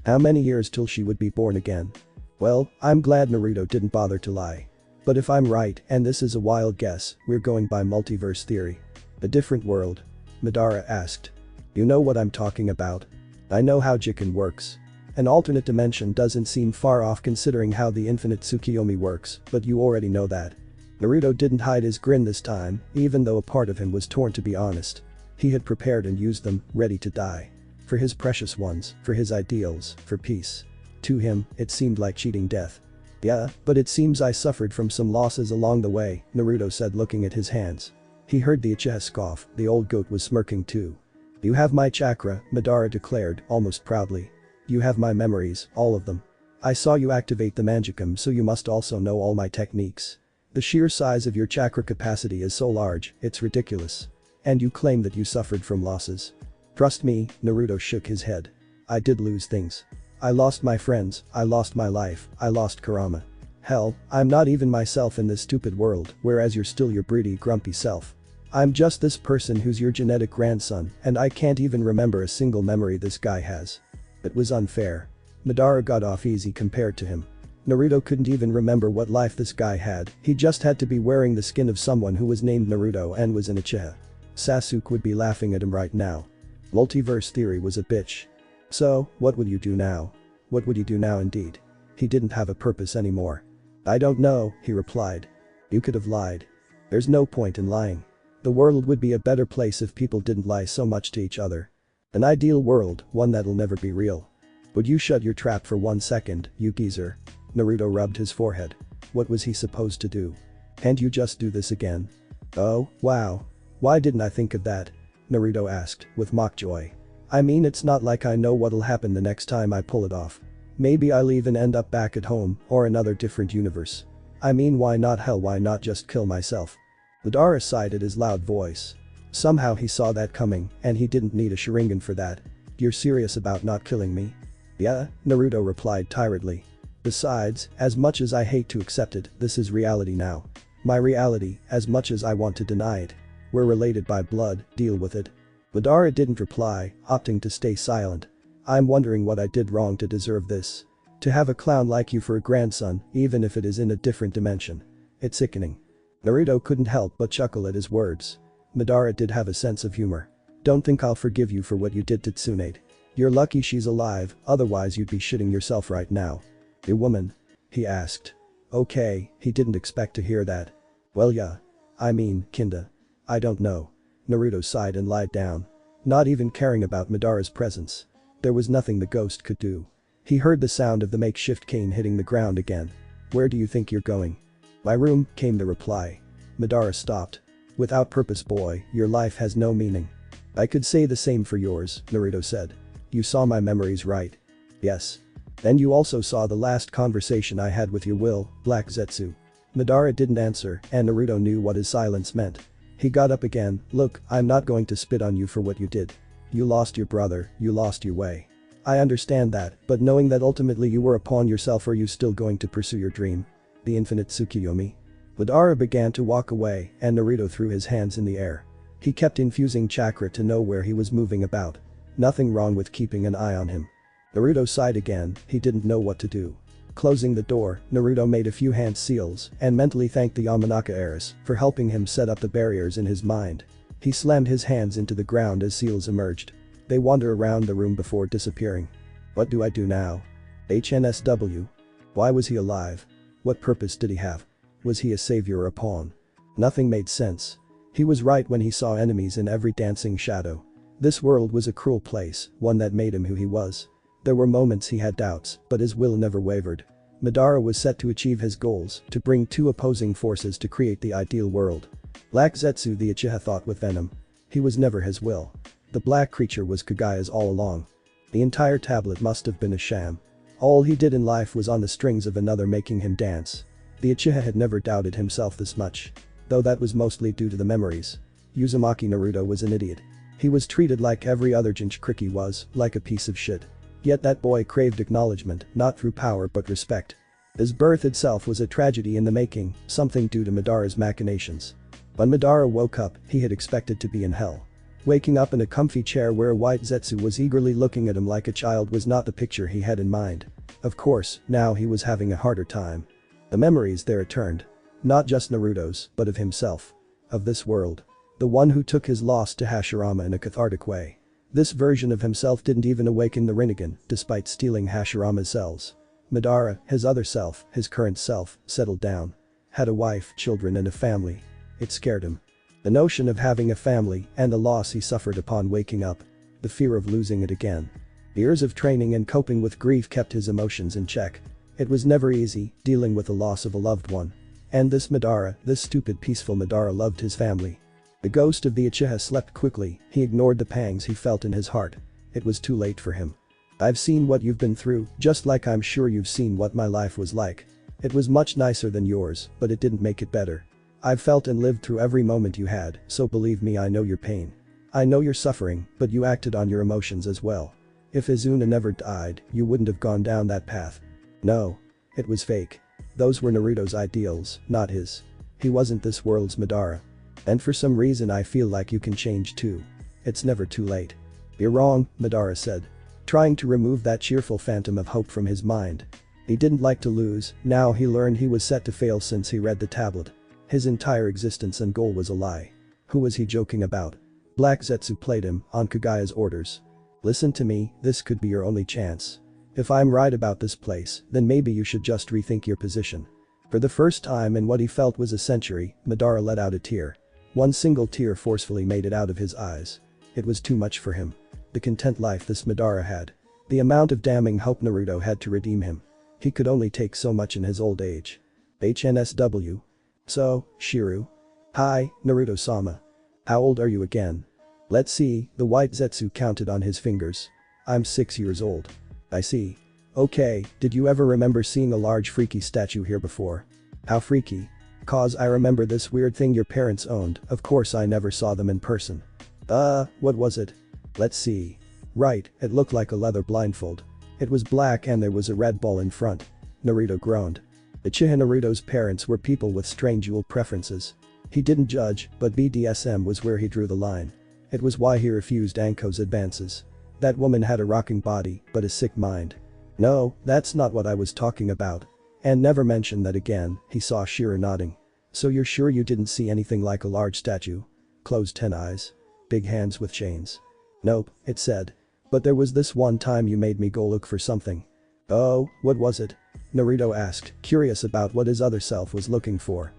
How many years till she would be born again?" "Well, I'm glad Naruto didn't bother to lie. But if I'm right, and this is a wild guess, we're going by multiverse theory." "A different world?" Madara asked. "You know what I'm talking about. I know how Jiken works. An alternate dimension doesn't seem far off considering how the infinite Tsukiyomi works, but you already know that." Naruto didn't hide his grin this time, even though a part of him was torn, to be honest. He had prepared and used them, ready to die. For his precious ones, for his ideals, for peace. To him, it seemed like cheating death. "Yeah, but it seems I suffered from some losses along the way," Naruto said, looking at his hands. He heard the Uchiha scoff, the old goat was smirking too. "You have my chakra," Madara declared, almost proudly. "You have my memories, all of them. I saw you activate the Manjikam, so you must also know all my techniques. The sheer size of your chakra capacity is so large, it's ridiculous. And you claim that you suffered from losses. Trust me," Naruto shook his head. "I did lose things. I lost my friends, I lost my life, I lost Kurama. Hell, I'm not even myself in this stupid world, whereas you're still your broody, grumpy self. I'm just this person who's your genetic grandson, and I can't even remember a single memory this guy has." It was unfair. Madara got off easy compared to him. Naruto couldn't even remember what life this guy had, he just had to be wearing the skin of someone who was named Naruto and was an Uchiha. Sasuke would be laughing at him right now. Multiverse theory was a bitch. So, what would you do now? What would you do now indeed? He didn't have a purpose anymore. I don't know, he replied. You could have lied. There's no point in lying. The world would be a better place if people didn't lie so much to each other. An ideal world, one that'll never be real. Would you shut your trap for 1 second, you geezer? Naruto rubbed his forehead. What was he supposed to do? Can't you just do this again? Oh, wow. Why didn't I think of that? Naruto asked, with mock joy. I mean, it's not like I know what'll happen the next time I pull it off. Maybe I'll even end up back at home, or another different universe. I mean, why not, hell, why not just kill myself? Madara sighed at his loud voice. Somehow he saw that coming, and he didn't need a Sharingan for that. You're serious about not killing me? Yeah, Naruto replied tiredly. Besides, as much as I hate to accept it, this is reality now. My reality, as much as I want to deny it. We're related by blood, deal with it. Madara didn't reply, opting to stay silent. I'm wondering what I did wrong to deserve this. To have a clown like you for a grandson, even if it is in a different dimension. It's sickening. Naruto couldn't help but chuckle at his words. Madara did have a sense of humor. Don't think I'll forgive you for what you did to Tsunade. You're lucky she's alive, otherwise you'd be shitting yourself right now. A woman? He asked. Okay, he didn't expect to hear that. Well yeah. I mean, kinda. I don't know. Naruto sighed and lied down. Not even caring about Madara's presence. There was nothing the ghost could do. He heard the sound of the makeshift cane hitting the ground again. Where do you think you're going? My room, came the reply. Madara stopped. Without purpose, boy, your life has no meaning. I could say the same for yours, Naruto said. You saw my memories, right? Yes. Then you also saw the last conversation I had with your will, Black Zetsu. Madara didn't answer, and Naruto knew what his silence meant. He got up again. Look, I'm not going to spit on you for what you did. You lost your brother, you lost your way. I understand that, but knowing that ultimately you were a pawn yourself, are you still going to pursue your dream? The infinite Tsukuyomi? Madara began to walk away, and Naruto threw his hands in the air. He kept infusing chakra to know where he was moving about. Nothing wrong with keeping an eye on him. Naruto sighed again, he didn't know what to do. Closing the door, Naruto made a few hand seals and mentally thanked the Yamanaka heirs for helping him set up the barriers in his mind. He slammed his hands into the ground as seals emerged. They wander around the room before disappearing. What do I do now? HNSW? Why was he alive? What purpose did he have? Was he a savior or a pawn? Nothing made sense. He was right when he saw enemies in every dancing shadow. This world was a cruel place, one that made him who he was. There were moments he had doubts, but his will never wavered. Madara was set to achieve his goals, to bring two opposing forces to create the ideal world. Black Zetsu, the Uchiha, thought with venom. He was never his will. The black creature was Kagaya's all along. The entire tablet must have been a sham. All he did in life was on the strings of another, making him dance. The Uchiha had never doubted himself this much. Though that was mostly due to the memories. Uzumaki Naruto was an idiot. He was treated like every other Jinchuriki was, like a piece of shit. Yet that boy craved acknowledgement, not through power but respect. His birth itself was a tragedy in the making, something due to Madara's machinations. When Madara woke up, he had expected to be in hell. Waking up in a comfy chair where a white Zetsu was eagerly looking at him like a child was not the picture he had in mind. Of course, now he was having a harder time. The memories there returned. Not just Naruto's, but of himself. Of this world. The one who took his loss to Hashirama in a cathartic way. This version of himself didn't even awaken the Rinnegan, despite stealing Hashirama's cells. Madara, his other self, his current self, settled down. Had a wife, children and a family. It scared him. The notion of having a family and the loss he suffered upon waking up. The fear of losing it again. Years of training and coping with grief kept his emotions in check. It was never easy, dealing with the loss of a loved one. And this Madara, this stupid peaceful Madara, loved his family. The ghost of the Uchiha slept quickly, he ignored the pangs he felt in his heart. It was too late for him. I've seen what you've been through, just like I'm sure you've seen what my life was like. It was much nicer than yours, but it didn't make it better. I've felt and lived through every moment you had, so believe me, I know your pain. I know your suffering, but you acted on your emotions as well. If Izuna never died, you wouldn't have gone down that path. No. It was fake. Those were Naruto's ideals, not his. He wasn't this world's Madara. And for some reason I feel like you can change too. It's never too late. You're wrong, Madara said. Trying to remove that cheerful phantom of hope from his mind. He didn't like to lose, now he learned he was set to fail since he read the tablet. His entire existence and goal was a lie. Who was he joking about? Black Zetsu played him on Kagaya's orders. Listen to me, this could be your only chance. If I'm right about this place, then maybe you should just rethink your position. For the first time in what he felt was a century, Madara let out a tear. One single tear forcefully made it out of his eyes. It was too much for him. The content life this Madara had. The amount of damning hope Naruto had to redeem him. He could only take so much in his old age. HNSW. So, Shiru. Hi, Naruto-sama. How old are you again? Let's see, the white Zetsu counted on his fingers. I'm 6 years old. I see. Okay, did you ever remember seeing a large freaky statue here before? How freaky? Cause I remember this weird thing your parents owned, of course I never saw them in person. What was it? Let's see. Right, it looked like a leather blindfold. It was black and there was a red ball in front. Naruto groaned. Uchiha Naruto's parents were people with strange jewel preferences. He didn't judge, but BDSM was where he drew the line. It was why he refused Anko's advances. That woman had a rocking body, but a sick mind. No, that's not what I was talking about. And never mention that again, he saw Shiru nodding. So you're sure you didn't see anything like a large statue? Closed 10 eyes. Big hands with chains. Nope, it said. But there was this one time you made me go look for something. Oh, what was it? Naruto asked, curious about what his other self was looking for.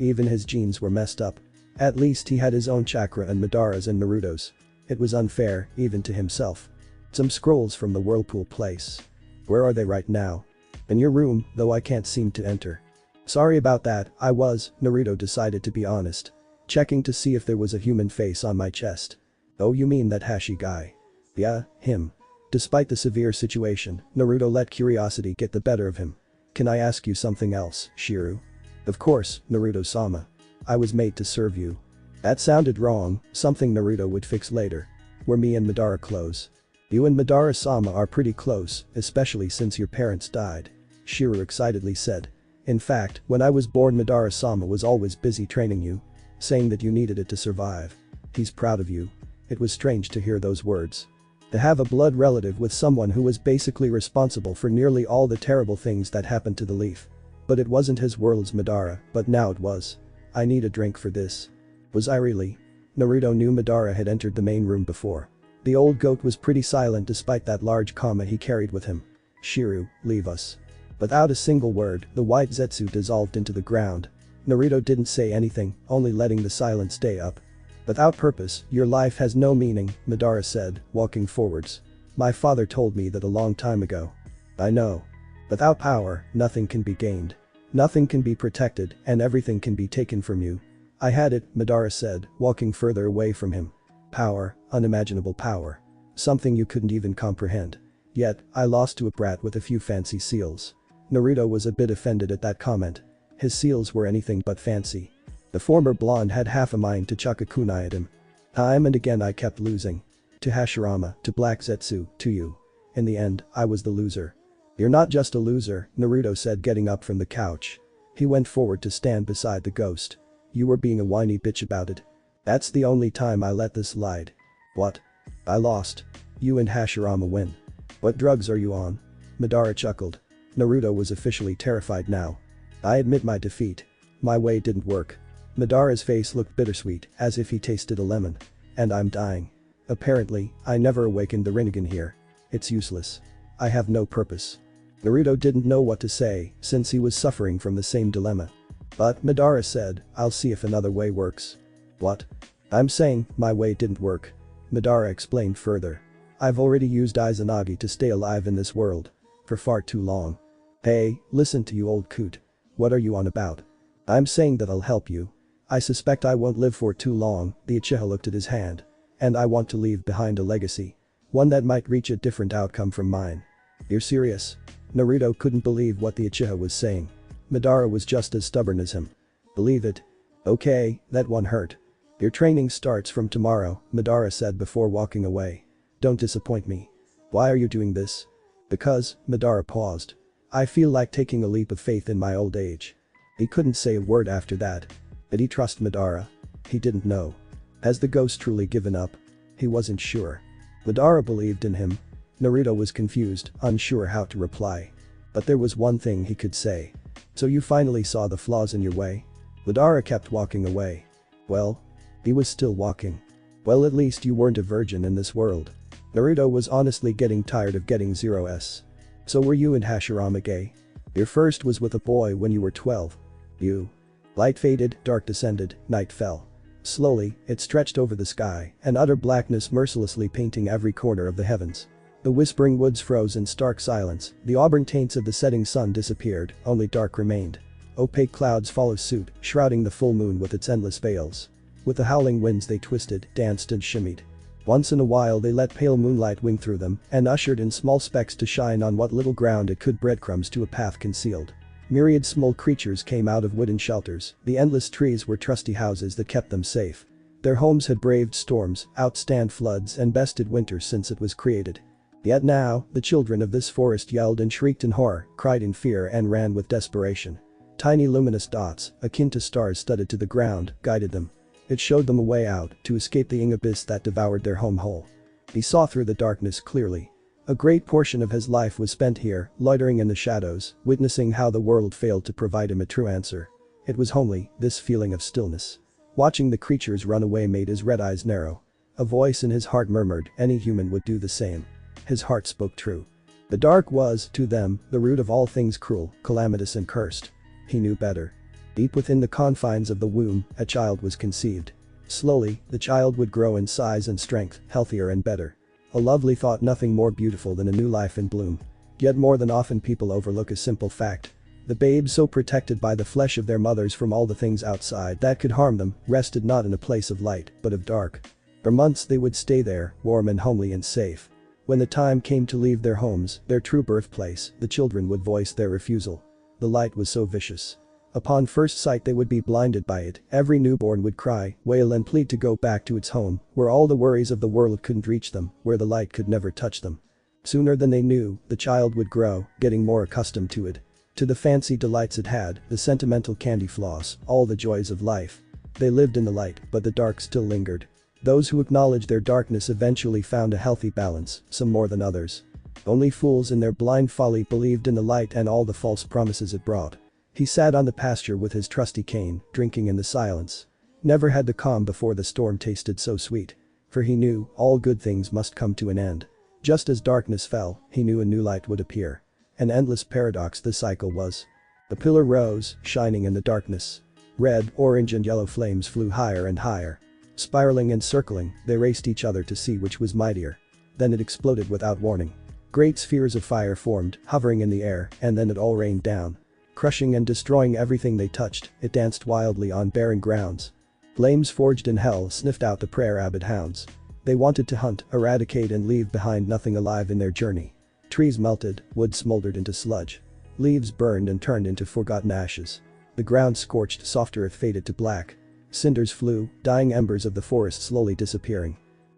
Even his genes were messed up. At least he had his own chakra and Madara's and Naruto's. It was unfair, even to himself. Some scrolls from the whirlpool place. Where are they right now? In your room, though I can't seem to enter. Sorry about that, Naruto decided to be honest. Checking to see if there was a human face on my chest. Oh, you mean that Hashi guy? Yeah, him. Despite the severe situation, Naruto let curiosity get the better of him. Can I ask you something else, Shiru? Of course, Naruto-sama. I was made to serve you. That sounded wrong, something Naruto would fix later. Were me and Madara close? You and Madara-sama are pretty close, especially since your parents died. Shiru excitedly said. In fact, when I was born Madara-sama was always busy training you. Saying that you needed it to survive. He's proud of you. It was strange to hear those words. To have a blood relative with someone who was basically responsible for nearly all the terrible things that happened to the Leaf. But it wasn't his world's Madara, but now it was. I need a drink for this. Was I really? Naruto knew Madara had entered the main room before. The old goat was pretty silent despite that large kama he carried with him. Shiru, leave us. Without a single word, the white Zetsu dissolved into the ground. Naruto didn't say anything, only letting the silence stay up. Without purpose, your life has no meaning, Madara said, walking forwards. My father told me that a long time ago. I know. Without power, nothing can be gained. Nothing can be protected, and everything can be taken from you. I had it, Madara said, walking further away from him. Power, unimaginable power. Something you couldn't even comprehend. Yet, I lost to a brat with a few fancy seals. Naruto was a bit offended at that comment. His seals were anything but fancy. The former blonde had half a mind to chuck a kunai at him. Time and again I kept losing. To Hashirama, to Black Zetsu, to you. In the end, I was the loser. You're not just a loser, Naruto said, getting up from the couch. He went forward to stand beside the ghost. You were being a whiny bitch about it. That's the only time I let this slide. What? I lost. You and Hashirama win. What drugs are you on? Madara chuckled. Naruto was officially terrified now. I admit my defeat. My way didn't work. Madara's face looked bittersweet, as if he tasted a lemon. And I'm dying. Apparently, I never awakened the Rinnegan here. It's useless. I have no purpose. Naruto didn't know what to say, since he was suffering from the same dilemma. But Madara said, I'll see if another way works. What? I'm saying, my way didn't work. Madara explained further. I've already used Izanagi to stay alive in this world. For far too long. Hey, listen to you old coot. What are you on about? I'm saying that I'll help you. I suspect I won't live for too long, the Uchiha looked at his hand. And I want to leave behind a legacy. One that might reach a different outcome from mine. You're serious? Naruto couldn't believe what the Uchiha was saying. Madara was just as stubborn as him. Believe it. Okay, that one hurt. Your training starts from tomorrow, Madara said before walking away. Don't disappoint me. Why are you doing this? Because, Madara paused. I feel like taking a leap of faith in my old age. He couldn't say a word after that. Did he trust Madara? He didn't know. Has the ghost truly given up? He wasn't sure. Madara believed in him. Naruto was confused, unsure how to reply. But there was one thing he could say. So you finally saw the flaws in your way? Madara kept walking away. Well, he was still walking. Well, at least you weren't a virgin in this world. Naruto was honestly getting tired of getting 0s. So were you and Hashirama gay? Your first was with a boy when you were 12. You. Light faded, dark descended, night fell. Slowly, it stretched over the sky, and utter blackness mercilessly painting every corner of the heavens. The whispering woods froze in stark silence, the auburn taints of the setting sun disappeared, only dark remained. Opaque clouds followed suit, shrouding the full moon with its endless veils. With the howling winds they twisted, danced and shimmied. Once in a while they let pale moonlight wing through them and ushered in small specks to shine on what little ground it could, breadcrumbs to a path concealed. Myriad small creatures came out of wooden shelters, the endless trees were trusty houses that kept them safe. Their homes had braved storms, outstand floods and bested winters since it was created. Yet now, the children of this forest yelled and shrieked in horror, cried in fear and ran with desperation. Tiny luminous dots, akin to stars studded to the ground, guided them. It showed them a way out, to escape the abyss that devoured their home whole. He saw through the darkness clearly. A great portion of his life was spent here, loitering in the shadows, witnessing how the world failed to provide him a true answer. It was homely, this feeling of stillness. Watching the creatures run away made his red eyes narrow. A voice in his heart murmured, any human would do the same. His heart spoke true. The dark was, to them, the root of all things cruel, calamitous and cursed. He knew better. Deep within the confines of the womb, a child was conceived. Slowly, the child would grow in size and strength, healthier and better. A lovely thought, nothing more beautiful than a new life in bloom. Yet more than often people overlook a simple fact. The babes, so protected by the flesh of their mothers from all the things outside that could harm them, rested not in a place of light, but of dark. For months they would stay there, warm and homely and safe. When the time came to leave their homes, their true birthplace, the children would voice their refusal. The light was so vicious. Upon first sight they would be blinded by it, every newborn would cry, wail and plead to go back to its home, where all the worries of the world couldn't reach them, where the light could never touch them. Sooner than they knew, the child would grow, getting more accustomed to it. To the fancy delights it had, the sentimental candy floss, all the joys of life. They lived in the light, but the dark still lingered. Those who acknowledged their darkness eventually found a healthy balance, some more than others. Only fools in their blind folly believed in the light and all the false promises it brought. He sat on the pasture with his trusty cane, drinking in the silence. Never had the calm before the storm tasted so sweet. For he knew, all good things must come to an end. Just as darkness fell, he knew a new light would appear. An endless paradox the cycle was. The pillar rose, shining in the darkness. Red, orange and yellow flames flew higher and higher. Spiraling and circling, they raced each other to see which was mightier. Then it exploded without warning. Great spheres of fire formed, hovering in the air, and then it all rained down. Crushing and destroying everything they touched, it danced wildly on barren grounds. Flames forged in hell sniffed out the prayer-avid hounds. They wanted to hunt, eradicate and leave behind nothing alive in their journey. Trees melted, wood smoldered into sludge. Leaves burned and turned into forgotten ashes. The ground scorched, soft earth faded to black. Cinders flew, dying embers of the forest slowly disappearing.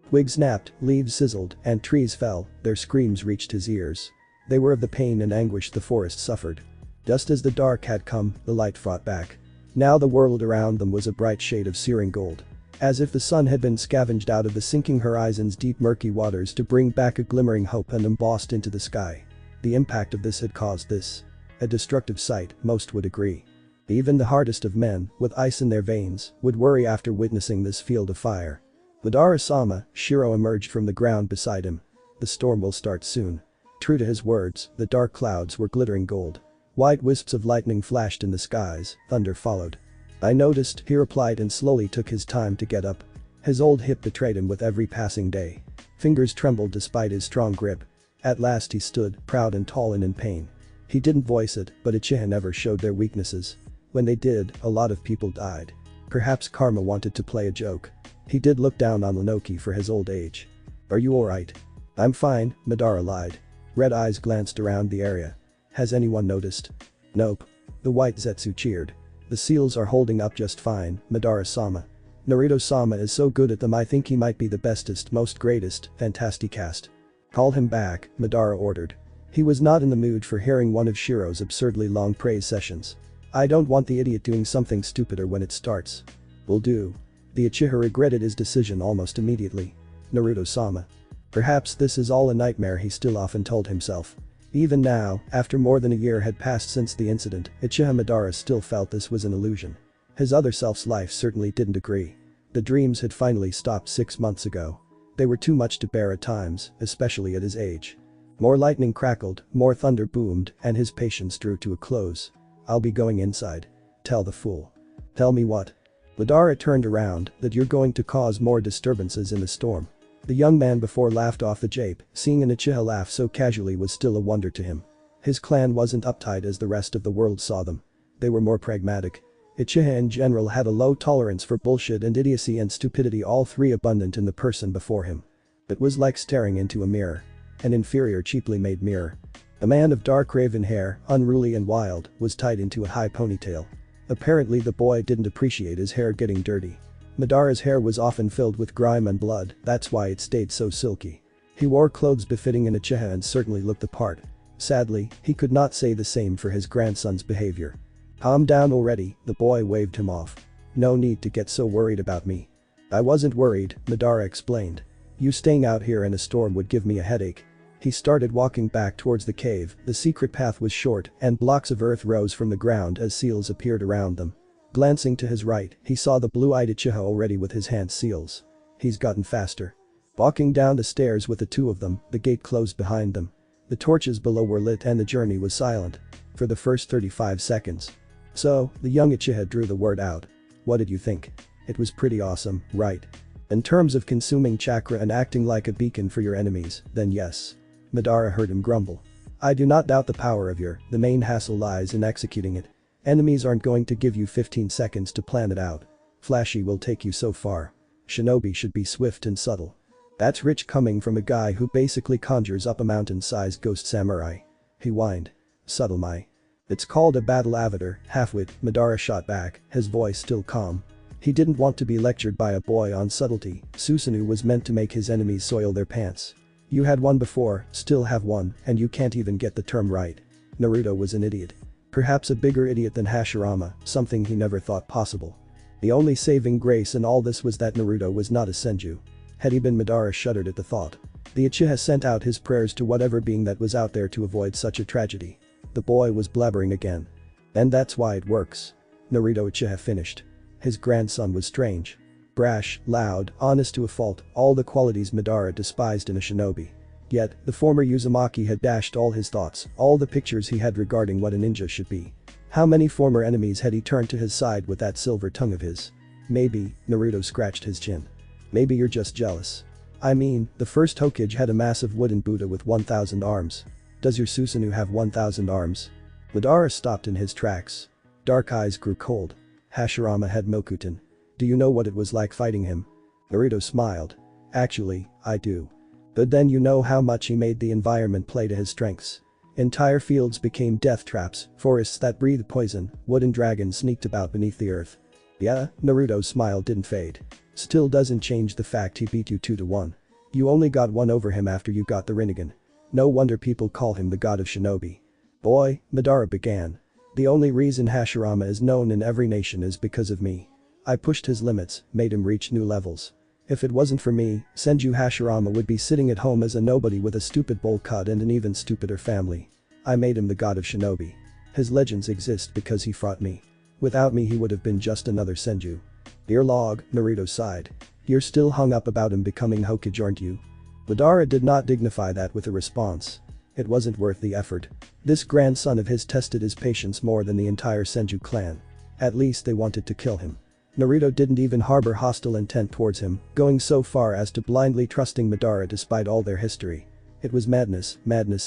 Twigs snapped, leaves sizzled, and trees fell, their screams reached his ears. They were of the pain and anguish the forest suffered. Just as the dark had come, the light fought back. Now the world around them was a bright shade of searing gold. As if the sun had been scavenged out of the sinking horizon's deep murky waters to bring back a glimmering hope and embossed into the sky. The impact of this had caused this. A destructive sight, most would agree. Even the hardest of men, with ice in their veins, would worry after witnessing this field of fire. Madara-sama, Shiro emerged from the ground beside him. The storm will start soon. True to his words, the dark clouds were glittering gold. White wisps of lightning flashed in the skies, thunder followed. I noticed, he replied and slowly took his time to get up. His old hip betrayed him with every passing day. Fingers trembled despite his strong grip. At last he stood, proud and tall and in pain. He didn't voice it, but Uchiha never showed their weaknesses. When they did, a lot of people died. Perhaps karma wanted to play a joke. He did look down on Inoki for his old age. Are you alright? I'm fine, Madara lied. Red eyes glanced around the area. Has anyone noticed? Nope. The white Zetsu cheered. The seals are holding up just fine, Madara-sama. Naruto-sama is so good at them, I think he might be the bestest, most greatest, fantasticast. Call him back, Madara ordered. He was not in the mood for hearing one of Shiro's absurdly long praise sessions. I don't want the idiot doing something stupider when it starts. Will do. The Uchiha regretted his decision almost immediately. Naruto-sama. Perhaps this is all a nightmare, he still often told himself. Even now, after more than a year had passed since the incident, Uchiha Madara still felt this was an illusion. His other self's life certainly didn't agree. The dreams had finally stopped 6 months ago. They were too much to bear at times, especially at his age. More lightning crackled, more thunder boomed, and his patience drew to a close. "I'll be going inside." "Tell the fool." "Tell me what?" Madara turned around. "That you're going to cause more disturbances in the storm." The young man before laughed off the jape, seeing an Uchiha laugh so casually was still a wonder to him. His clan wasn't uptight as the rest of the world saw them. They were more pragmatic. Uchiha in general had a low tolerance for bullshit and idiocy and stupidity, all three abundant in the person before him. It was like staring into a mirror. An inferior, cheaply made mirror. A man of dark raven hair, unruly and wild, was tied into a high ponytail. Apparently the boy didn't appreciate his hair getting dirty. Madara's hair was often filled with grime and blood, that's why it stayed so silky. He wore clothes befitting an Uchiha and certainly looked the part. Sadly, he could not say the same for his grandson's behavior. "Calm down already," the boy waved him off. "No need to get so worried about me." "I wasn't worried," Madara explained. "You staying out here in a storm would give me a headache." He started walking back towards the cave. The secret path was short and blocks of earth rose from the ground as seals appeared around them. Glancing to his right, he saw the blue-eyed Uchiha already with his hand seals. He's gotten faster. Walking down the stairs with the two of them, the gate closed behind them. The torches below were lit and the journey was silent. For the first 35 seconds. "So," the young Uchiha drew the word out. "What did you think? It was pretty awesome, right? In terms of consuming chakra and acting like a beacon for your enemies, then yes." Madara heard him grumble. "I do not doubt the power of the main hassle lies in executing it. Enemies aren't going to give you 15 seconds to plan it out. Flashy will take you so far. Shinobi should be swift and subtle. That's rich coming from a guy who basically conjures up a mountain-sized ghost samurai." He whined. "Subtle my. It's called a battle avatar, half-wit," Madara shot back, his voice still calm. He didn't want to be lectured by a boy on subtlety. Susanoo was meant to make his enemies soil their pants. You had one before, still have one, and you can't even get the term right. Naruto was an idiot. Perhaps a bigger idiot than Hashirama, something he never thought possible. The only saving grace in all this was that Naruto was not a senju. Had he been, Madara shuddered at the thought. The Uchiha sent out his prayers to whatever being that was out there to avoid such a tragedy. The boy was blabbering again. "And that's why it works." Naruto Uchiha finished. His grandson was strange. Brash, loud, honest to a fault, all the qualities Madara despised in a shinobi. Yet, the former Uzumaki had dashed all his thoughts, all the pictures he had regarding what a ninja should be. How many former enemies had he turned to his side with that silver tongue of his? "Maybe," Naruto scratched his chin. "Maybe you're just jealous. I mean, the first Hokage had a massive wooden Buddha with 1,000 arms. Does your Susanoo have 1,000 arms?" Madara stopped in his tracks. Dark eyes grew cold. "Hashirama had Mokuton. Do you know what it was like fighting him?" Naruto smiled. "Actually, I do. But then you know how much he made the environment play to his strengths. Entire fields became death traps, forests that breathed poison, wooden dragons sneaked about beneath the earth." "Yeah," Naruto's smile didn't fade. "Still doesn't change the fact he beat you 2-1. You only got one over him after you got the Rinnegan. No wonder people call him the god of shinobi." "Boy," Madara began. "The only reason Hashirama is known in every nation is because of me. I pushed his limits, made him reach new levels. If it wasn't for me, Senju Hashirama would be sitting at home as a nobody with a stupid bowl cut and an even stupider family. I made him the god of shinobi. His legends exist because he fought me. Without me he would have been just another Senju." "Dear log," Naruto sighed. "You're still hung up about him becoming Hokage, aren't you?" Madara did not dignify that with a response. It wasn't worth the effort. This grandson of his tested his patience more than the entire Senju clan. At least they wanted to kill him. Naruto didn't even harbor hostile intent towards him, going so far as to blindly trusting Madara despite all their history. It was madness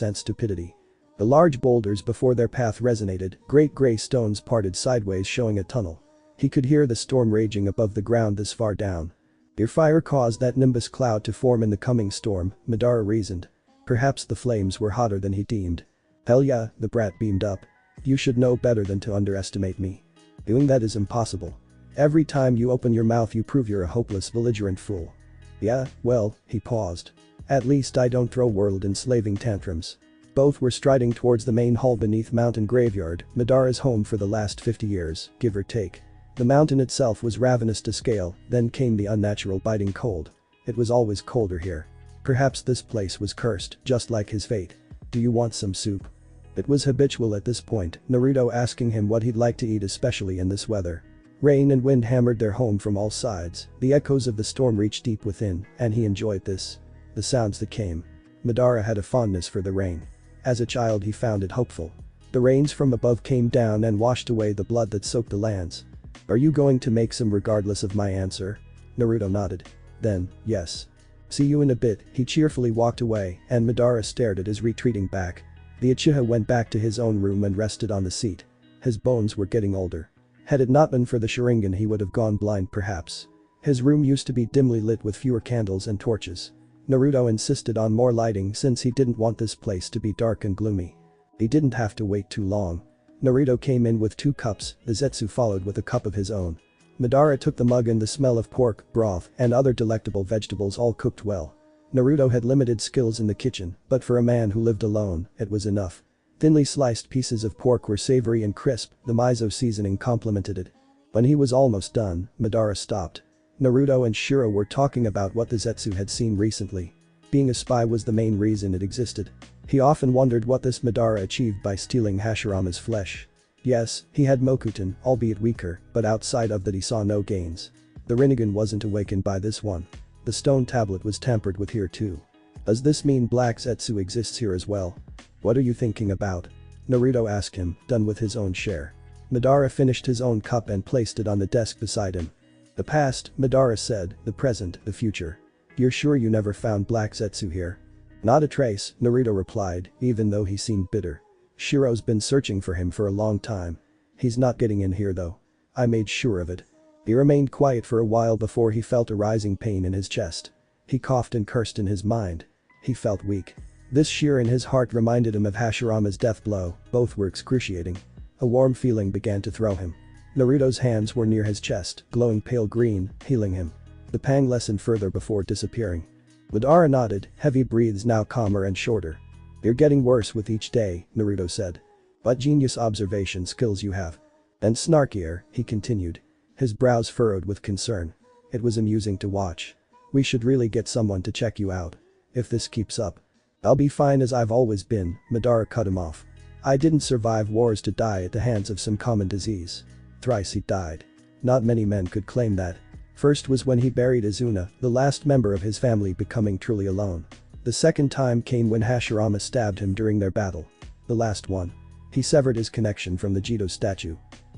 and stupidity. The large boulders before their path resonated, great gray stones parted sideways showing a tunnel. He could hear the storm raging above the ground this far down. Your fire caused that nimbus cloud to form in the coming storm, Madara reasoned. Perhaps the flames were hotter than he deemed. "Hell yeah," the brat beamed up. "You should know better than to underestimate me. Doing that is impossible. Every time you open your mouth you prove you're a hopeless belligerent fool." "Yeah, well," he paused. "At least I don't throw world-enslaving tantrums." Both were striding towards the main hall beneath Mountain Graveyard, Madara's home for the last 50 years, give or take. The mountain itself was ravenous to scale, then came the unnatural biting cold. It was always colder here. Perhaps this place was cursed, just like his fate. "Do you want some soup?" It was habitual at this point, Naruto asking him what he'd like to eat, especially in this weather. Rain and wind hammered their home from all sides, the echoes of the storm reached deep within, and he enjoyed this. The sounds that came. Madara had a fondness for the rain. As a child he found it hopeful. The rains from above came down and washed away the blood that soaked the lands. Are you going to make some regardless of my answer? Naruto nodded. Then, yes. See you in a bit, he cheerfully walked away, and Madara stared at his retreating back. The Uchiha went back to his own room and rested on the seat. His bones were getting older. Had it not been for the Sharingan he would have gone blind perhaps. His room used to be dimly lit with fewer candles and torches. Naruto insisted on more lighting since he didn't want this place to be dark and gloomy. He didn't have to wait too long. Naruto came in with 2 cups, the Zetsu followed with a cup of his own. Madara took the mug and the smell of pork, broth, and other delectable vegetables all cooked well. Naruto had limited skills in the kitchen, but for a man who lived alone, it was enough. Thinly sliced pieces of pork were savory and crisp, the miso seasoning complemented it. When he was almost done, Madara stopped. Naruto and Shiro were talking about what the Zetsu had seen recently. Being a spy was the main reason it existed. He often wondered what this Madara achieved by stealing Hashirama's flesh. Yes, he had Mokuton, albeit weaker, but outside of that he saw no gains. The Rinnegan wasn't awakened by this one. The stone tablet was tampered with here too. Does this mean Black Zetsu exists here as well? What are you thinking about? Naruto asked him, done with his own share. Madara finished his own cup and placed it on the desk beside him. The past, Madara said, the present, the future. You're sure you never found Black Zetsu here? Not a trace, Naruto replied, even though he seemed bitter. Shiro's been searching for him for a long time. He's not getting in here though. I made sure of it. He remained quiet for a while before he felt a rising pain in his chest. He coughed and cursed in his mind. He felt weak. This shear in his heart reminded him of Hashirama's death blow, both were excruciating. A warm feeling began to thrill him. Naruto's hands were near his chest, glowing pale green, healing him. The pang lessened further before disappearing. Madara nodded, heavy breaths now calmer and shorter. You're getting worse with each day, Naruto said. What genius observation skills you have. And snarkier, he continued. His brows furrowed with concern. It was amusing to watch. We should really get someone to check you out. If this keeps up. I'll be fine as I've always been, Madara cut him off. I didn't survive wars to die at the hands of some common disease. Thrice he died. Not many men could claim that. First was when he buried Izuna, the last member of his family becoming truly alone. The second time came when Hashirama stabbed him during their battle. The last one. He severed his connection from the Jito statue.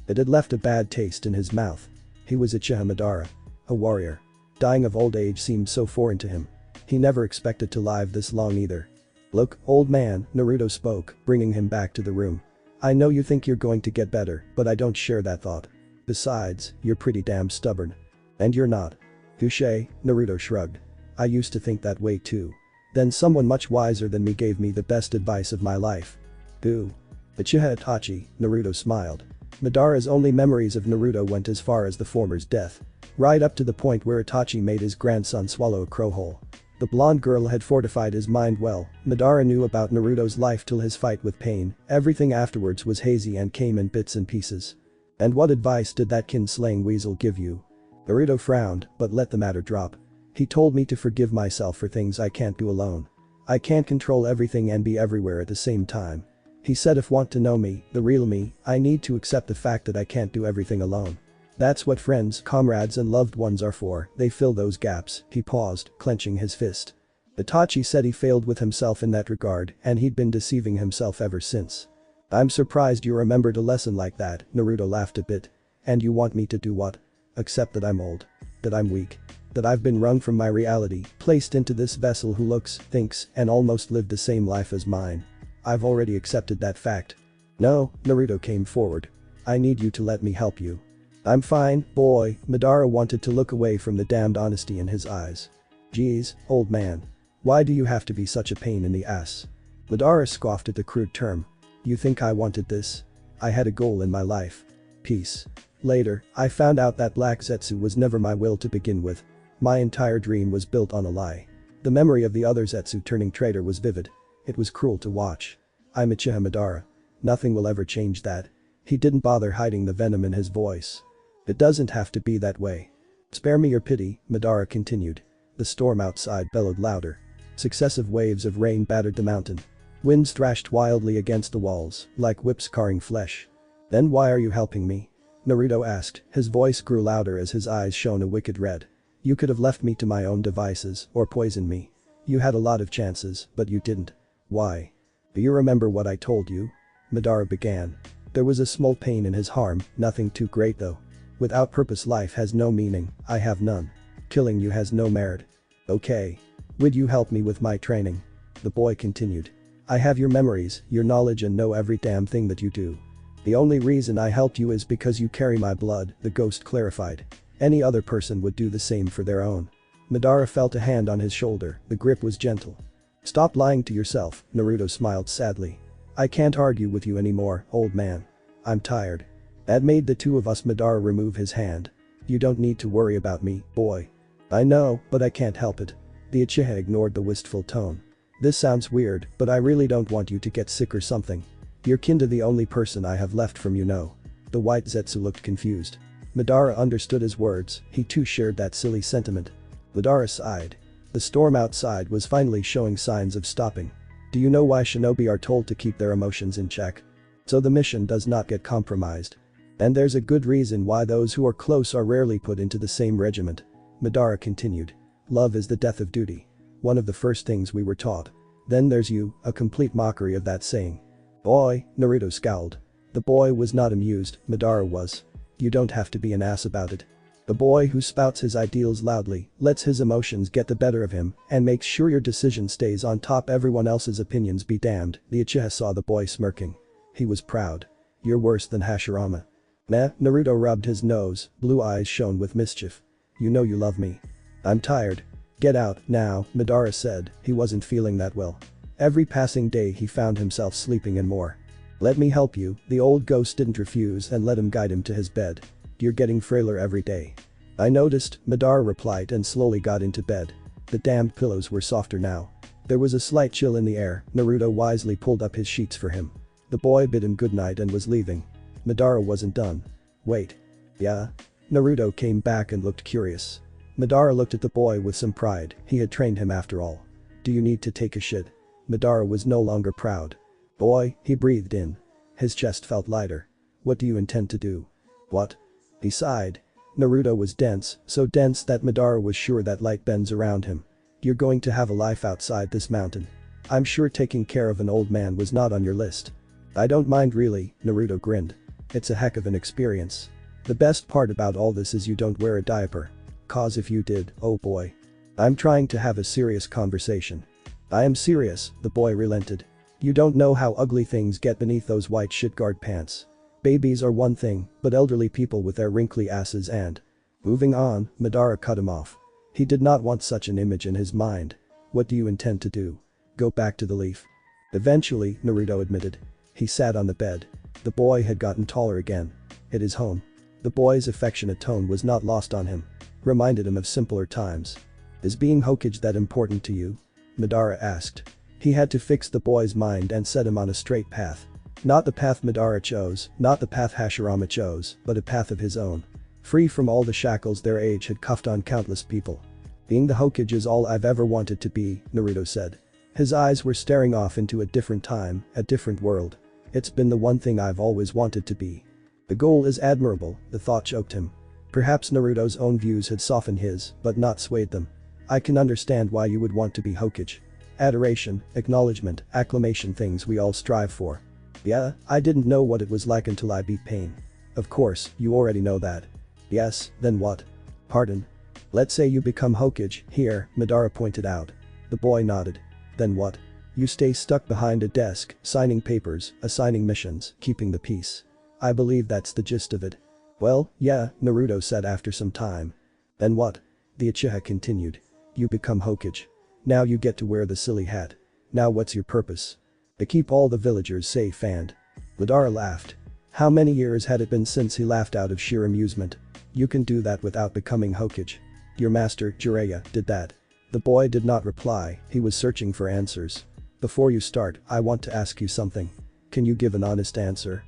It had left a bad taste in his mouth. He was Uchiha Madara. A warrior. Dying of old age seemed so foreign to him. He never expected to live this long either. Look, old man, Naruto spoke, bringing him back to the room. I know you think you're going to get better, but I don't share that thought. Besides, you're pretty damn stubborn. And you're not. Touché, Naruto shrugged. I used to think that way too. Then someone much wiser than me gave me the best advice of my life. Boo. Uchiha Itachi, Naruto smiled. Madara's only memories of Naruto went as far as the former's death. Right up to the point where Itachi made his grandson swallow a crow whole. The blonde girl had fortified his mind well. Madara knew about Naruto's life till his fight with Pain. Everything afterwards was hazy and came in bits and pieces. And what advice did that kin-slaying weasel give you? Naruto frowned, but let the matter drop. He told me to forgive myself for things I can't do alone. I can't control everything and be everywhere at the same time. He said if want to know me, the real me, I need to accept the fact that I can't do everything alone. That's what friends, comrades and loved ones are for, they fill those gaps. He paused, clenching his fist. Itachi said he failed with himself in that regard and he'd been deceiving himself ever since. I'm surprised you remembered a lesson like that, Naruto laughed a bit. And you want me to do what? Accept that I'm old. That I'm weak. That I've been wrung from my reality, placed into this vessel who looks, thinks, and almost lived the same life as mine. I've already accepted that fact. No, Naruto came forward. I need you to let me help you. I'm fine, boy, Madara wanted to look away from the damned honesty in his eyes. Geez, old man. Why do you have to be such a pain in the ass? Madara scoffed at the crude term. You think I wanted this? I had a goal in my life. Peace. Later, I found out that Black Zetsu was never my will to begin with. My entire dream was built on a lie. The memory of the other Zetsu turning traitor was vivid. It was cruel to watch. I'm Uchiha Madara. Nothing will ever change that. He didn't bother hiding the venom in his voice. It doesn't have to be that way. Spare me your pity, Madara continued. The storm outside bellowed louder. Successive waves of rain battered the mountain. Winds thrashed wildly against the walls, like whips carring flesh. Then why are you helping me? Naruto asked, his voice grew louder as his eyes shone a wicked red. You could have left me to my own devices or poisoned me. You had a lot of chances, but you didn't. Why? Do you remember what I told you? Madara began. There was a small pain in his arm, nothing too great though. Without purpose life has no meaning, I have none. Killing you has no merit. Okay. Would you help me with my training? The boy continued. I have your memories, your knowledge and know every damn thing that you do. The only reason I helped you is because you carry my blood, the ghost clarified. Any other person would do the same for their own. Madara felt a hand on his shoulder, the grip was gentle. Stop lying to yourself, Naruto smiled sadly. I can't argue with you anymore, old man. I'm tired. That made the two of us. Madara remove his hand. You don't need to worry about me, boy. I know, but I can't help it. The Uchiha ignored the wistful tone. This sounds weird, but I really don't want you to get sick or something. You're kin to the only person I have left from you know. The white Zetsu looked confused. Madara understood his words, he too shared that silly sentiment. Madara sighed. The storm outside was finally showing signs of stopping. Do you know why shinobi are told to keep their emotions in check? So the mission does not get compromised. And there's a good reason why those who are close are rarely put into the same regiment. Madara continued. Love is the death of duty. One of the first things we were taught. Then there's you, a complete mockery of that saying. Boy, Naruto scowled. The boy was not amused, Madara was. You don't have to be an ass about it. The boy who spouts his ideals loudly, lets his emotions get the better of him, and makes sure your decision stays on top everyone else's opinions be damned. The Uchiha saw the boy smirking. He was proud. You're worse than Hashirama. Meh, Naruto rubbed his nose, blue eyes shone with mischief. You know you love me. I'm tired. Get out, now, Madara said, he wasn't feeling that well. Every passing day he found himself sleeping in more. Let me help you, the old ghost didn't refuse and let him guide him to his bed. You're getting frailer every day. I noticed, Madara replied and slowly got into bed. The damned pillows were softer now. There was a slight chill in the air, Naruto wisely pulled up his sheets for him. The boy bid him goodnight and was leaving. Madara wasn't done. Wait. Yeah? Naruto came back and looked curious. Madara looked at the boy with some pride, he had trained him after all. Do you need to take a shit? Madara was no longer proud. Boy, he breathed in. His chest felt lighter. What do you intend to do? What? He sighed. Naruto was dense, so dense that Madara was sure that light bends around him. You're going to have a life outside this mountain. I'm sure taking care of an old man was not on your list. I don't mind really, Naruto grinned. It's a heck of an experience. The best part about all this is you don't wear a diaper. Cause if you did, oh boy. I'm trying to have a serious conversation. I am serious, the boy relented. You don't know how ugly things get beneath those white shitguard pants. Babies are one thing, but elderly people with their wrinkly asses and… Moving on, Madara cut him off. He did not want such an image in his mind. What do you intend to do? Go back to the leaf? Eventually, Naruto admitted. He sat on the bed. The boy had gotten taller again. It is home. The boy's affectionate tone was not lost on him. Reminded him of simpler times. Is being Hokage that important to you? Madara asked. He had to fix the boy's mind and set him on a straight path. Not the path Madara chose, not the path Hashirama chose, but a path of his own. Free from all the shackles their age had cuffed on countless people. Being the Hokage is all I've ever wanted to be, Naruto said. His eyes were staring off into a different time, a different world. It's been the one thing I've always wanted to be. The goal is admirable, the thought choked him. Perhaps Naruto's own views had softened his, but not swayed them. I can understand why you would want to be Hokage. Adoration, acknowledgement, acclamation, things we all strive for. Yeah, I didn't know what it was like until I beat pain. Of course, you already know that. Yes, then what? Pardon? Let's say you become Hokage, here, Madara pointed out. The boy nodded. Then what? You stay stuck behind a desk, signing papers, assigning missions, keeping the peace. I believe that's the gist of it. Well, yeah, Naruto said after some time. Then what? The Uchiha continued. You become Hokage. Now you get to wear the silly hat. Now what's your purpose? To keep all the villagers safe and… Madara laughed. How many years had it been since he laughed out of sheer amusement? You can do that without becoming Hokage. Your master, Jiraiya, did that. The boy did not reply, he was searching for answers. Before you start, I want to ask you something. Can you give an honest answer?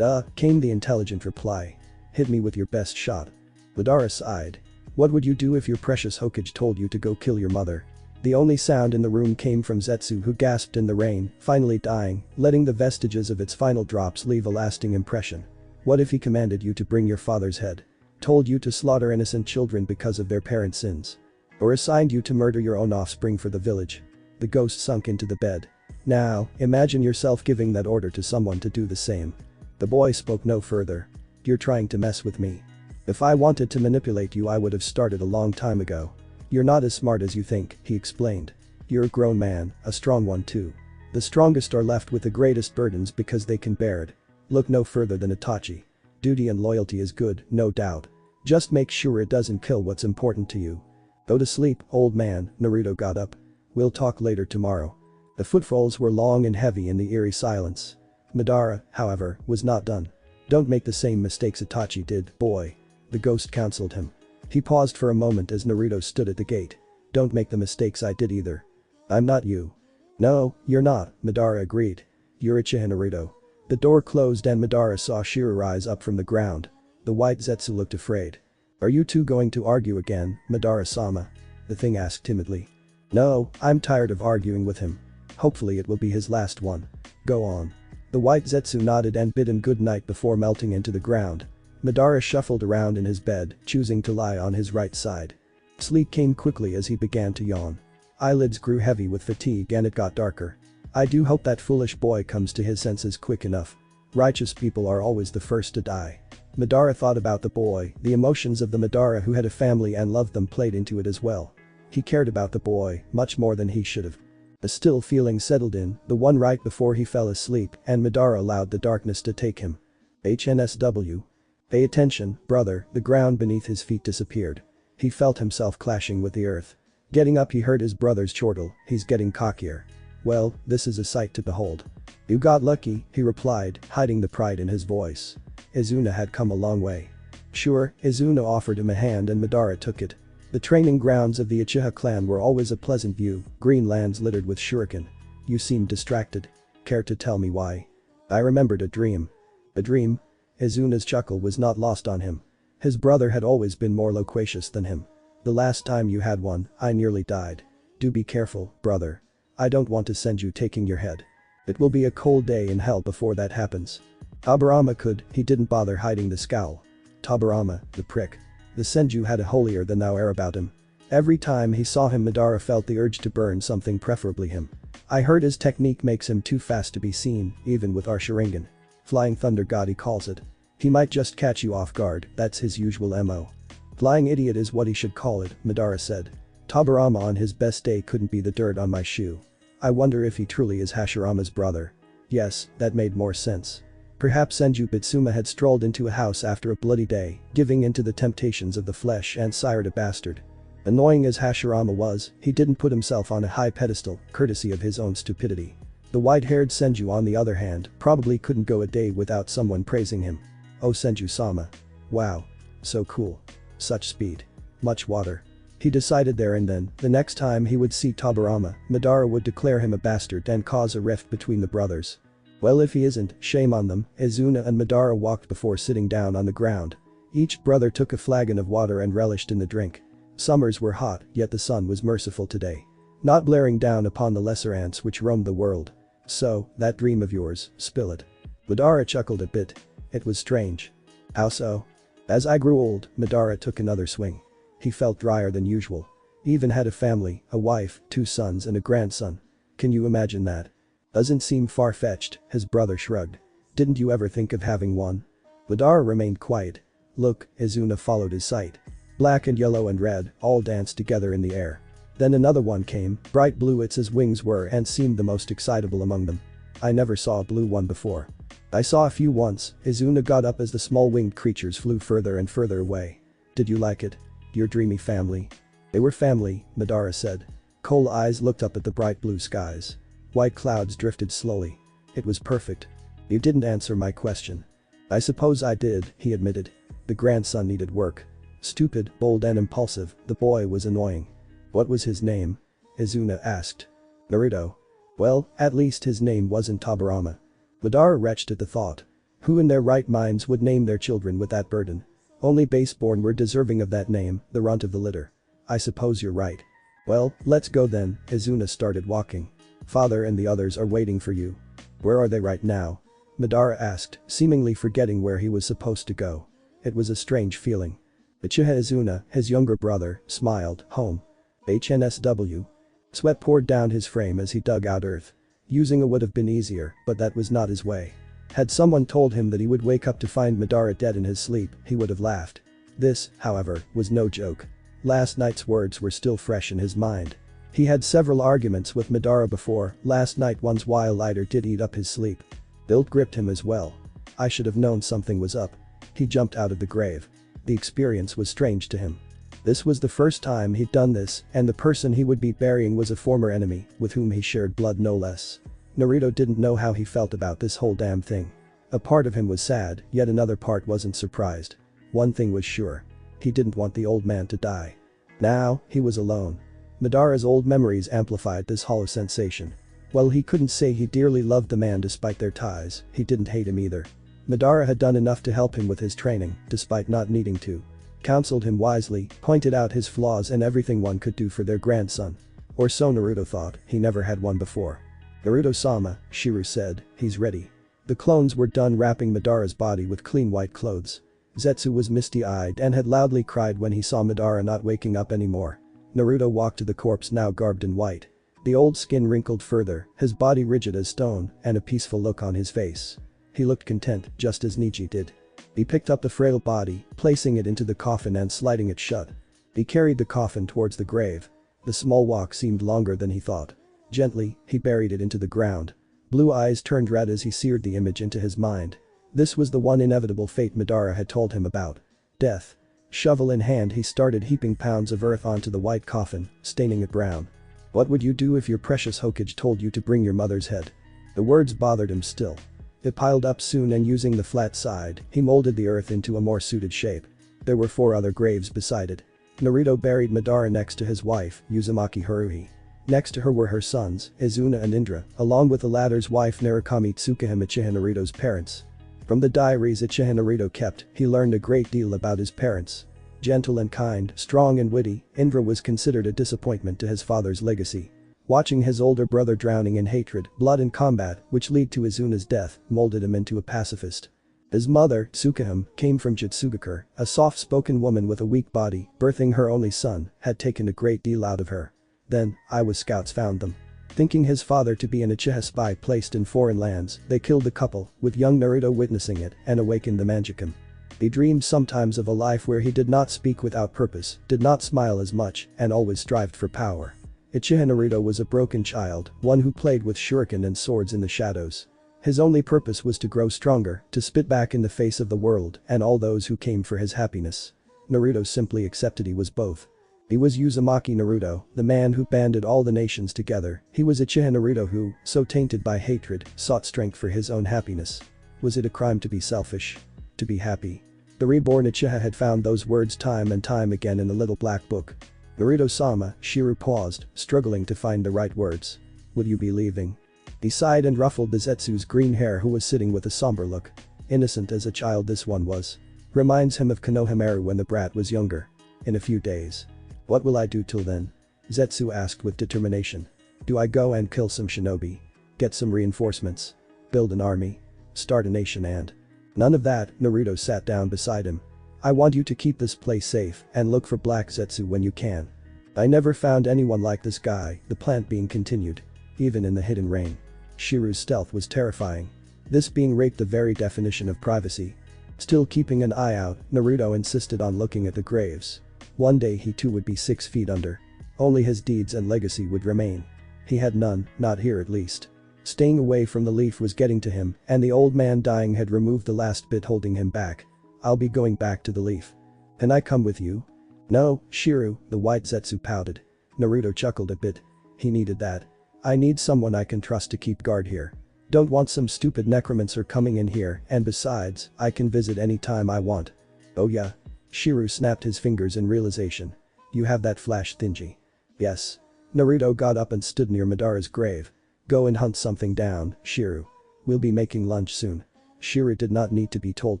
Came the intelligent reply. Hit me with your best shot. Madara sighed. What would you do if your precious Hokage told you to go kill your mother? The only sound in the room came from Zetsu, who gasped in the rain, finally dying, letting the vestiges of its final drops leave a lasting impression. What if he commanded you to bring your father's head? Told you to slaughter innocent children because of their parents' sins? Or assigned you to murder your own offspring for the village? The ghost sunk into the bed. Now, imagine yourself giving that order to someone to do the same. The boy spoke no further. You're trying to mess with me. If I wanted to manipulate you, I would have started a long time ago. You're not as smart as you think, he explained. You're a grown man, a strong one too. The strongest are left with the greatest burdens because they can bear it. Look no further than Itachi. Duty and loyalty is good, no doubt. Just make sure it doesn't kill what's important to you. Go to sleep, old man. Naruto got up. We'll talk later tomorrow. The footfalls were long and heavy in the eerie silence. Madara, however, was not done. Don't make the same mistakes Itachi did, boy. The ghost counseled him. He paused for a moment as Naruto stood at the gate. Don't make the mistakes I did either. I'm not you. No, you're not, Madara agreed. You're Uchiha Naruto. The door closed and Madara saw Shira rise up from the ground. The white Zetsu looked afraid. Are you two going to argue again, Madara-sama? The thing asked timidly. No, I'm tired of arguing with him. Hopefully it will be his last one. Go on. The white Zetsu nodded and bid him good night before melting into the ground. Madara shuffled around in his bed, choosing to lie on his right side. Sleep came quickly as he began to yawn. Eyelids grew heavy with fatigue and it got darker. I do hope that foolish boy comes to his senses quick enough. Righteous people are always the first to die. Madara thought about the boy, the emotions of the Madara who had a family and loved them played into it as well. He cared about the boy, much more than he should have. A still feeling settled in, the one right before he fell asleep, and Madara allowed the darkness to take him. HNSW. Pay attention, brother, the ground beneath his feet disappeared. He felt himself clashing with the earth. Getting up he heard his brother's chortle, he's getting cockier. Well, this is a sight to behold. You got lucky, he replied, hiding the pride in his voice. Izuna had come a long way. Sure, Izuna offered him a hand and Madara took it. The training grounds of the Uchiha clan were always a pleasant view, green lands littered with shuriken. You seemed distracted. Care to tell me why? I remembered a dream. A dream? Izuna's chuckle was not lost on him. His brother had always been more loquacious than him. The last time you had one, I nearly died. Do be careful, brother. I don't want to send you taking your head. It will be a cold day in hell before that happens. Tobirama could, he didn't bother hiding the scowl. Tobirama, the prick. The Senju had a holier-than-thou air about him. Every time he saw him Madara felt the urge to burn something, preferably him. I heard his technique makes him too fast to be seen, even with our Sharingan. Flying Thunder God he calls it. He might just catch you off guard, that's his usual MO. Flying Idiot is what he should call it, Madara said. Tobirama on his best day couldn't be the dirt on my shoe. I wonder if he truly is Hashirama's brother. Yes, that made more sense. Perhaps Senju Bitsuma had strolled into a house after a bloody day, giving in to the temptations of the flesh and sired a bastard. Annoying as Hashirama was, he didn't put himself on a high pedestal, courtesy of his own stupidity. The white-haired Senju on the other hand, probably couldn't go a day without someone praising him. Oh Senju-sama. Wow. So cool. Such speed. Much water. He decided there and then, the next time he would see Tobirama, Madara would declare him a bastard and cause a rift between the brothers. Well, if he isn't, shame on them. Izuna and Madara walked before sitting down on the ground. Each brother took a flagon of water and relished in the drink. Summers were hot, yet the sun was merciful today. Not blaring down upon the lesser ants which roamed the world. So, that dream of yours, spill it. Madara chuckled a bit. It was strange. How so? As I grew old, Madara took another swing. He felt drier than usual. Even had a family, a wife, 2 sons and a grandson. Can you imagine that? Doesn't seem far-fetched, his brother shrugged. Didn't you ever think of having one? Madara remained quiet. Look, Izuna followed his sight. Black and yellow and red, all danced together in the air. Then another one came, bright blue its as wings were and seemed the most excitable among them. I never saw a blue one before. I saw a few once, Izuna got up as the small winged creatures flew further and further away. Did you like it? Your dreamy family? They were family, Madara said. Cold eyes looked up at the bright blue skies. White clouds drifted slowly. It was perfect. You didn't answer my question. I suppose I did, he admitted. The grandson needed work. Stupid, bold and impulsive, the boy was annoying. What was his name? Izuna asked. Naruto. Well, at least his name wasn't Tobirama. Madara retched at the thought. Who in their right minds would name their children with that burden? Only baseborn were deserving of that name, the runt of the litter. I suppose you're right. Well, let's go then, Izuna started walking. Father and the others are waiting for you. Where are they right now? Madara asked, seemingly forgetting where he was supposed to go. It was a strange feeling. Uchiha Izuna, his younger brother, smiled. Home. HNSW. Sweat poured down his frame as he dug out earth. Using it would have been easier, but that was not his way. Had someone told him that he would wake up to find Madara dead in his sleep, he would have laughed. This, however, was no joke. Last night's words were still fresh in his mind. He had several arguments with Madara before. Last night one's while lighter did eat up his sleep. Guilt gripped him as well. I should have known something was up. He jumped out of the grave. The experience was strange to him. This was the first time he'd done this, and the person he would be burying was a former enemy, with whom he shared blood no less. Naruto didn't know how he felt about this whole damn thing. A part of him was sad, yet another part wasn't surprised. One thing was sure. He didn't want the old man to die. Now, he was alone. Madara's old memories amplified this hollow sensation. While he couldn't say he dearly loved the man despite their ties, he didn't hate him either. Madara had done enough to help him with his training, despite not needing to. Counseled him wisely, pointed out his flaws and everything one could do for their grandson. Or so Naruto thought, he never had one before. Naruto-sama, Shiryu said, he's ready. The clones were done wrapping Madara's body with clean white clothes. Zetsu was misty-eyed and had loudly cried when he saw Madara not waking up anymore. Naruto walked to the corpse now garbed in white. The old skin wrinkled further, his body rigid as stone, and a peaceful look on his face. He looked content, just as Neji did. He picked up the frail body, placing it into the coffin and sliding it shut. He carried the coffin towards the grave. The small walk seemed longer than he thought. Gently, he buried it into the ground. Blue eyes turned red as he seared the image into his mind. This was the one inevitable fate Madara had told him about. Death. Shovel in hand he started heaping pounds of earth onto the white coffin, staining it brown. What would you do if your precious Hokage told you to bring your mother's head? The words bothered him still. It piled up soon and using the flat side, he molded the earth into a more suited shape. There were 4 other graves beside it. Naruto buried Madara next to his wife, Uzumaki Haruhi. Next to her were her sons, Izuna and Indra, along with the latter's wife Narukami Tsukahime Uchiha Naruto's parents. From the diaries Uchiha Naruto kept, he learned a great deal about his parents. Gentle and kind, strong and witty, Indra was considered a disappointment to his father's legacy. Watching his older brother drowning in hatred, blood and combat, which led to Izuna's death, molded him into a pacifist. His mother, Tsukahime, came from Jitsugakure, a soft-spoken woman with a weak body, birthing her only son, had taken a great deal out of her. Then, Iwa scouts found them. Thinking his father to be an Uchiha spy placed in foreign lands, they killed the couple, with young Naruto witnessing it, and awakened the Manjikim. He dreamed sometimes of a life where he did not speak without purpose, did not smile as much, and always strived for power. Uchiha Naruto was a broken child, one who played with shuriken and swords in the shadows. His only purpose was to grow stronger, to spit back in the face of the world and all those who came for his happiness. Naruto simply accepted he was both. He was Uzumaki Naruto, the man who banded all the nations together. He was Uchiha Naruto who, so tainted by hatred, sought strength for his own happiness. Was it a crime to be selfish? To be happy? The reborn Uchiha had found those words time and time again in the little black book. Naruto-sama, Shiryu paused, struggling to find the right words. Will you be leaving? He sighed and ruffled the Zetsu's green hair who was sitting with a somber look. Innocent as a child this one was. Reminds him of Konohamaru when the brat was younger. In a few days. What will I do till then? Zetsu asked with determination. Do I go and kill some shinobi? Get some reinforcements? Build an army? Start a nation and… None of that, Naruto sat down beside him. I want you to keep this place safe and look for Black Zetsu when you can. I never found anyone like this guy, the plant being continued. Even in the hidden rain. Shiryu's stealth was terrifying. This being raped the very definition of privacy. Still keeping an eye out, Naruto insisted on looking at the graves. One day he too would be 6 feet under. Only his deeds and legacy would remain. He had none, not here at least. Staying away from the leaf was getting to him, and the old man dying had removed the last bit holding him back. I'll be going back to the leaf. Can I come with you? No, Shiryu, the white Zetsu pouted. Naruto chuckled a bit. He needed that. I need someone I can trust to keep guard here. Don't want some stupid necromancer coming in here, and besides, I can visit any time I want. Oh yeah? Shiryu snapped his fingers in realization. You have that flash thingy. Yes. Naruto got up and stood near Madara's grave. Go and hunt something down, Shiryu. We'll be making lunch soon. Shiryu did not need to be told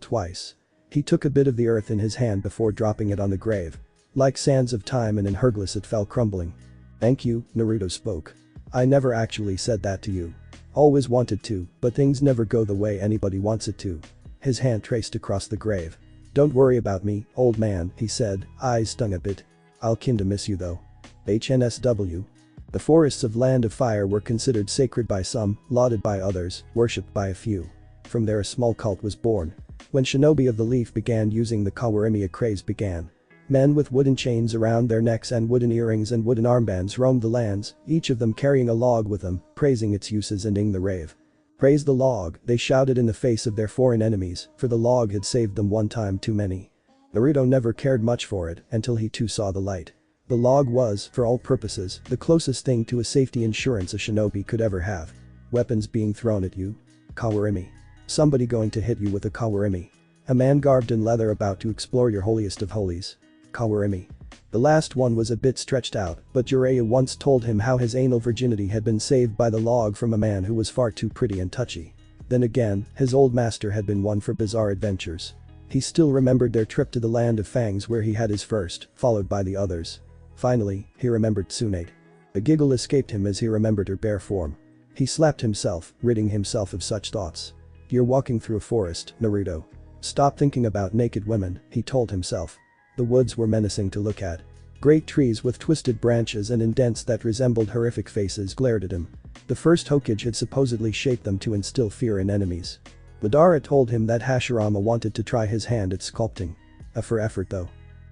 twice. He took a bit of the earth in his hand before dropping it on the grave. Like sands of time and in Herglis it fell crumbling. Thank you, Naruto spoke. I never actually said that to you. Always wanted to, but things never go the way anybody wants it to. His hand traced across the grave. Don't worry about me, old man, he said, eyes stung a bit. I'll kinda miss you though. HNSW. The forests of Land of Fire were considered sacred by some, lauded by others, worshipped by a few. From there a small cult was born. When shinobi of the leaf began using the kawarimi, a craze began. Men with wooden chains around their necks and wooden earrings and wooden armbands roamed the lands, each of them carrying a log with them, praising its uses and ending the rave. Praise the log, they shouted in the face of their foreign enemies, for the log had saved them one time too many. Naruto never cared much for it until he too saw the light. The log was, for all purposes, the closest thing to a safety insurance a shinobi could ever have. Weapons being thrown at you. Kawarimi. Somebody going to hit you with a kawarimi. A man garbed in leather about to explore your holiest of holies. Kawarimi. The last one was a bit stretched out, but Jiraiya once told him how his anal virginity had been saved by the log from a man who was far too pretty and touchy. Then again, his old master had been one for bizarre adventures. He still remembered their trip to the Land of Fangs where he had his first, followed by the others. Finally, he remembered Tsunade. A giggle escaped him as he remembered her bare form. He slapped himself, ridding himself of such thoughts. You're walking through a forest, Naruto. Stop thinking about naked women, he told himself. The woods were menacing to look at. Great trees with twisted branches and indents that resembled horrific faces glared at him. The first Hokage had supposedly shaped them to instill fear in enemies. Madara told him that Hashirama wanted to try his hand at sculpting. A for effort though.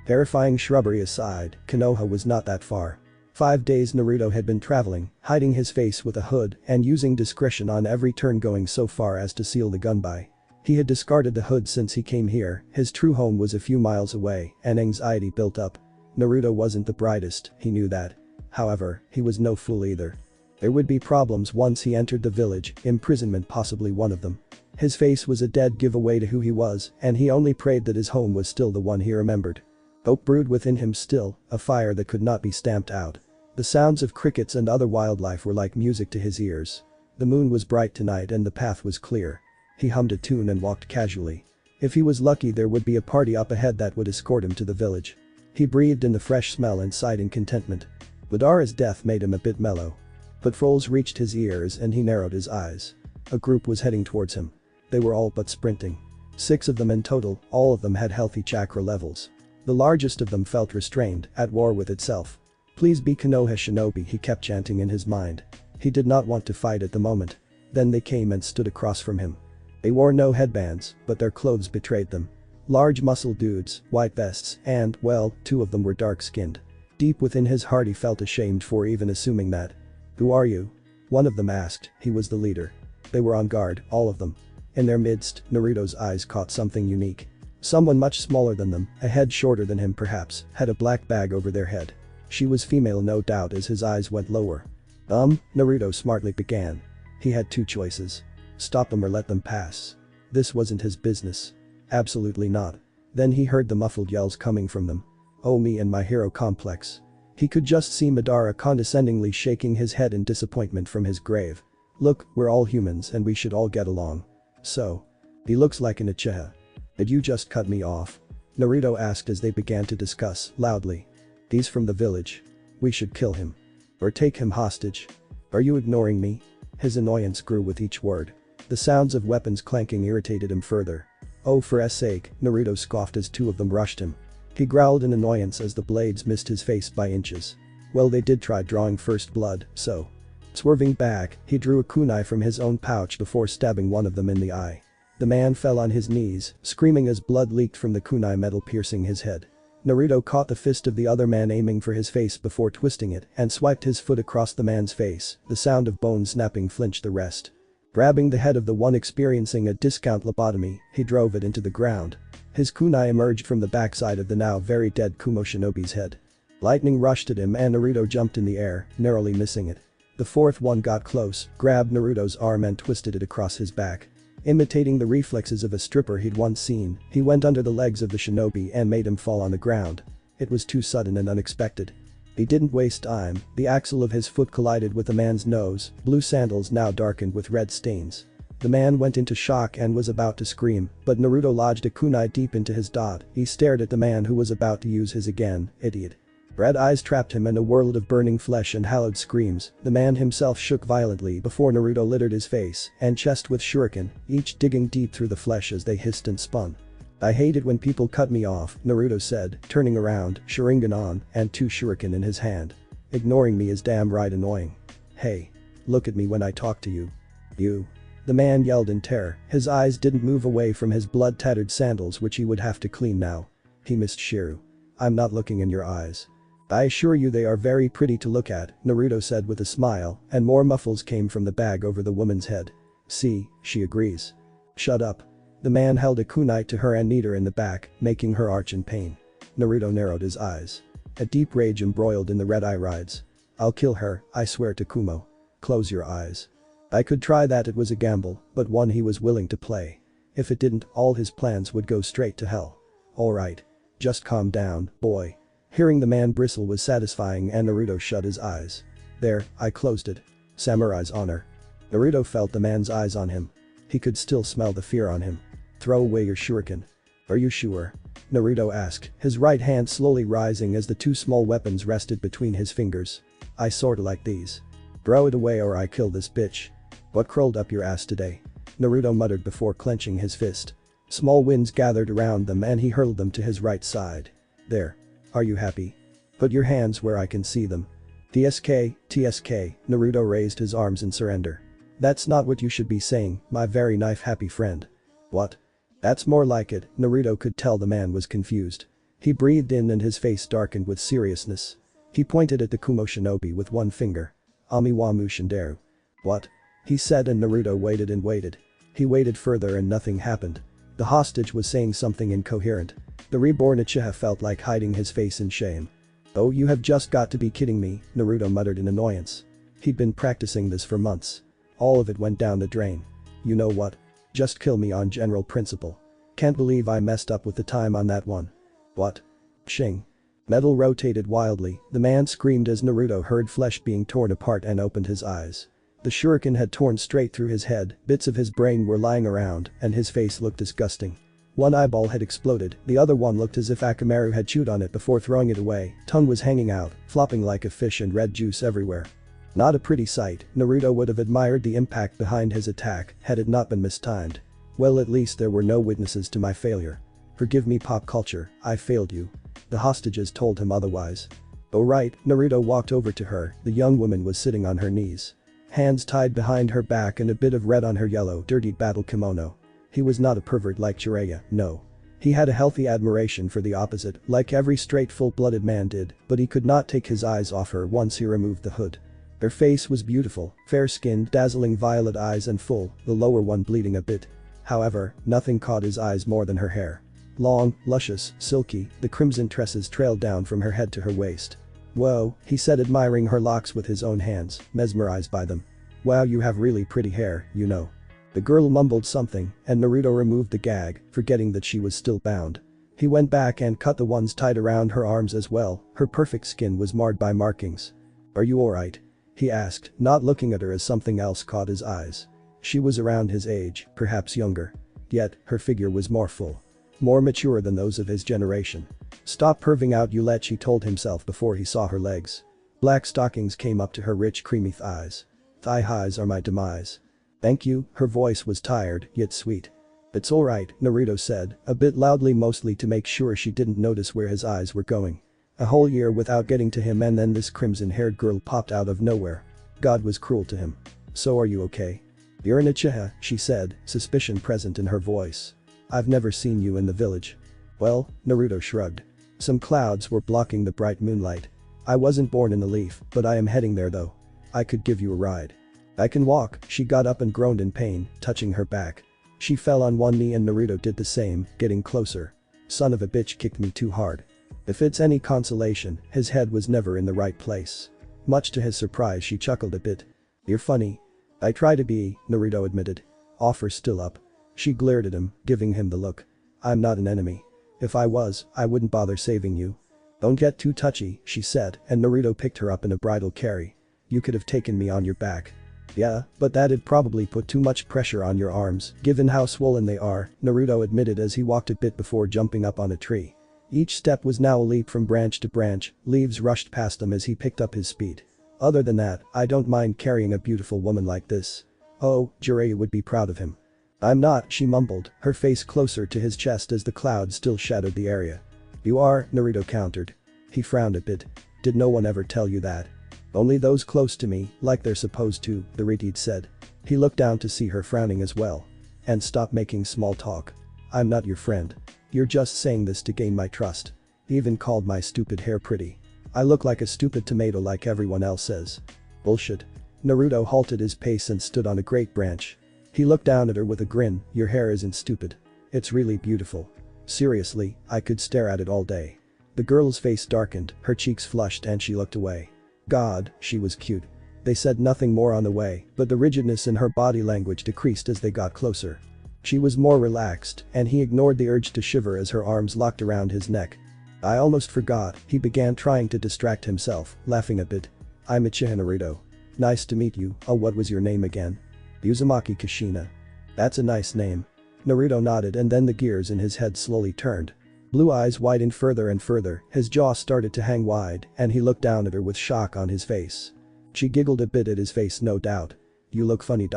Terrifying shrubbery aside, Konoha was not that far. 5 days Naruto had been traveling, hiding his face with a hood and using discretion on every turn, going so far as to seal the gun by. He had discarded the hood since he came here, his true home was a few miles away, and anxiety built up. Naruto wasn't the brightest, he knew that. However, he was no fool either. There would be problems once he entered the village, imprisonment possibly one of them. His face was a dead giveaway to who he was, and he only prayed that his home was still the one he remembered. Hope brewed within him still, a fire that could not be stamped out. The sounds of crickets and other wildlife were like music to his ears. The moon was bright tonight and the path was clear. He hummed a tune and walked casually. If he was lucky, there would be a party up ahead that would escort him to the village. He breathed in the fresh smell and sighed in contentment. Madara's death made him a bit mellow. Footfalls reached his ears and he narrowed his eyes. A group was heading towards him. They were all but sprinting. 6 of them in total, all of them had healthy chakra levels. The largest of them felt restrained, at war with itself. Please be Konoha shinobi, he kept chanting in his mind. He did not want to fight at the moment. Then they came and stood across from him. They wore no headbands, but their clothes betrayed them. Large muscle dudes, white vests, and, well, 2 of them were dark-skinned. Deep within his heart he felt ashamed for even assuming that. Who are you? One of them asked. He was the leader. They were on guard, all of them. In their midst, Naruto's eyes caught something unique. Someone much smaller than them, a head shorter than him perhaps, had a black bag over their head. She was female no doubt as his eyes went lower. Naruto smartly began. He had 2 choices. Stop them or let them pass. This wasn't his business. Absolutely not. Then he heard the muffled yells coming from them. Oh, me and my hero complex. He could just see Madara condescendingly shaking his head in disappointment from his grave. Look, we're all humans and we should all get along. So. He looks like an Uchiha. Did you just cut me off? Naruto asked as they began to discuss, loudly. He's from the village. We should kill him. Or take him hostage. Are you ignoring me? His annoyance grew with each word. The sounds of weapons clanking irritated him further. Oh, for s sake, Naruto scoffed as 2 of them rushed him. He growled in annoyance as the blades missed his face by inches. Well, they did try drawing first blood, so. Swerving back, he drew a kunai from his own pouch before stabbing one of them in the eye. The man fell on his knees, screaming as blood leaked from the kunai metal piercing his head. Naruto caught the fist of the other man aiming for his face before twisting it and swiped his foot across the man's face. The sound of bone snapping flinched the rest. Grabbing the head of the one experiencing a discount lobotomy, he drove it into the ground. His kunai emerged from the backside of the now very dead Kumo shinobi's head. Lightning rushed at him and Naruto jumped in the air, narrowly missing it. The 4th one got close, grabbed Naruto's arm and twisted it across his back. Imitating the reflexes of a stripper he'd once seen, he went under the legs of the shinobi and made him fall on the ground. It was too sudden and unexpected. He didn't waste time, the axle of his foot collided with the man's nose, blue sandals now darkened with red stains. The man went into shock and was about to scream, but Naruto lodged a kunai deep into his dot. He stared at the man who was about to use his again. Idiot. Red eyes trapped him in a world of burning flesh and hallowed screams. The man himself shook violently before Naruto littered his face and chest with shuriken, each digging deep through the flesh as they hissed and spun. I hate it when people cut me off, Naruto said, turning around, Sharingan on, and 2 shuriken in his hand. Ignoring me is damn right annoying. Hey. Look at me when I talk to you. You. The man yelled in terror, his eyes didn't move away from his blood-tattered sandals which he would have to clean now. He missed Shiru. I'm not looking in your eyes. I assure you they are very pretty to look at, Naruto said with a smile, and more muffles came from the bag over the woman's head. See, she agrees. Shut up. The man held a kunai to her and kneed her in the back, making her arch in pain. Naruto narrowed his eyes. A deep rage embroiled in the red irides. I'll kill her, I swear to Kumo. Close your eyes. I could try that, it was a gamble, but one he was willing to play. If it didn't, all his plans would go straight to hell. Alright. Just calm down, boy. Hearing the man bristle was satisfying and Naruto shut his eyes. There, I closed it. Samurai's honor. Naruto felt the man's eyes on him. He could still smell the fear on him. Throw away your shuriken. Are you sure? Naruto asked, his right hand slowly rising as the 2 small weapons rested between his fingers. I sorta like these. Throw it away or I kill this bitch. What crawled up your ass today? Naruto muttered before clenching his fist. Small winds gathered around them and he hurled them to his right side. There. Are you happy? Put your hands where I can see them. TSK, TSK, Naruto raised his arms in surrender. That's not what you should be saying, my very knife-happy friend. What? That's more like it, Naruto could tell the man was confused. He breathed in and his face darkened with seriousness. He pointed at the Kumo shinobi with one finger. Amiwa Mushinderu. What? He said and Naruto waited and waited. He waited further and nothing happened. The hostage was saying something incoherent. The reborn Uchiha felt like hiding his face in shame. Oh, you have just got to be kidding me, Naruto muttered in annoyance. He'd been practicing this for months. All of it went down the drain. You know what? Just kill me on general principle. Can't believe I messed up with the time on that one. What? Shing. Metal rotated wildly, the man screamed as Naruto heard flesh being torn apart and opened his eyes. The shuriken had torn straight through his head, bits of his brain were lying around, and his face looked disgusting. One eyeball had exploded, the other one looked as if Akamaru had chewed on it before throwing it away, tongue was hanging out, flopping like a fish and red juice everywhere. Not a pretty sight, Naruto would have admired the impact behind his attack had it not been mistimed. Well, at least there were no witnesses to my failure. Forgive me, pop culture, I failed you. The hostages told him otherwise. Oh right, Naruto walked over to her, the young woman was sitting on her knees. Hands tied behind her back and a bit of red on her yellow, dirtied battle kimono. He was not a pervert like Jiraiya, no. He had a healthy admiration for the opposite, like every straight full-blooded man did, but he could not take his eyes off her once he removed the hood. Her face was beautiful, fair-skinned, dazzling violet eyes and full, the lower one bleeding a bit. However, nothing caught his eyes more than her hair. Long, luscious, silky, the crimson tresses trailed down from her head to her waist. Whoa, he said admiring her locks with his own hands, mesmerized by them. Wow, you have really pretty hair, you know. The girl mumbled something, and Naruto removed the gag, forgetting that she was still bound. He went back and cut the ones tied around her arms as well, her perfect skin was marred by markings. Are you alright? He asked, not looking at her as something else caught his eyes. She was around his age, perhaps younger. Yet, her figure was more full. More mature than those of his generation. Stop perving out, you let, he told himself before he saw her legs. Black stockings came up to her rich creamy thighs. Thigh highs are my demise. Thank you, her voice was tired, yet sweet. It's alright, Naruto said, a bit loudly mostly to make sure she didn't notice where his eyes were going. A whole year without getting to him and then this crimson-haired girl popped out of nowhere. God was cruel to him. So are you okay? You're an Uchiha, she said, suspicion present in her voice. I've never seen you in the village. Well, Naruto shrugged. Some clouds were blocking the bright moonlight. I wasn't born in the leaf, but I am heading there though. I could give you a ride. I can walk, she got up and groaned in pain, touching her back. She fell on one knee and Naruto did the same, getting closer. Son of a bitch kicked me too hard. If it's any consolation, his head was never in the right place. Much to his surprise, she chuckled a bit. You're funny. I try to be, Naruto admitted. Offer still up. She glared at him, giving him the look. I'm not an enemy. If I was, I wouldn't bother saving you. Don't get too touchy, she said, and Naruto picked her up in a bridal carry. You could have taken me on your back. Yeah, but that'd probably put too much pressure on your arms, given how swollen they are, Naruto admitted as he walked a bit before jumping up on a tree. Each step was now a leap from branch to branch, leaves rushed past him as he picked up his speed. Other than that, I don't mind carrying a beautiful woman like this. Oh, Jiraiya would be proud of him. I'm not, she mumbled, her face closer to his chest as the clouds still shadowed the area. You are, Naruto countered. He frowned a bit. Did no one ever tell you that? Only those close to me, like they're supposed to, the retard said. He looked down to see her frowning as well. And stop making small talk. I'm not your friend. You're just saying this to gain my trust. He even called my stupid hair pretty. I look like a stupid tomato like everyone else says. Bullshit. Naruto halted his pace and stood on a great branch. He looked down at her with a grin. Your hair isn't stupid. It's really beautiful. Seriously, I could stare at it all day. The girl's face darkened, her cheeks flushed and she looked away. God, she was cute. They said nothing more on the way, but the rigidness in her body language decreased as they got closer. She was more relaxed, and he ignored the urge to shiver as her arms locked around his neck. I almost forgot, he began trying to distract himself, laughing a bit. I'm Uchiha Naruto. Nice to meet you. Oh, what was your name again? Uzumaki Kushina. That's a nice name. Naruto nodded and then the gears in his head slowly turned. Blue eyes widened further and further, his jaw started to hang wide, and he looked down at her with shock on his face. She giggled a bit at his face, no doubt. You look funny.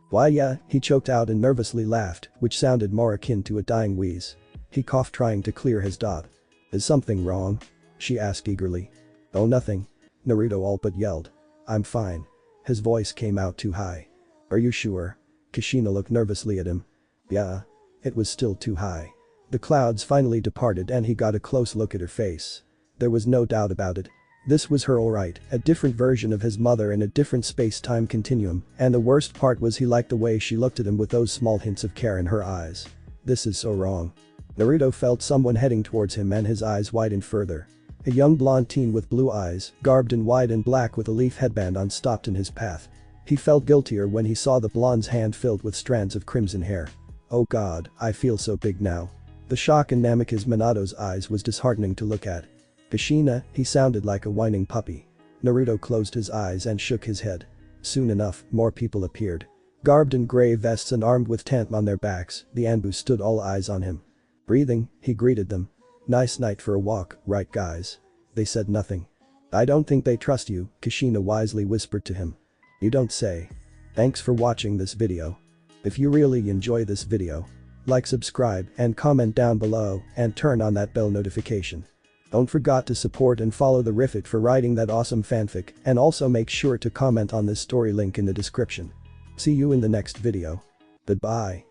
Why yeah, he choked out and nervously laughed, which sounded more akin to a dying wheeze. He coughed trying to clear his dot. Is something wrong? She asked eagerly. Oh, nothing. Naruto all but yelled. I'm fine. His voice came out too high. Are you sure? Kushina looked nervously at him. Yeah. It was still too high. The clouds finally departed and he got a close look at her face. There was no doubt about it. This was her alright, a different version of his mother in a different space-time continuum, and the worst part was he liked the way she looked at him with those small hints of care in her eyes. This is so wrong. Naruto felt someone heading towards him and his eyes widened further. A young blonde teen with blue eyes, garbed in white and black with a leaf headband on, stopped in his path. He felt guiltier when he saw the blonde's hand filled with strands of crimson hair. Oh god, I feel so big now. The shock in Namikaze Minato's eyes was disheartening to look at. Kushina, he sounded like a whining puppy. Naruto closed his eyes and shook his head. Soon enough, more people appeared. Garbed in gray vests and armed with tanp on their backs, the Anbu stood all eyes on him. Breathing, he greeted them. Nice night for a walk, right guys? They said nothing. I don't think they trust you, Kushina wisely whispered to him. You don't say. Thanks for watching this video. If you really enjoy this video, like, subscribe, and comment down below, and turn on that bell notification. Don't forget to support and follow the Riffit for writing that awesome fanfic, and also make sure to comment on this story link in the description. See you in the next video. Goodbye.